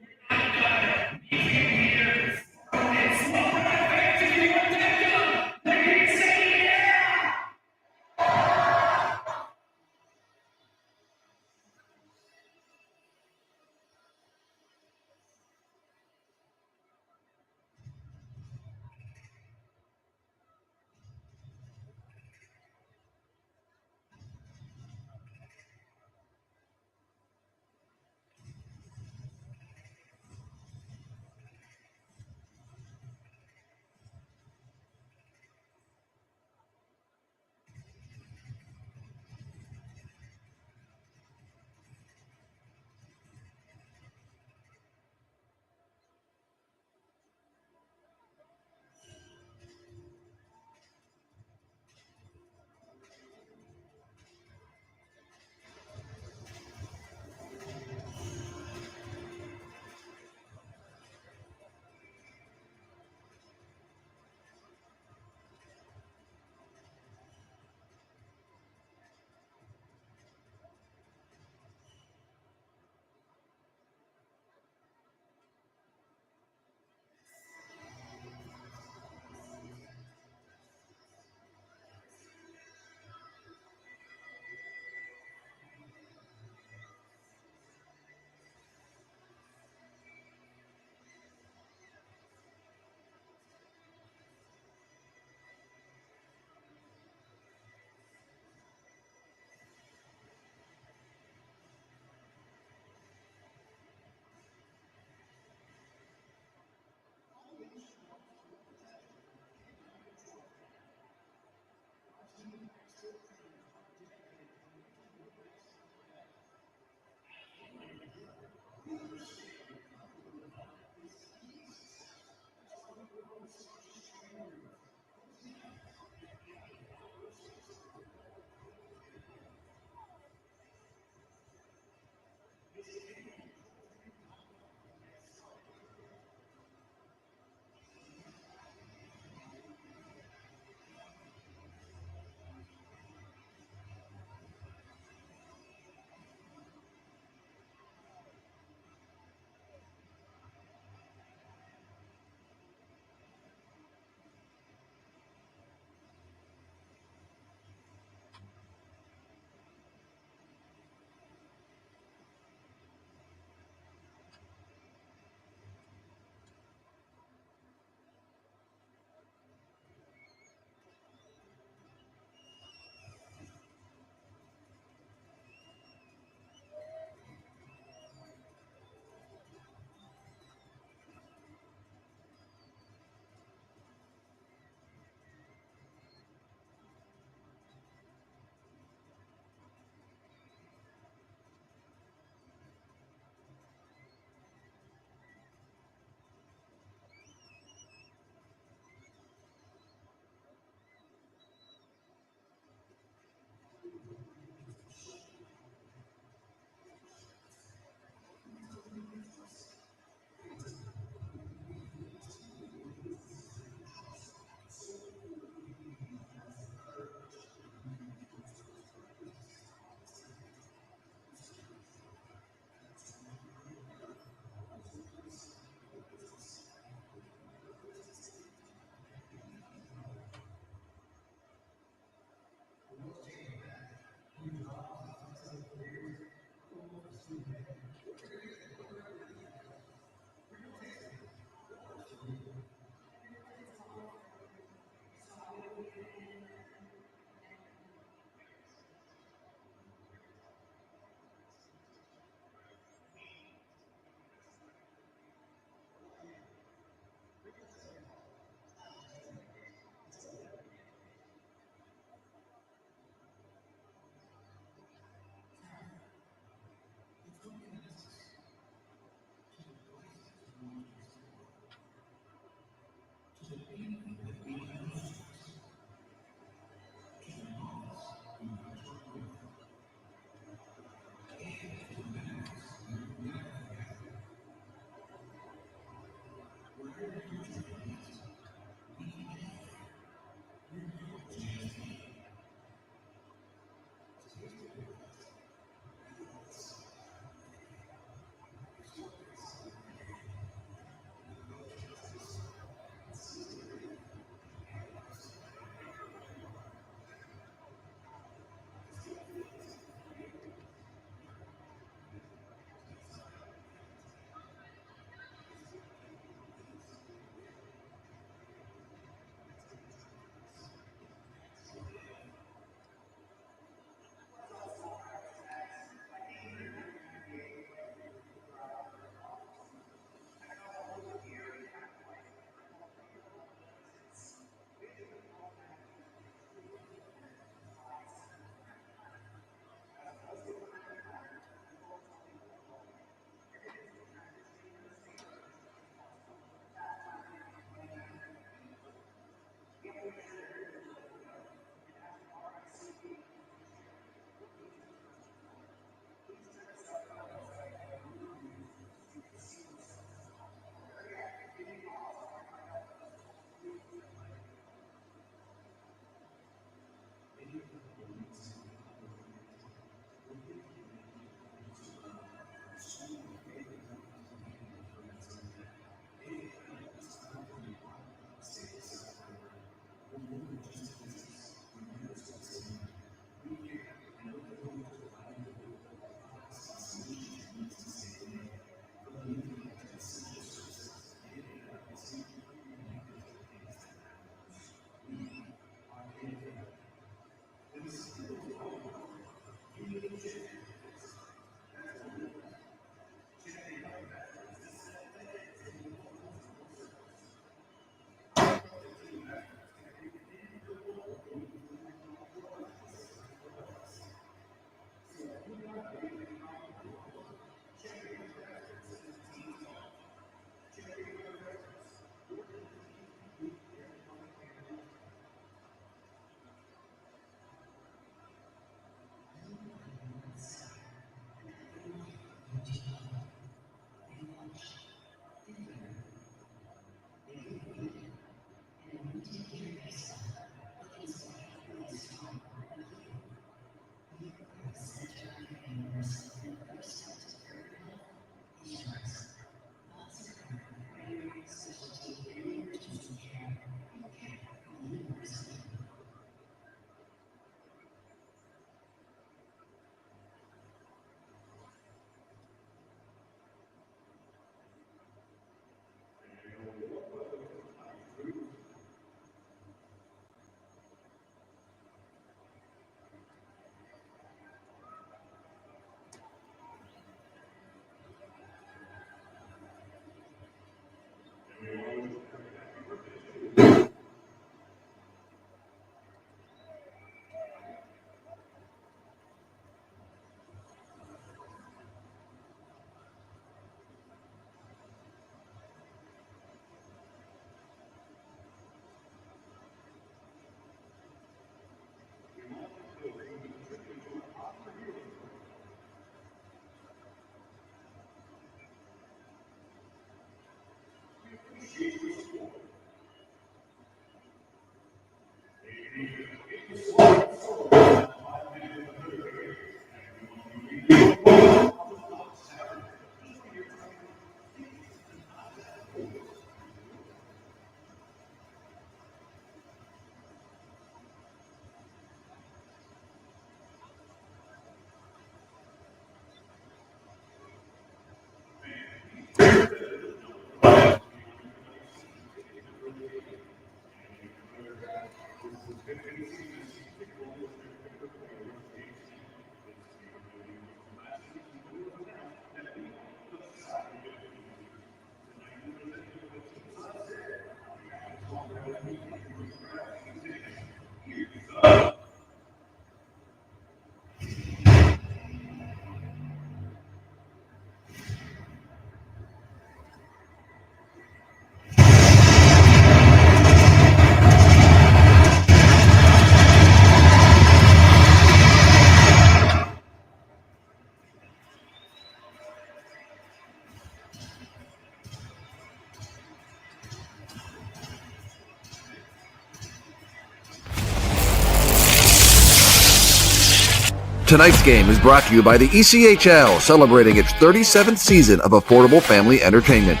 [SPEAKER 3] Tonight's game is brought to you by the ECHL, celebrating its 37th season of affordable family entertainment.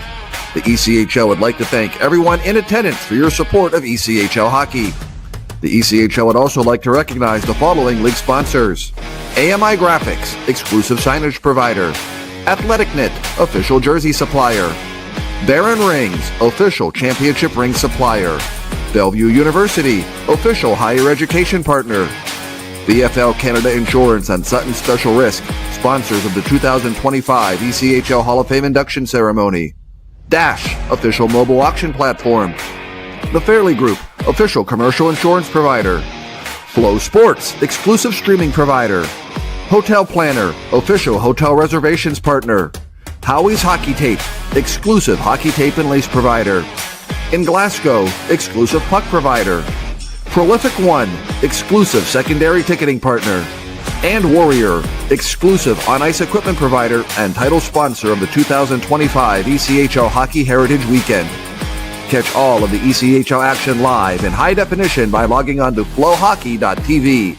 [SPEAKER 3] The ECHL would like to thank everyone in attendance for your support of ECHL hockey. The ECHL would also like to recognize the following league sponsors: AMI Graphics, exclusive signage provider; AthleticKnit, official jersey supplier; Baron Rings, official championship ring supplier; Bellevue University, official higher education partner; BFL Canada Insurance and Sutton Special Risk, sponsors of the 2025 ECHL Hall of Fame induction ceremony; Dash, official mobile auction platform; The Fairley Group, official commercial insurance provider; Flow Sports, exclusive streaming provider; Hotel Planner, official hotel reservations partner; Howie's Hockey Tape, exclusive hockey tape and lace provider; In Glasgow, exclusive puck provider; Prolific One, exclusive secondary ticketing partner; and Warrior, exclusive on-ice equipment provider and title sponsor of the 2025 ECHL Hockey Heritage Weekend. Catch all of the ECHL action live in high definition by logging on to flowhockey.tv.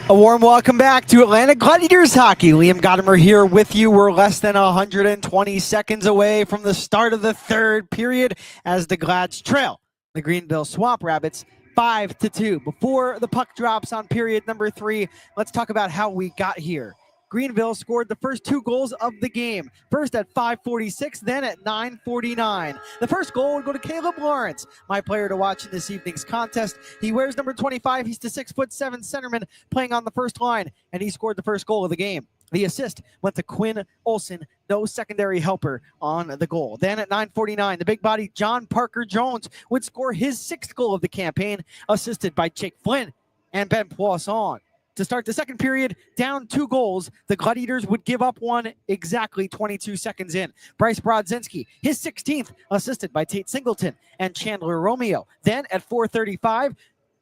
[SPEAKER 2] A warm welcome back to Atlanta Gladiators hockey. Liam Godimer here with you. We're less than 120 seconds away from the start of the third period as the Glads trail the Greenville Swamp Rabbits 5-2. Before the puck drops on period number 3, let's talk about how we got here. Greenville scored the first 2 goals of the game. First at 5:46, then at 9:49. The first goal would go to Caleb Lawrence, my player to watch in this evening's contest. He wears number 25. He's the 6'7" centerman playing on the first line, and he scored the first goal of the game. The assist went to Quinn Olson, no secondary helper on the goal. Then at 9:49, the big body John Parker Jones would score his 6th goal of the campaign, assisted by Jake Flynn and Ben Poisson. To start the second period, down 2 goals, the Gladiators would give up one exactly 22 seconds in. Bryce Brodzinski, his 16th, assisted by Tate Singleton and Chandler Romeo. Then at 4:35,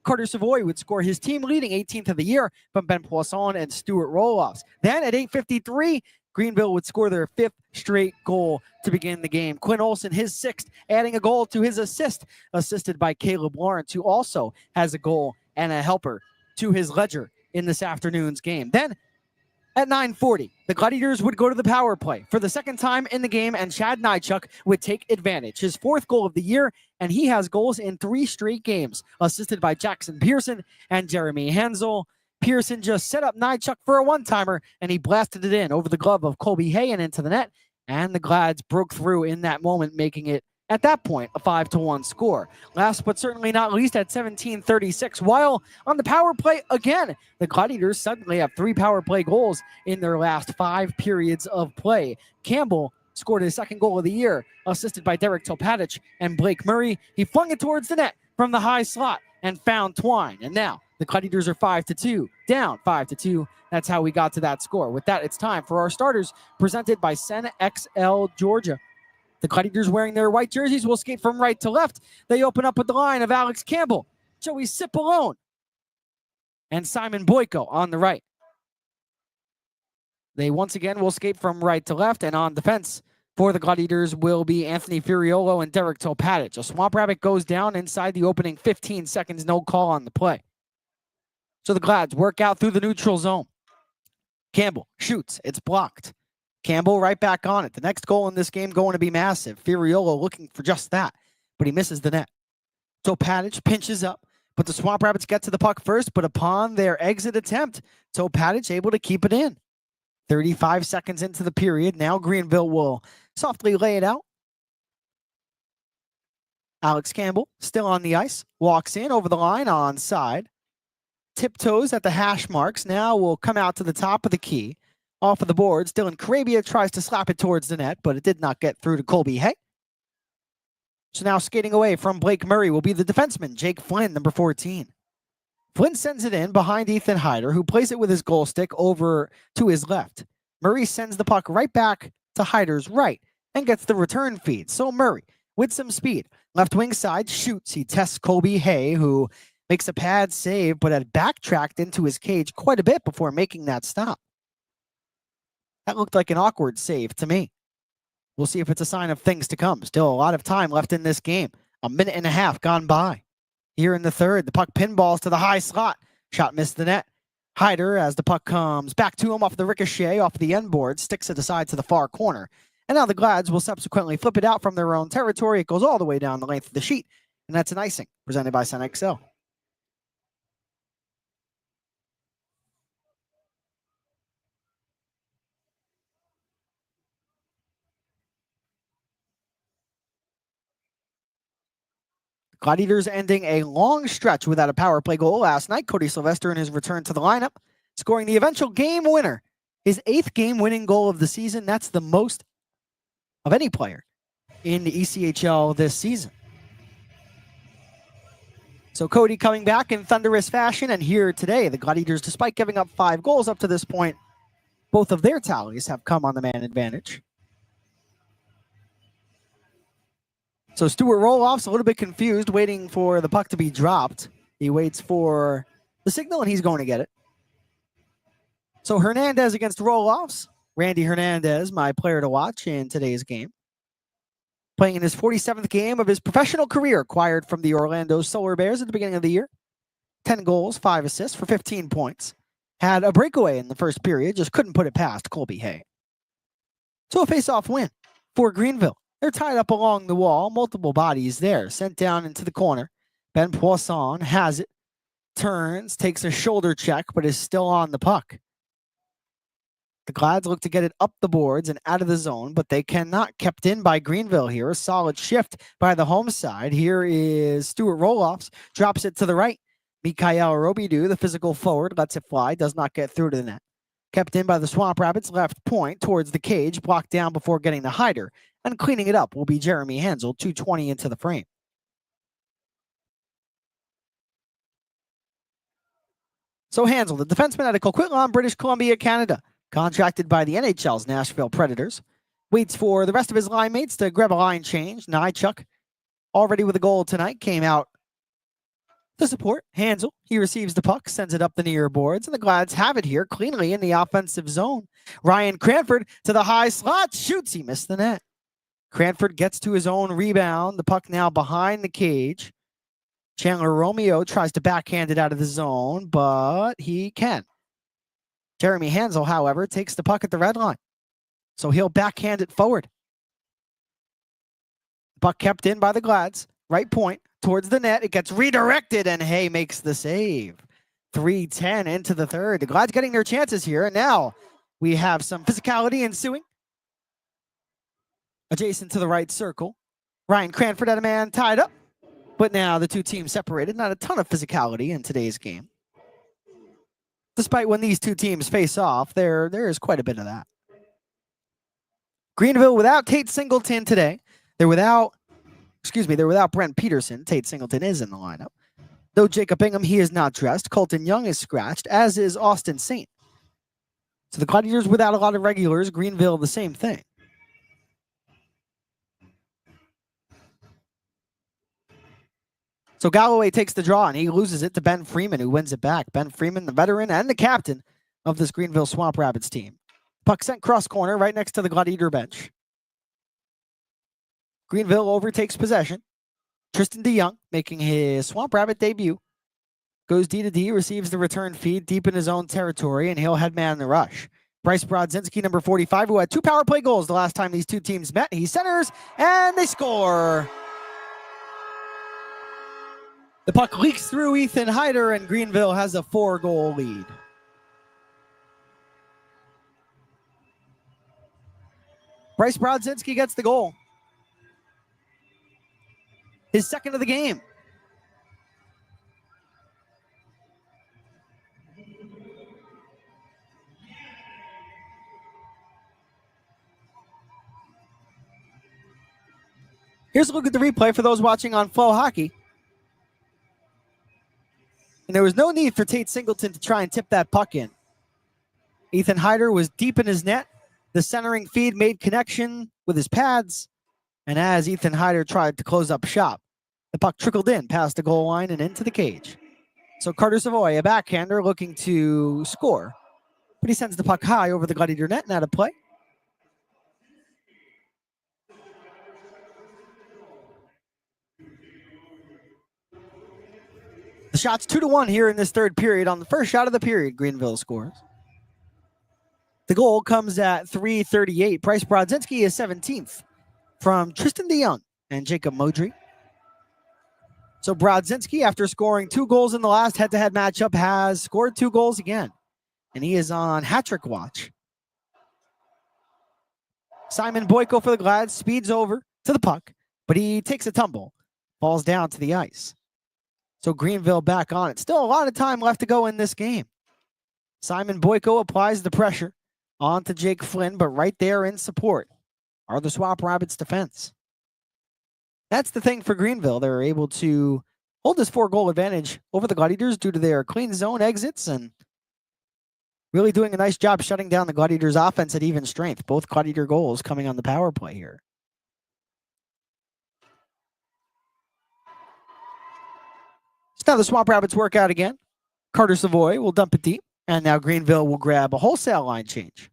[SPEAKER 2] Carter Savoy would score his team-leading 18th of the year from Ben Poisson and Stuart Roloffs. Then at 8:53, Greenville would score their 5th straight goal to begin the game. Quinn Olson, his 6th, adding a goal to his assist, assisted by Caleb Lawrence, who also has a goal and a helper to his ledger in this afternoon's game. Then at 9:40, the Gladiators would go to the power play for the second time in the game, and Chad Nychuk would take advantage. His 4th goal of the year, and he has goals in 3 straight games, assisted by Jackson Pearson and Jeremy Hansel. Pearson just set up Nychuk for a one-timer, and he blasted it in over the glove of Colby Hay and into the net, and the Glads broke through in that moment, making it, at that point, a 5-1 score. Last but certainly not least, at 17:36, while on the power play again, the Gladiators suddenly have 3 power play goals in their last 5 periods of play. Campbell scored his 2nd goal of the year, assisted by Derek Topatic and Blake Murray. He flung it towards the net from the high slot and found Twine. And now the Gladiators are 5-2, down 5-2. That's how we got to that score. With that, it's time for our starters, presented by Sen XL Georgia. The Gladiators, wearing their white jerseys, will skate from right to left. They open up with the line of Alex Campbell, Joey Cipollone, and Simon Boyko on the right. They once again will skate from right to left, and on defense for the Gladiators will be Anthony Furiolo and Derek Topatic. A Swamp Rabbit goes down inside the opening 15 seconds, no call on the play. So the Glads work out through the neutral zone. Campbell shoots, it's blocked. Campbell right back on it. The next goal in this game going to be massive. Furiolo looking for just that, but he misses the net. Topatic pinches up, but the Swamp Rabbits get to the puck first, but upon their exit attempt, Topatic able to keep it in. 35 seconds into the period. Now Greenville will softly lay it out. Alex Campbell still on the ice. Walks in over the line onside. Tiptoes at the hash marks. Now will come out to the top of the key. Off of the boards, Dylan Carabia tries to slap it towards the net, but it did not get through to Colby Hay. So now skating away from Blake Murray will be the defenseman, Jake Flynn, number 14. Flynn sends it in behind Ethan Hyder, who plays it with his goal stick over to his left. Murray sends the puck right back to Hyder's right and gets the return feed. So Murray, with some speed, left wing side, shoots. He tests Colby Hay, who makes a pad save, but had backtracked into his cage quite a bit before making that stop. That looked like an awkward save to me. We'll see if it's a sign of things to come. Still a lot of time left in this game. A minute and a half gone by. Here in the third, the puck pinballs to the high slot. Shot missed the net. Hyder, as the puck comes back to him off the ricochet, off the end board, sticks it aside to the far corner. And now the Glads will subsequently flip it out from their own territory. It goes all the way down the length of the sheet. And that's an icing presented by Sun XL. Gladiators ending a long stretch without a power play goal last night. Cody Sylvester in his return to the lineup, scoring the eventual game winner. His 8th game-winning goal of the season. That's the most of any player in the ECHL this season. So Cody coming back in thunderous fashion, and here today, the Gladiators, despite giving up 5 goals up to this point, both of their tallies have come on the man advantage. So Stuart Roloff's a little bit confused, waiting for the puck to be dropped. He waits for the signal, and he's going to get it. So Hernandez against Roloff's. Randy Hernandez, my player to watch in today's game. Playing in his 47th game of his professional career, acquired from the Orlando Solar Bears at the beginning of the year. 10 goals, 5 assists for 15 points. Had a breakaway in the first period, just couldn't put it past Colby Hay. So a face-off win for Greenville. They're tied up along the wall, multiple bodies there, sent down into the corner. Ben Poisson has it, turns, takes a shoulder check, but is still on the puck. The Glads look to get it up the boards and out of the zone, but they cannot. Kept in by Greenville here. A solid shift by the home side. Here is Stuart Roloffs, drops it to the right. Mikhail Robidoux, the physical forward, lets it fly, does not get through to the net. Kept in by the Swamp Rabbits, left point towards the cage, blocked down before getting the Hyder. And cleaning it up will be Jeremy Hansel, 220 into the frame. So Hansel, the defenseman out of Coquitlam, British Columbia, Canada, contracted by the NHL's Nashville Predators, waits for the rest of his line mates to grab a line change. Nychuk, already with a goal tonight, came out to support Hansel. He receives the puck, sends it up the near boards, and the Glads have it here cleanly in the offensive zone. Ryan Cranford to the high slot, shoots, he missed the net. Cranford gets to his own rebound. The puck now behind the cage. Chandler Romeo tries to backhand it out of the zone, but he can. Jeremy Hansel, however, takes the puck at the red line. So he'll backhand it forward. Puck kept in by the Glads. Right point towards the net. It gets redirected, and Hay makes the save. 3:10 into the third. The Glads getting their chances here, and now we have some physicality ensuing. Adjacent to the right circle. Ryan Cranford had a man tied up, but now the two teams separated. Not a ton of physicality in today's game. Despite when these two teams face off, there is quite a bit of that. Greenville without Tate Singleton today. They're without Brent Peterson. Tate Singleton is in the lineup. Though Jacob Ingham, he is not dressed. Colton Young is scratched, as is Austin Saint. So the Gladiators without a lot of regulars. Greenville, the same thing. So Galloway takes the draw, and he loses it to Ben Freeman, who wins it back. Ben Freeman, the veteran and the captain of this Greenville Swamp Rabbits team. Puck sent cross corner right next to the Gladiator bench. Greenville overtakes possession. Tristan DeYoung making his Swamp Rabbit debut. Goes D to D, receives the return feed deep in his own territory, and he'll head man in the rush. Bryce Brodzinski, number 45, who had 2 power play goals the last time these two teams met. He centers, and they score. The puck leaks through Ethan Hyder, and Greenville has a 4-goal lead. Bryce Brodzinski gets the goal. His second of the game. Here's a look at the replay for those watching on Flow Hockey. And there was no need for Tate Singleton to try and tip that puck in. Ethan Hyder was deep in his net. The centering feed made connection with his pads. And as Ethan Hyder tried to close up shop, the puck trickled in past the goal line and into the cage. So Carter Savoy, a backhander, looking to score. But he sends the puck high over the Gladiator net and out of play. shots 2-1 here in this third period. On the first shot of the period, Greenville scores. The goal comes at 3:38. Bryce Brodzinski is 17th from Tristan DeYoung and Jacob Modry. So Brodzinski, after scoring 2 goals in the last head-to-head matchup, has scored 2 goals again. And he is on hat-trick watch. Simon Boyko for the Glads speeds over to the puck, but he takes a tumble, falls down to the ice. So Greenville back on it. Still a lot of time left to go in this game. Simon Boyko applies the pressure onto Jake Flynn, but right there in support are the Swamp Rabbits defense. That's the thing for Greenville. They're able to hold this 4-goal advantage over the Gladiators due to their clean zone exits and really doing a nice job shutting down the Gladiators' offense at even strength. Both Gladiator goals coming on the power play here. So now the Swamp Rabbits work out again. Carter Savoy will dump it deep, and now Greenville will grab a wholesale line change.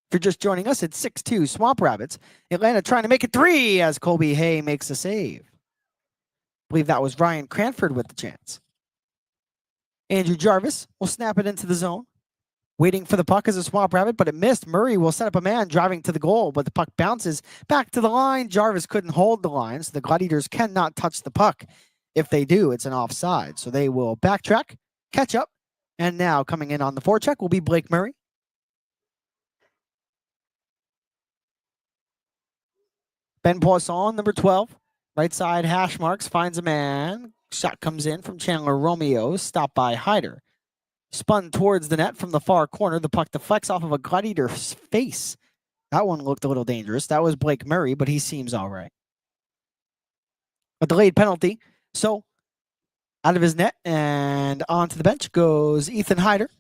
[SPEAKER 2] If you're just joining us, it's 6-2 Swamp Rabbits. Atlanta trying to make it 3 as Colby Hay makes a save. I believe that was Ryan Cranford with the chance. Andrew Jarvis will snap it into the zone. Waiting for the puck as a Swamp Rabbit, but it missed. Murray will set up a man driving to the goal, but the puck bounces back to the line. Jarvis couldn't hold the line, so the Gladiators cannot touch the puck. If they do, it's an offside. So they will backtrack, catch up, and now coming in on the forecheck will be Blake Murray. Ben Poisson, number 12. Right side hash marks, finds a man. Shot comes in from Chandler Romeo, stopped by Hyder. Spun towards the net from the far corner. The puck deflects off of a Gladiator's face. That one looked a little dangerous. That was Blake Murray, but he seems all right. A delayed penalty. So out of his net and onto the bench goes Ethan Hyder.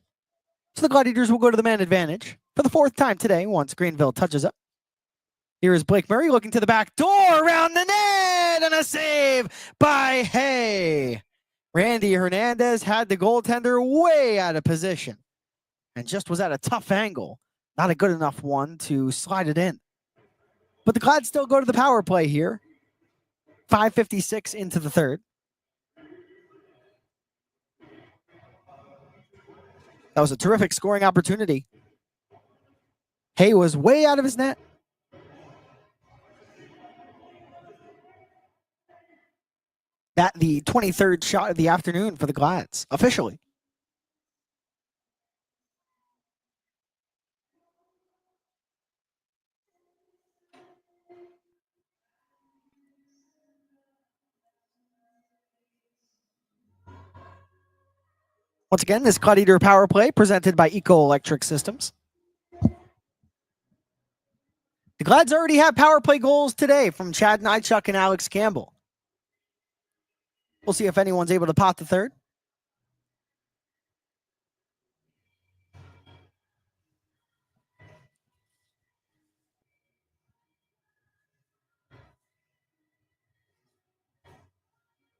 [SPEAKER 2] So the Gladiators will go to the man advantage for the 4th time today once Greenville touches up. Here is Blake Murray looking to the back door, around the net, and a save by Hay. Randy Hernandez had the goaltender way out of position and just was at a tough angle. Not a good enough one to slide it in. But the Glads still go to the power play here. 5:56 into the third. That was a terrific scoring opportunity. Hay was way out of his net. That the 23rd shot of the afternoon for the Glads, officially. Once again, this Gladiator power play presented by Eco Electric Systems. The Glads already have power play goals today from Chad Nychuk and Alex Campbell. We'll see if anyone's able to pot the third.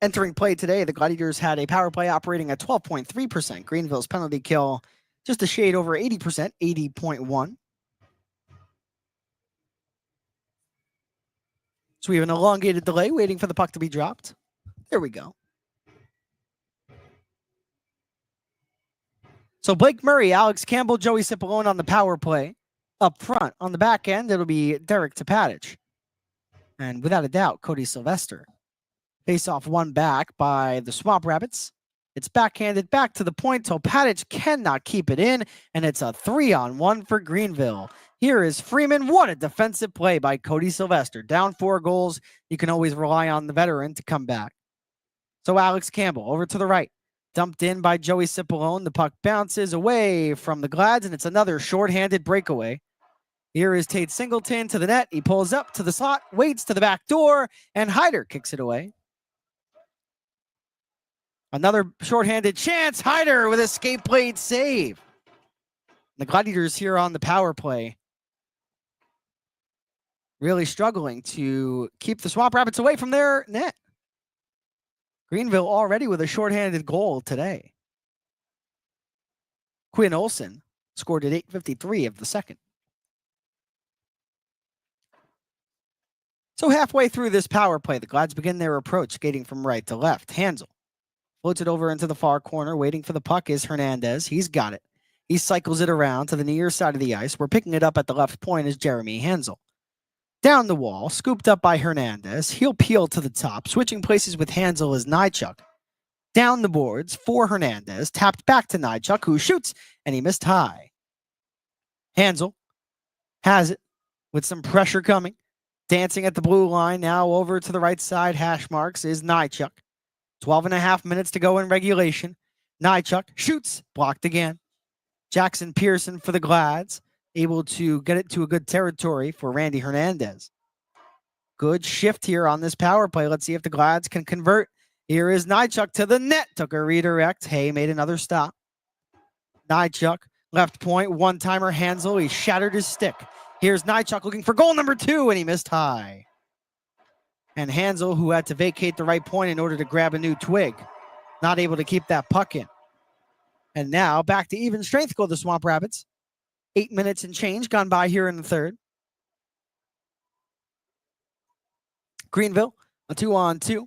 [SPEAKER 2] Entering play today, the Gladiators had a power play operating at 12.3%. Greenville's penalty kill just a shade over 80%, 80.1. So we have an elongated delay waiting for the puck to be dropped. There we go. So Blake Murray, Alex Campbell, Joey Cipollone on the power play. Up front, on the back end, it'll be Derek Topatich. And without a doubt, Cody Sylvester. Face off one back by the Swamp Rabbits. It's backhanded back to the point. Topatich cannot keep it in, and it's a 3-on-1 for Greenville. Here is Freeman. What a defensive play by Cody Sylvester. Down 4 goals. You can always rely on the veteran to come back. So Alex Campbell over to the right. Dumped in by Joey Cipollone. The puck bounces away from the Glads, and it's another shorthanded breakaway. Here is Tate Singleton to the net. He pulls up to the slot, waits to the back door, and Hyder kicks it away. Another shorthanded chance. Hyder with a skate blade save. The Gladiators here on the power play really struggling to keep the Swamp Rabbits away from their net. Greenville already with a shorthanded goal today. Quinn Olson scored at 8:53 of the second. So halfway through this power play, the Glads begin their approach, skating from right to left. Hansel floats it over into the far corner. Waiting for the puck is Hernandez. He's got it. He cycles it around to the near side of the ice. We're picking it up at the left point is Jeremy Hansel. Down the wall, scooped up by Hernandez. He'll peel to the top. Switching places with Hansel is Nychuk. Down the boards for Hernandez. Tapped back to Nychuk, who shoots, and he missed high. Hansel has it with some pressure coming. Dancing at the blue line, now over to the right side, hash marks, is Nychuk. 12.5 minutes to go in regulation. Nychuk shoots, blocked again. Jackson Pearson for the Glads, able to get it to a good territory for Randy Hernandez. Good shift here on this power play. Let's see if the Glads can convert. Here is Nychuk to the net. Took a redirect. Hay made another stop. Nychuk, left point, one-timer Hansel. He shattered his stick. Here's Nychuk looking for goal number 2, and he missed high. And Hansel, who had to vacate the right point in order to grab a new twig, not able to keep that puck in. And now back to even strength go the Swamp Rabbits. 8 minutes and change gone by here in the third. Greenville, a 2-on-2.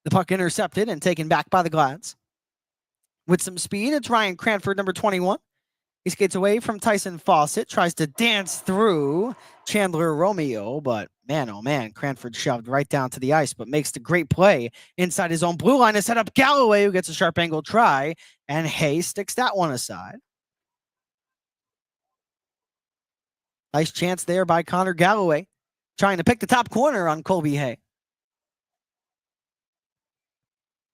[SPEAKER 2] The puck intercepted and taken back by the Glads. With some speed, it's Ryan Cranford, number 21. He skates away from Tyson Fawcett, tries to dance through Chandler Romeo, but man, oh man, Cranford shoved right down to the ice, but makes the great play inside his own blue line to set up Galloway, who gets a sharp angle try, and Hay sticks that one aside. Nice chance there by Connor Galloway, trying to pick the top corner on Colby Hay.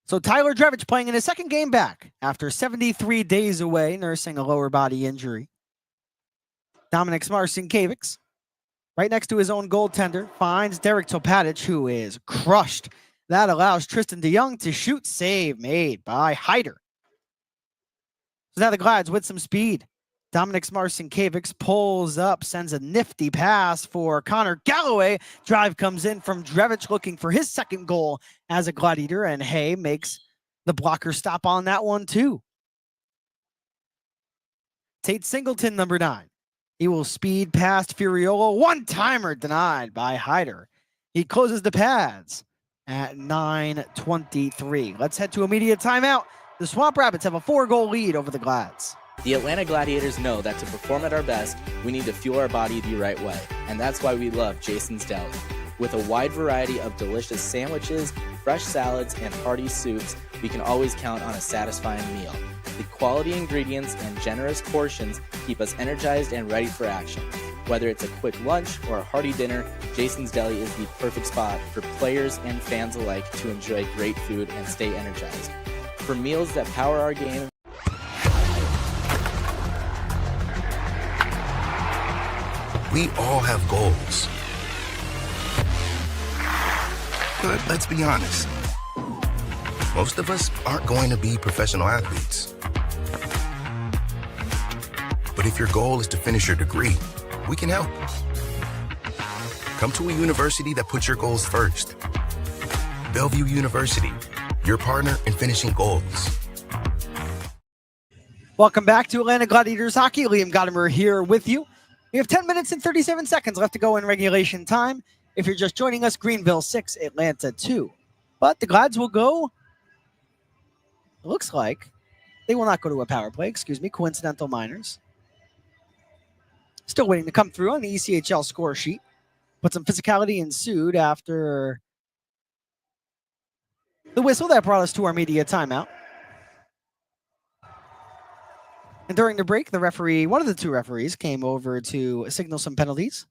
[SPEAKER 2] So Tyler Drevich playing in his second game back after 73 days away, nursing a lower body injury. Dominic Smarcinkiewicz, right next to his own goaltender, finds Derek Topatic, who is crushed. That allows Tristan DeYoung to shoot. Save made by Hyder. So now the Glads with some speed. Dominic Smarcinkiewicz pulls up, sends a nifty pass for Connor Galloway. Drive comes in from Drevich looking for his second goal as a Gladiator, and Hay makes the blocker stop on that one too. Tate Singleton, number 9. He will speed past Furiolo. One-timer denied by Hyder. He closes the pads at 9:23. Let's head to immediate timeout. The Swamp Rabbits have a 4-goal lead over the Glads.
[SPEAKER 7] The Atlanta Gladiators know that to perform at our best, we need to fuel our body the right way, and that's why we love Jason's Deli. With a wide variety of delicious sandwiches, fresh salads, and hearty soups, we can always count on a satisfying meal. The quality ingredients and generous portions keep us energized and ready for action. Whether it's a quick lunch or a hearty dinner, Jason's Deli is the perfect spot for players and fans alike to enjoy great food and stay energized. For meals that power our game,
[SPEAKER 4] We all have goals. But let's be honest. Most of us aren't going to be professional athletes. But if your goal is to finish your degree, we can help. Come to a university that puts your goals first. Bellevue University, your partner in finishing goals.
[SPEAKER 2] Welcome back to Atlanta Gladiators Hockey. Liam Godimer here with you. We have 10 minutes and 37 seconds left to go in regulation time. If you're just joining us, Greenville 6, Atlanta 2. But the Glads will go, it looks like, they will not go to a power play, coincidental minors. Still waiting to come through on the ECHL score sheet. But some physicality ensued after the whistle that brought us to our media timeout. And during the break, the referee, one of the two referees, came over to signal some penalties.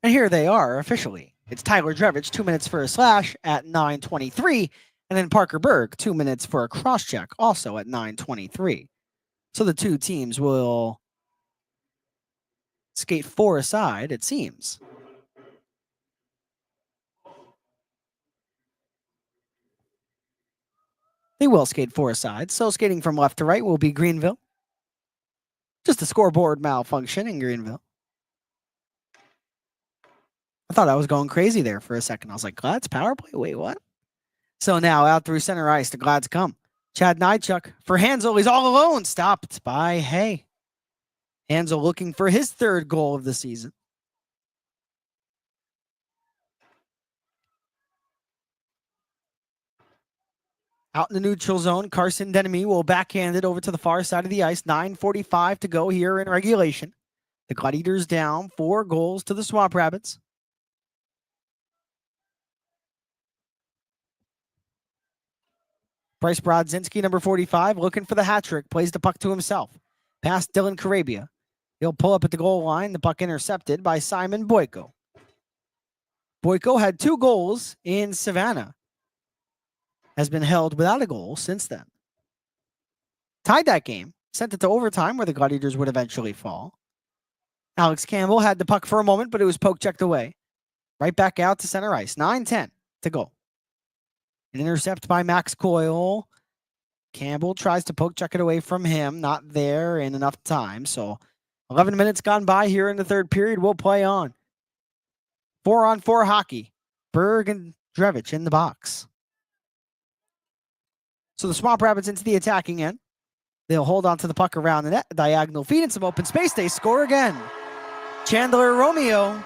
[SPEAKER 2] And here they are officially. It's Tyler Drevich, 2 minutes for a slash at 9:23, and then Parker Berg, 2 minutes for a cross-check, also at 9:23. So the two teams will skate 4 aside, it seems. They will skate 4 aside. So skating from left to right will be Greenville. Just a scoreboard malfunction in Greenville. I thought I was going crazy there for a second. I was like, Glads power play? Wait, what? So now out through center ice, the Glads come. Chad Nychuk for Hansel. He's all alone. Stopped by Hay. Hansel looking for his 3rd goal of the season.
[SPEAKER 5] Out in the neutral zone, Carson Denemy will backhand it over to the far side of the ice. 9:45 to go here in regulation. The Gladiators down 4 goals to the Swamp Rabbits. Bryce Brodzinski, number 45, looking for the hat trick. Plays the puck to himself. Past Dylan Carabia. He'll pull up at the goal line. The puck intercepted by Simon Boyko. Boyko had 2 goals in Savannah. Has been held without a goal since then. Tied that game. Sent it to overtime where the Gladiators would eventually fall. Alex Campbell had the puck for a moment, but it was poke-checked away. Right back out to center ice. 9:10 to go. An intercept by Max Coyle. Campbell tries to poke-check it away from him. Not there in enough time. So 11 minutes gone by here in the third period. We'll play on. 4-on-4 hockey. Berg and Drevich in the box. So the Swamp Rabbits into the attacking end. They'll hold on to the puck around the net. Diagonal feed in some open space. They score again. Chandler Romeo.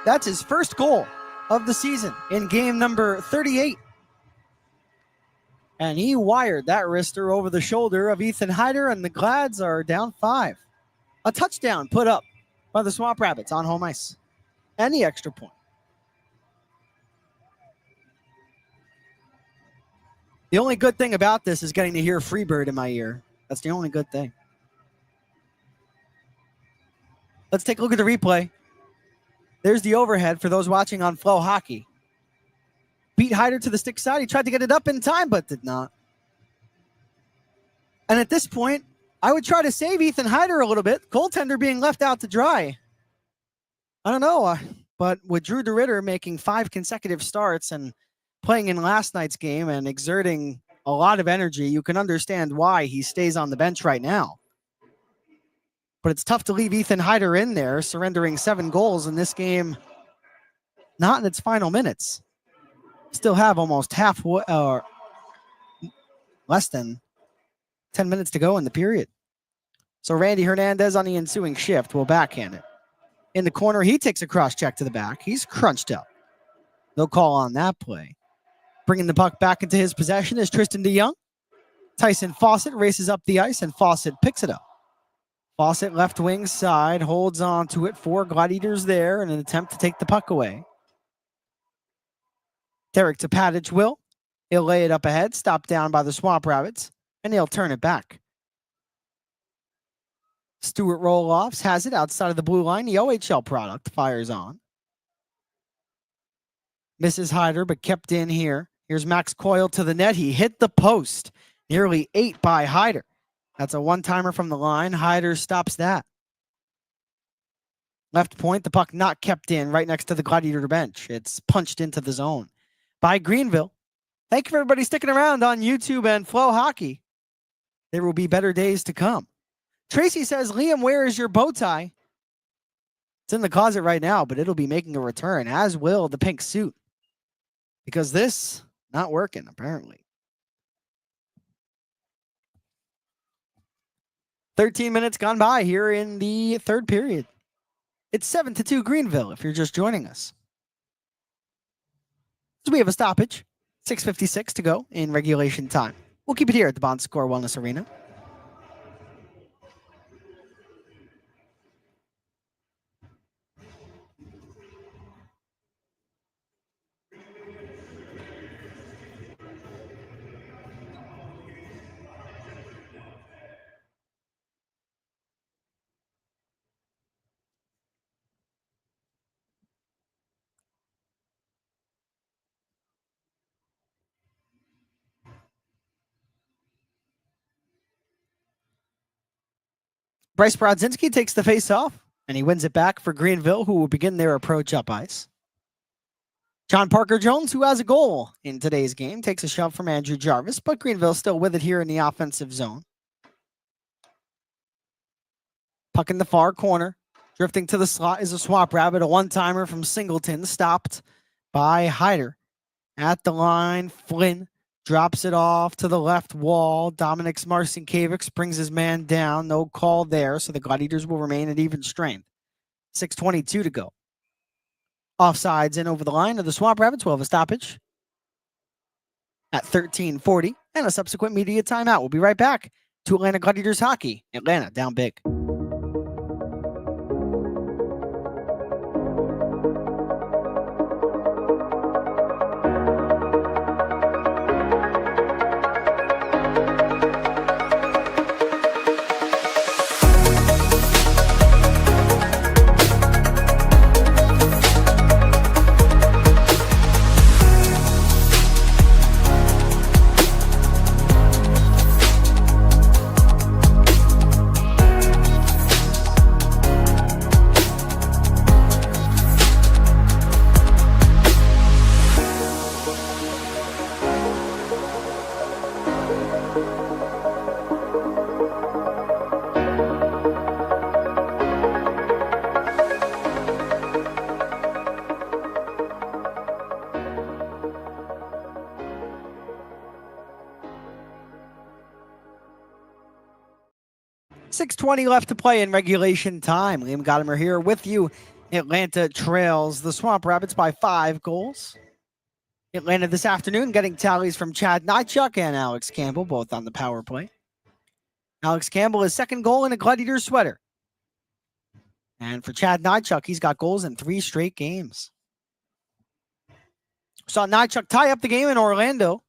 [SPEAKER 5] That's his first goal of the season in game number 38. And he wired that wrister over the shoulder of Ethan Hyder, and the Glads are down 5. A touchdown put up by the Swamp Rabbits on home ice. And the extra point. The only good thing about this is getting to hear Freebird in my ear. That's the only good thing. Let's take a look at the replay. There's the overhead for those watching on Flow Hockey. Beat Hyder to the stick side. He tried to get it up in time, but did not. And at this point, I would try to save Ethan Hyder a little bit. Goaltender being left out to dry. I don't know, but with Drew DeRitter making 5 consecutive starts and playing in last night's game and exerting a lot of energy, you can understand why he stays on the bench right now. But it's tough to leave Ethan Hyder in there, surrendering 7 goals in this game, not in its final minutes. Still have almost half or less than 10 minutes to go in the period. So Randy Hernandez on the ensuing shift will backhand it. In the corner, he takes a cross check to the back. He's crunched up. No call on that play. Bringing the puck back into his possession is Tristan DeYoung. Tyson Fawcett races up the ice, and Fawcett picks it up. Fawcett left wing side, holds on to it. 4 Gladiators there in an attempt to take the puck away. Derek Topatich will. He'll lay it up ahead, stopped down by the Swamp Rabbits, and he'll turn it back. Stewart Roloffs has it outside of the blue line. The OHL product fires on. Misses Hyder, but kept in here. Here's Max Coyle to the net. He hit the post. Nearly 8 by Hyder. That's a one-timer from the line. Hyder stops that. Left point, the puck not kept in right next to the Gladiator bench. It's punched into the zone by Greenville. Thank you for everybody sticking around on YouTube and Flow Hockey. There will be better days to come. Tracy says, Liam, where is your bow tie? It's in the closet right now, but it'll be making a return, as will the pink suit. Because this, not working, apparently. 13 minutes gone by here in the third period. It's 7-2 Greenville, if you're just joining us. So we have a stoppage. 6:56 to go in regulation time. We'll keep it here at the Bond Score Wellness Arena. Bryce Brodzinski takes the face off, and he wins it back for Greenville, who will begin their approach up ice. John Parker Jones, who has a goal in today's game, takes a shove from Andrew Jarvis, but Greenville still with it here in the offensive zone. Puck in the far corner. Drifting to the slot is a Swamp Rabbit, a one-timer from Singleton, stopped by Hyder. At the line, Flynn drops it off to the left wall. Dominic Marcinkiewicz brings his man down. No call there, so the Gladiators will remain at even strength. 6:22 to go. Offsides in over the line of the Swamp Rabbits will have a stoppage. at 13:40 and a subsequent media timeout. We'll be right back to Atlanta Gladiators hockey. Atlanta down big. .620 left to play in regulation time. Liam Godimer here with you. Atlanta trails the Swamp Rabbits by 5 goals. Atlanta this afternoon getting tallies from Chad Nychuk and Alex Campbell, both on the power play. Alex Campbell, his second goal in a Gladiator sweater. And for Chad Nychuk, he's got goals in 3 straight games. Saw Nychuk tie up the game in Orlando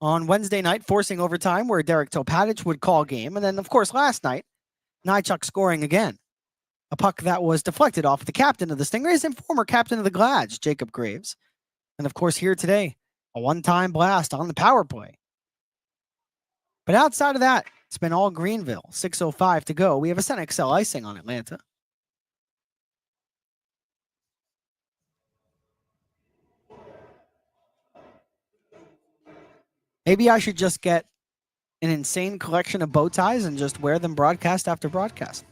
[SPEAKER 5] on Wednesday night, forcing overtime where Derek Topatic would call game. And then, of course, last night, Nychuk scoring again. A puck that was deflected off the captain of the Stingrays and former captain of the Glads, Jacob Graves. And, of course, here today, a one-time blast on the power play. But outside of that, it's been all Greenville. 6:05 to go. We have a Sen XL icing on Atlanta. Maybe I should just get an insane collection of bow ties and just wear them broadcast after broadcast.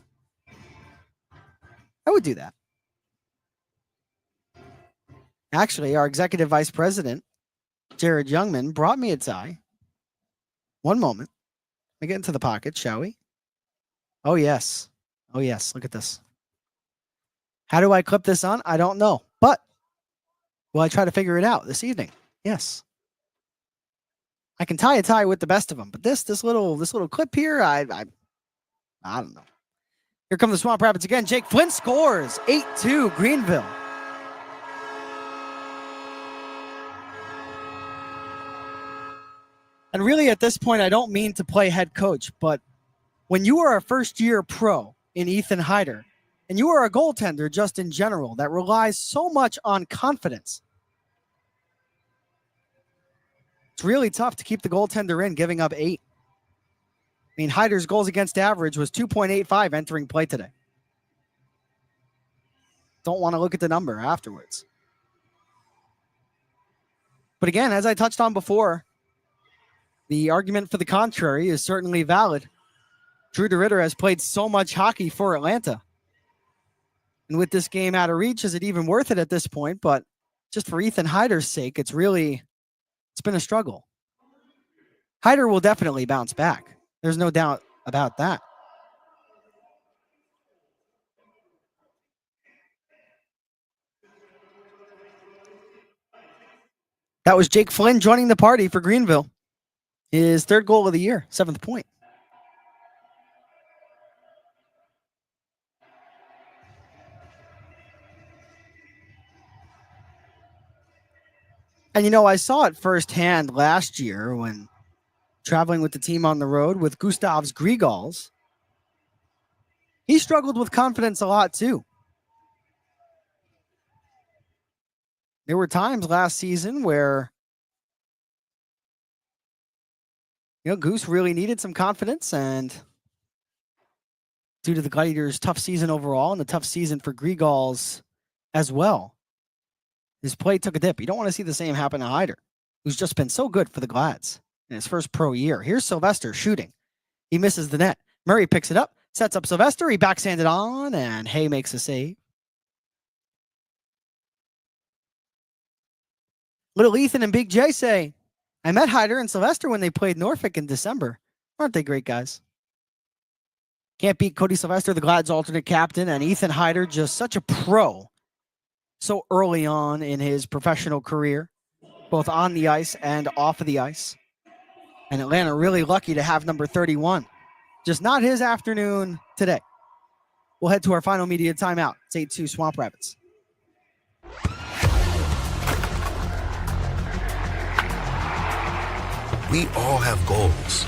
[SPEAKER 5] I would do that. Actually, our executive vice president, Jared Youngman, brought me a tie. One moment. Let me get into the pocket, shall we? Oh, yes. Oh, yes. Look at this. How do I clip this on? I don't know. But will I try to figure it out this evening? Yes. I can tie a tie with the best of them, but this little clip here, I don't know. Here come the Swamp Rapids again. Jake Flynn scores 8-2 Greenville. And really at this point, I don't mean to play head coach, but when you are a first-year pro in Ethan Hyder, and you are a goaltender just in general that relies so much on confidence, it's really tough to keep the goaltender in, giving up 8. I mean, Hyder's goals against average was 2.85 entering play today. Don't want to look at the number afterwards. But again, as I touched on before, the argument for the contrary is certainly valid. Drew DeRitter has played so much hockey for Atlanta. And with this game out of reach, is it even worth it at this point? But just for Ethan Hyder's sake, it's been a struggle. Hyder will definitely bounce back. There's no doubt about that. That was Jake Flynn joining the party for Greenville. His 3rd goal of the year, 7th point. And, I saw it firsthand last year when traveling with the team on the road with Gustav's Grigals. He struggled with confidence a lot, too. There were times last season where, Goose really needed some confidence, and due to the Gladiators' tough season overall and the tough season for Grigals as well, his play took a dip. You don't want to see the same happen to Hyder, who's just been so good for the Glads in his first pro year. Here's Sylvester shooting. He misses the net. Murray picks it up, sets up Sylvester. He backhanded on, and Hay makes a save. Little Ethan and Big J say, I met Hyder and Sylvester when they played Norfolk in December. Aren't they great guys? Can't beat Cody Sylvester, the Glad's alternate captain, and Ethan Hyder, just such a pro so early on in his professional career.
[SPEAKER 2] both on the ice and off of the ice. And Atlanta really lucky to have number 31. Just not his afternoon today. We'll head to our final media timeout. It's 8-2 Swamp Rabbits.
[SPEAKER 4] We all have goals.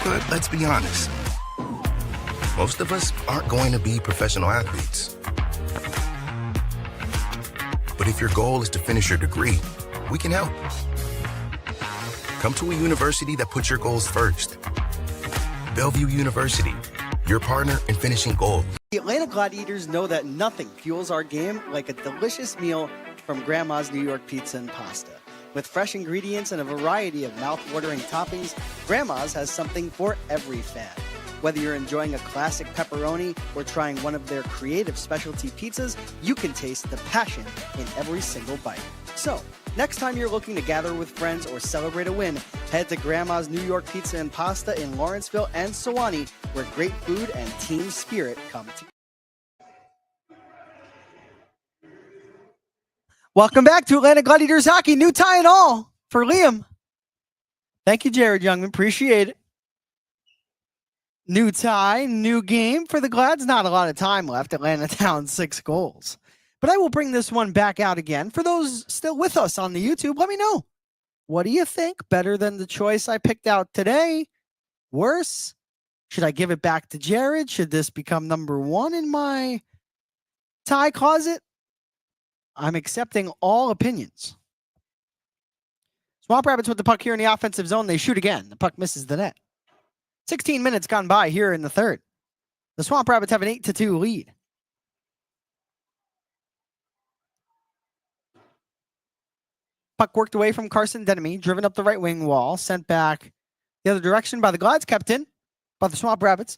[SPEAKER 4] But let's be honest. Most of us aren't going to be professional athletes. But if your goal is to finish your degree, we can help. Come to a university that puts your goals first. Bellevue University, your partner in finishing goals.
[SPEAKER 5] The Atlanta Gladiators know that nothing fuels our game like a delicious meal from Grandma's New York Pizza and Pasta. With fresh ingredients and a variety of mouth-watering toppings, Grandma's has something for every fan. Whether you're enjoying a classic pepperoni or trying one of their creative specialty pizzas, you can taste the passion in every single bite. So, next time you're looking to gather with friends or celebrate a win, head to Grandma's New York Pizza and Pasta in Lawrenceville and Sewanee, where great food and team spirit come together.
[SPEAKER 2] Welcome back to Atlanta Gladiators Hockey. New tie and all for Liam. Thank you, Jared Youngman. Appreciate it. New tie, new game for the Glads. Not a lot of time left. Atlanta down 6 goals. But I will bring this one back out again. For those still with us on the YouTube, let me know. What do you think? Better than the choice I picked out today? Worse? Should I give it back to Jared? Should this become number 1 in my tie closet? I'm accepting all opinions. Swamp Rabbits with the puck here in the offensive zone. They shoot again. The puck misses the net. 16 minutes gone by here in the third. The Swamp Rabbits have an 8-2 lead. Puck worked away from Carson Denemy, driven up the right wing wall, sent back the other direction by the Glads, kept in by the Swamp Rabbits.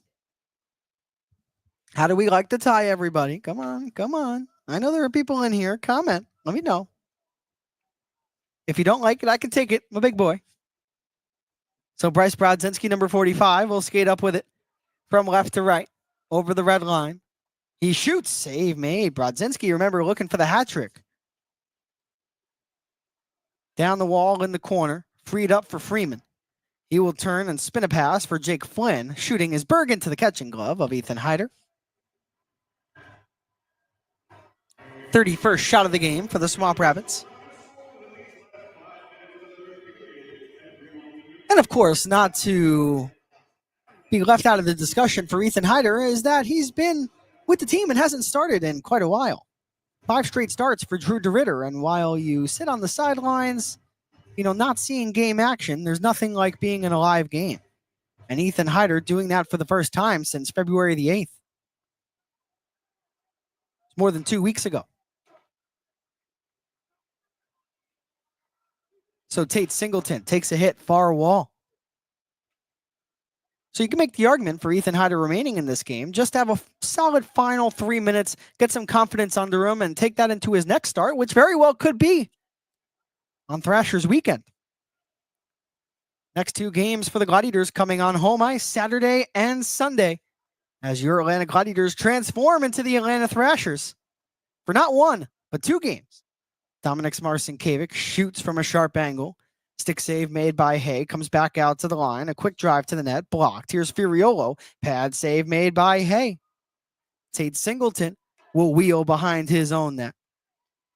[SPEAKER 2] How do we like the tie, everybody? Come on, come on. I know there are people in here. Comment. Let me know. If you don't like it, I can take it. I'm a big boy. So Bryce Brodzinski, number 45, will skate up with it from left to right over the red line. He shoots. Save made. Brodzinski, remember, looking for the hat trick. Down the wall in the corner. Freed up for Freeman. He will turn and spin a pass for Jake Flynn. Shooting is Berg into the catching glove of Ethan Heider. 31st shot of the game for the Swamp Rabbits. And of course, not to be left out of the discussion for Ethan Heider is that he's been with the team and hasn't started in quite a while. 5 straight starts for Drew DeRitter. And while you sit on the sidelines, not seeing game action, there's nothing like being in a live game. And Ethan Heider doing that for the first time since February the 8th. It's more than 2 weeks ago. So Tate Singleton takes a hit, far wall. So you can make the argument for Ethan Heider remaining in this game. Just have a solid final 3 minutes, get some confidence under him, and take that into his next start, which very well could be on Thrashers weekend. Next 2 games for the Gladiators coming on home ice Saturday and Sunday as your Atlanta Gladiators transform into the Atlanta Thrashers for not 1, but 2 games. Dominic Marcinkiewicz shoots from a sharp angle. Stick save made by Hay. Comes back out to the line. A quick drive to the net. Blocked. Here's Furiolo. Pad save made by Hay. Tate Singleton will wheel behind his own net.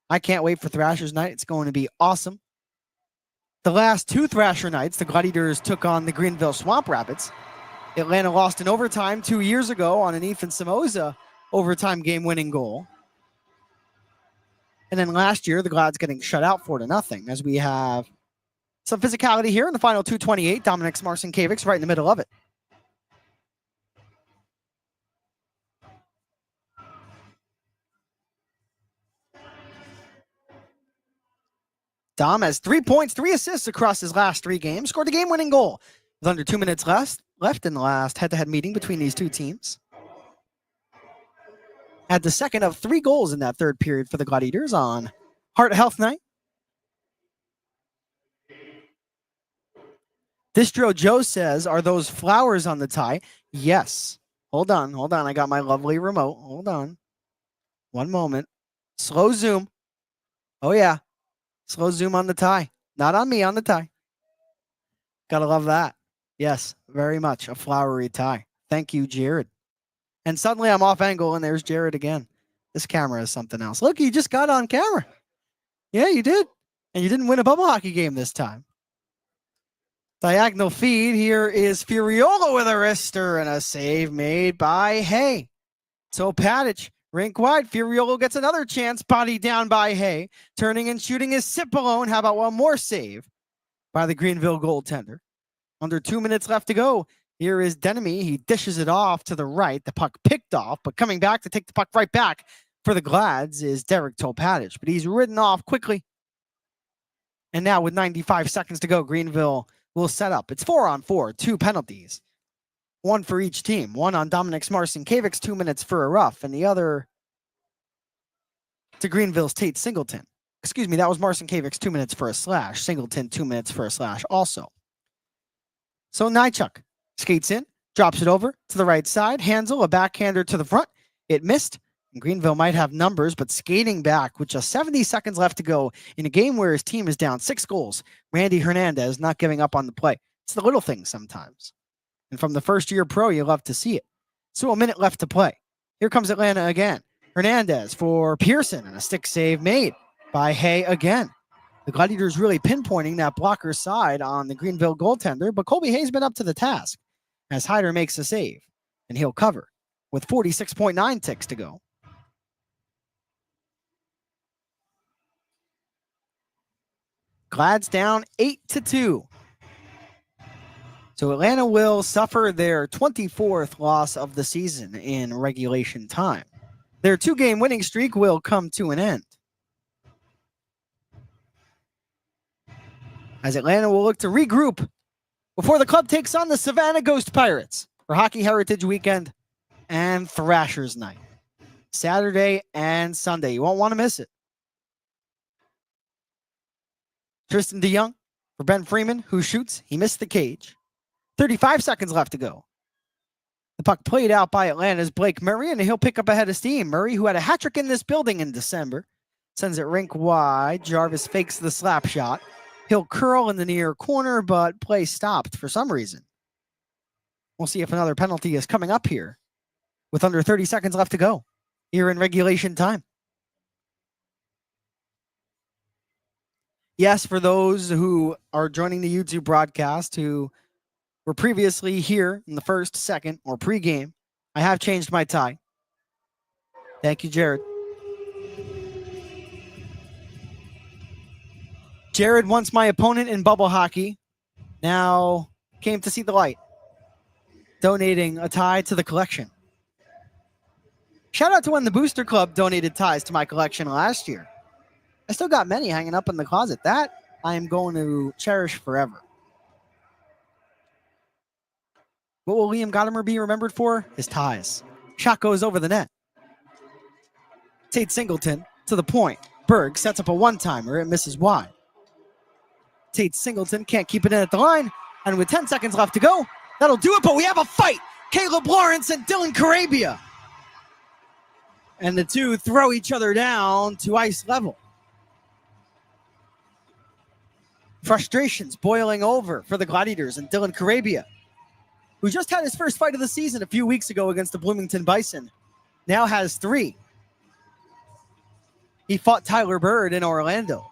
[SPEAKER 2] I can't wait for Thrashers night. It's going to be awesome. The last 2 Thrasher nights, the Gladiators took on the Greenville Swamp Rabbits. Atlanta lost in overtime 2 years ago on an Ethan Samoza overtime game-winning goal. And then last year, the Glads getting shut out 4-0 as we have some physicality here in the final 2:28. Dominic Marcinkiewicz right in the middle of it. Dom has 3 points, 3 assists across his last 3 games. Scored a game-winning goal with under 2 minutes left in the last head-to-head meeting between these 2 teams. Had the second of 3 goals in that third period for the Gladiators on Heart Health Night. Distro Joe says, are those flowers on the tie? Yes. Hold on. I got my lovely remote. Hold on. One moment. Slow zoom. Oh, yeah. Slow zoom on the tie. Not on me, on the tie. Gotta love that. Yes, very much a flowery tie. Thank you, Jared. And suddenly I'm off angle, and there's Jared again. This camera is something else. Look, you just got on camera. Yeah, you did. And you didn't win a bubble hockey game this time. Diagonal feed. Here is Furiola with a wrister and a save made by Hay. So Padich, rink wide. Furiola gets another chance. Body down by Hay. Turning and shooting is Cipollone. How about one more save by the Greenville goaltender? Under 2 minutes left to go. Here is Denemy. He dishes it off to the right. The puck picked off, but coming back to take the puck right back for the Glads is Derek Tolpadich, but he's ridden off quickly. And now with 95 seconds to go, Greenville will set up. It's 4-on-4, 2 penalties. One for each team. One on Dominic Marcinkiewicz, 2 minutes for a rough, and the other to Greenville's Tate Singleton. Excuse me, that was Marcinkiewicz, 2 minutes for a slash. Singleton, 2 minutes for a slash also. So Nychuk skates in, drops it over to the right side. Hansel, a backhander to the front. It missed. And Greenville might have numbers, but skating back with just 70 seconds left to go in a game where his team is down 6 goals. Randy Hernandez not giving up on the play. It's the little things sometimes. And from the first-year pro, you love to see it. So a minute left to play. Here comes Atlanta again. Hernandez for Pearson, and a stick save made by Hay again. The Gladiators really pinpointing that blocker side on the Greenville goaltender, but Colby Hay's been up to the task as Hyder makes a save, and he'll cover with 46.9 ticks to go. Glad's down 8-2. So Atlanta will suffer their 24th loss of the season in regulation time. Their 2-game winning streak will come to an end, as Atlanta will look to regroup before the club takes on the Savannah Ghost Pirates for Hockey Heritage Weekend and Thrashers Night, Saturday and Sunday. You won't want to miss it. Tristan DeYoung for Ben Freeman, who shoots. He missed the cage. 35 seconds left to go. The puck played out by Atlanta's Blake Murray, and he'll pick up a head of steam. Murray, who had a hat trick in this building in December, sends it rink wide. Jarvis fakes the slap shot. He'll curl in the near corner, but play stopped for some reason. We'll see if another penalty is coming up here with under 30 seconds left to go here in regulation time. Yes, for those who are joining the YouTube broadcast who were previously here in the first, second, or pregame, I have changed my tie. Thank you, Jared. Jared, once my opponent in bubble hockey, now came to see the light, donating a tie to the collection. Shout out to when the Booster Club donated ties to my collection last year. I still got many hanging up in the closet. That I am going to cherish forever. What will Liam Gottimer be remembered for? His ties. Shot goes over the net. Tate Singleton to the point. Berg sets up a one-timer. It misses wide. Tate Singleton can't keep it in at the line. And with 10 seconds left to go, that'll do it. But we have a fight. Caleb Lawrence and Dylan Carabia. And the two throw each other down to ice level. Frustrations boiling over for the Gladiators and Dylan Carabia, who just had his first fight of the season a few weeks ago against the Bloomington Bison, now has 3. He fought Tyler Bird in Orlando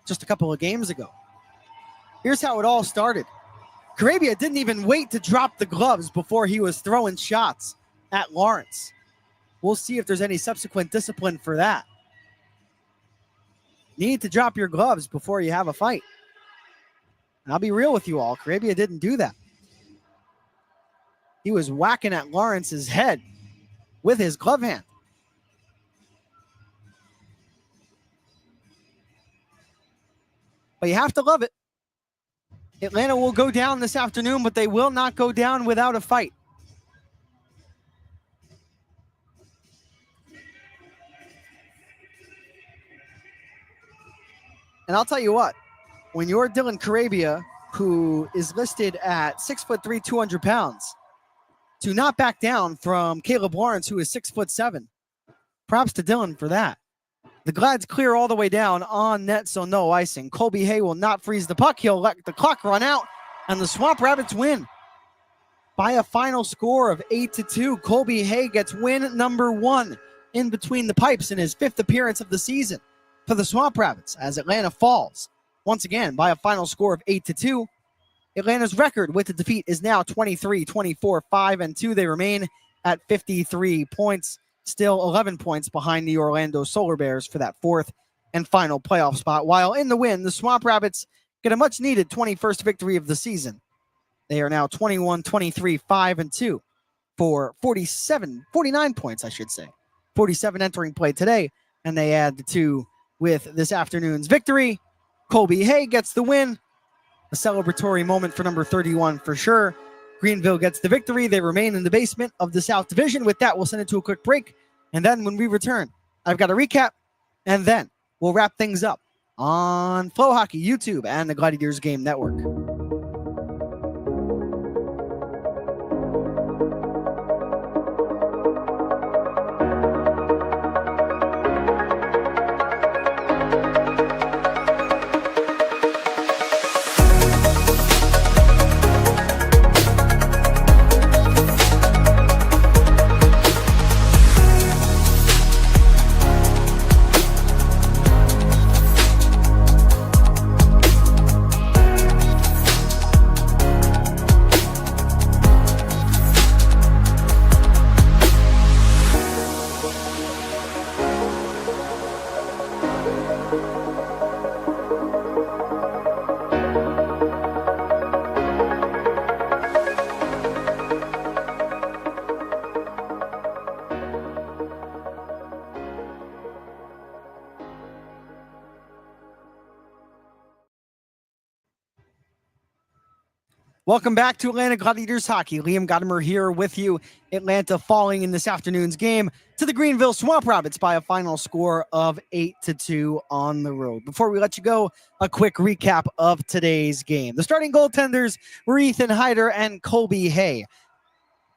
[SPEAKER 2] just a couple of games ago. Here's how it all started. Carabia didn't even wait to drop the gloves before he was throwing shots at Lawrence. We'll see if there's any subsequent discipline for that. You need to drop your gloves before you have a fight. And I'll be real with you all. Carabia didn't do that. He was whacking at Lawrence's head with his glove hand. But you have to love it. Atlanta will go down this afternoon, but they will not go down without a fight. And I'll tell you what, when you're Dylan Carabia, who is listed at 6'3", 200 pounds, to not back down from Caleb Lawrence, who is 6'7", props to Dylan for that. The Glads clear all the way down on net, so no icing. Colby Hay will not freeze the puck. He'll let the clock run out, and the Swamp Rabbits win by a final score of 8-2. Colby Hay gets win number 1 in between the pipes in his 5th appearance of the season for the Swamp Rabbits as Atlanta falls once again by a final score of 8-2. Atlanta's record with the defeat is now 23-24, 5-2. They remain at 53 points, still 11 points behind the Orlando Solar Bears for that 4th and final playoff spot. While in the win, the Swamp Rabbits get a much-needed 21st victory of the season. They are now 21-23, 5-2 for 49 points, I should say. 47 entering play today, and they add the 2 with this afternoon's victory. Colby Hay gets the win. A celebratory moment for number 31 for sure. Greenville gets the victory. They remain in the basement of the South Division. With that, we'll send it to a quick break. And then when we return, I've got a recap, and then we'll wrap things up on Flow Hockey, YouTube, and the Gladiators Game Network. Welcome back to Atlanta Gladiators Hockey. Liam Godimer here with you. Atlanta falling in this afternoon's game to the Greenville Swamp Rabbits by a final score of 8-2 on the road. Before we let you go, a quick recap of today's game. The starting goaltenders were Ethan Hyder and Colby Hay.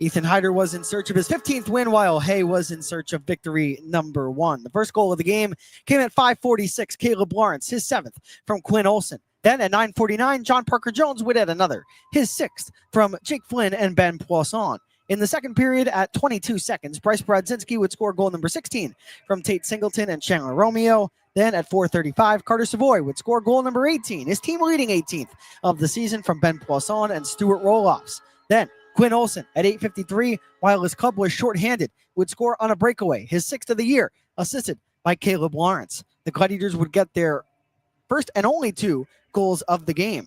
[SPEAKER 2] Ethan Hyder was in search of his 15th win, while Hay was in search of victory number 1. The first goal of the game came at 5:46. Caleb Lawrence, his 7th from Quinn Olson. Then at 9:49, John Parker Jones would add another, his 6th from Jake Flynn and Ben Poisson. In the second period, at 22 seconds, Bryce Brodzinski would score goal number 16 from Tate Singleton and Chandler Romeo. Then at 4:35, Carter Savoy would score goal number 18, his team-leading 18th of the season from Ben Poisson and Stuart Roloffs. Then Quinn Olson at 8:53, while his club was shorthanded, would score on a breakaway, his 6th of the year, assisted by Caleb Lawrence. The Gladiators would get their first and only 2 goals of the game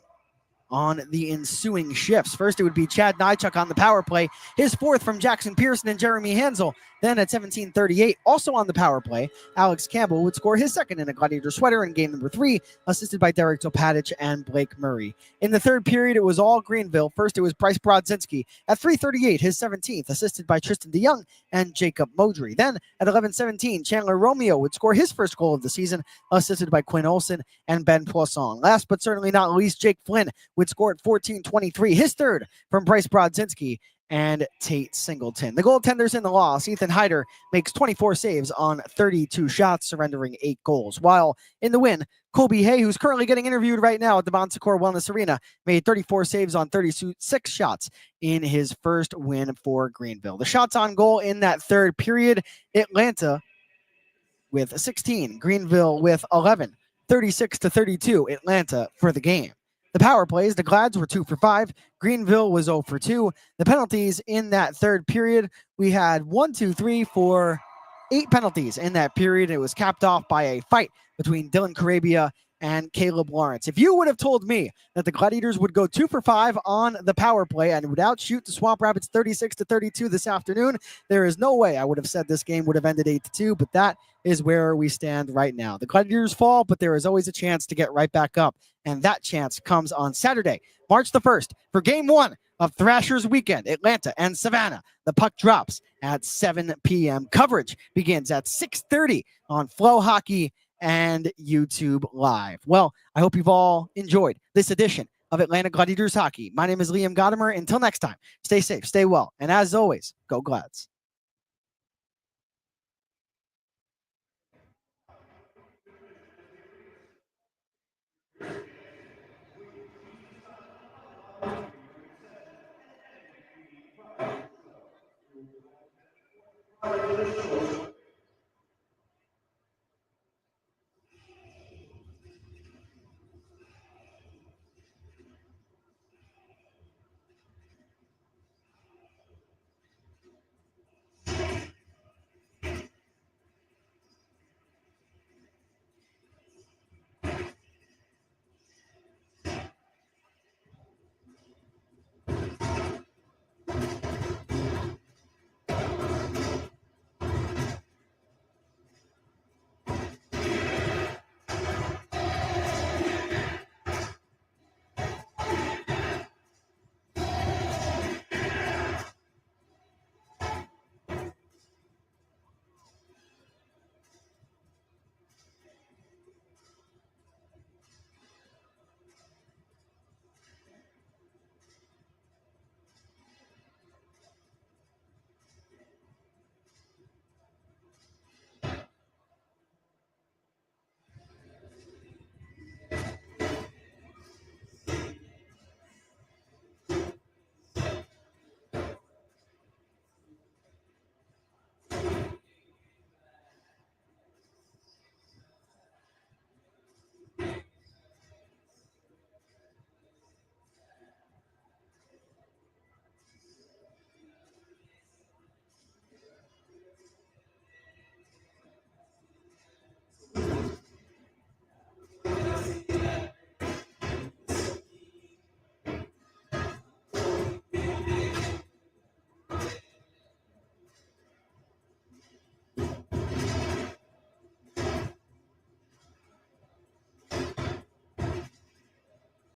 [SPEAKER 2] on the ensuing shifts. First, it would be Chad Nychuk on the power play, his 4th from Jackson Pearson and Jeremy Hansel. Then at 17:38, also on the power play, Alex Campbell would score his 2nd in a Gladiator sweater in game number 3, assisted by Derek Topatic and Blake Murray. In the third period, it was all Greenville. First, it was Bryce Brodzinski at 3:38, his 17th, assisted by Tristan DeYoung and Jacob Modry. Then at 11:17, Chandler Romeo would score his first goal of the season, assisted by Quinn Olson and Ben Poisson. Last but certainly not least, Jake Flynn would score at 14:23, his 3rd from Bryce Brodzinski and Tate Singleton. The goaltenders in the loss, Ethan Hyder makes 24 saves on 32 shots, surrendering 8 goals. While in the win, Colby Hay, who's currently getting interviewed right now at the Bon Secours Wellness Arena, made 34 saves on 36 shots in his first win for Greenville. The shots on goal in that third period, Atlanta with 16, Greenville with 11, 36-32, Atlanta for the game. The power plays, the Glads were 2 for 5. Greenville was 0 for 2. The penalties in that third period, we had 8 penalties in that period. It was capped off by a fight between Dylan Carabia and Caleb Lawrence. If you would have told me that the Gladiators would go 2 for 5 on the power play and would outshoot the Swamp Rabbits 36-32 this afternoon, there is no way I would have said this game would have ended 8-2, but that is where we stand right now. The Gladiators fall, but there is always a chance to get right back up, and that chance comes on Saturday, March the 1st, for Game 1 of Thrashers Weekend, Atlanta and Savannah. The puck drops at 7 p.m. Coverage begins at 6:30 on Flow Hockey and YouTube Live. Well, I hope you've all enjoyed this edition of Atlanta Gladiators Hockey. My name is Liam Godimer. Until next time, stay safe, stay well, and as always, go Glads.
[SPEAKER 8] Our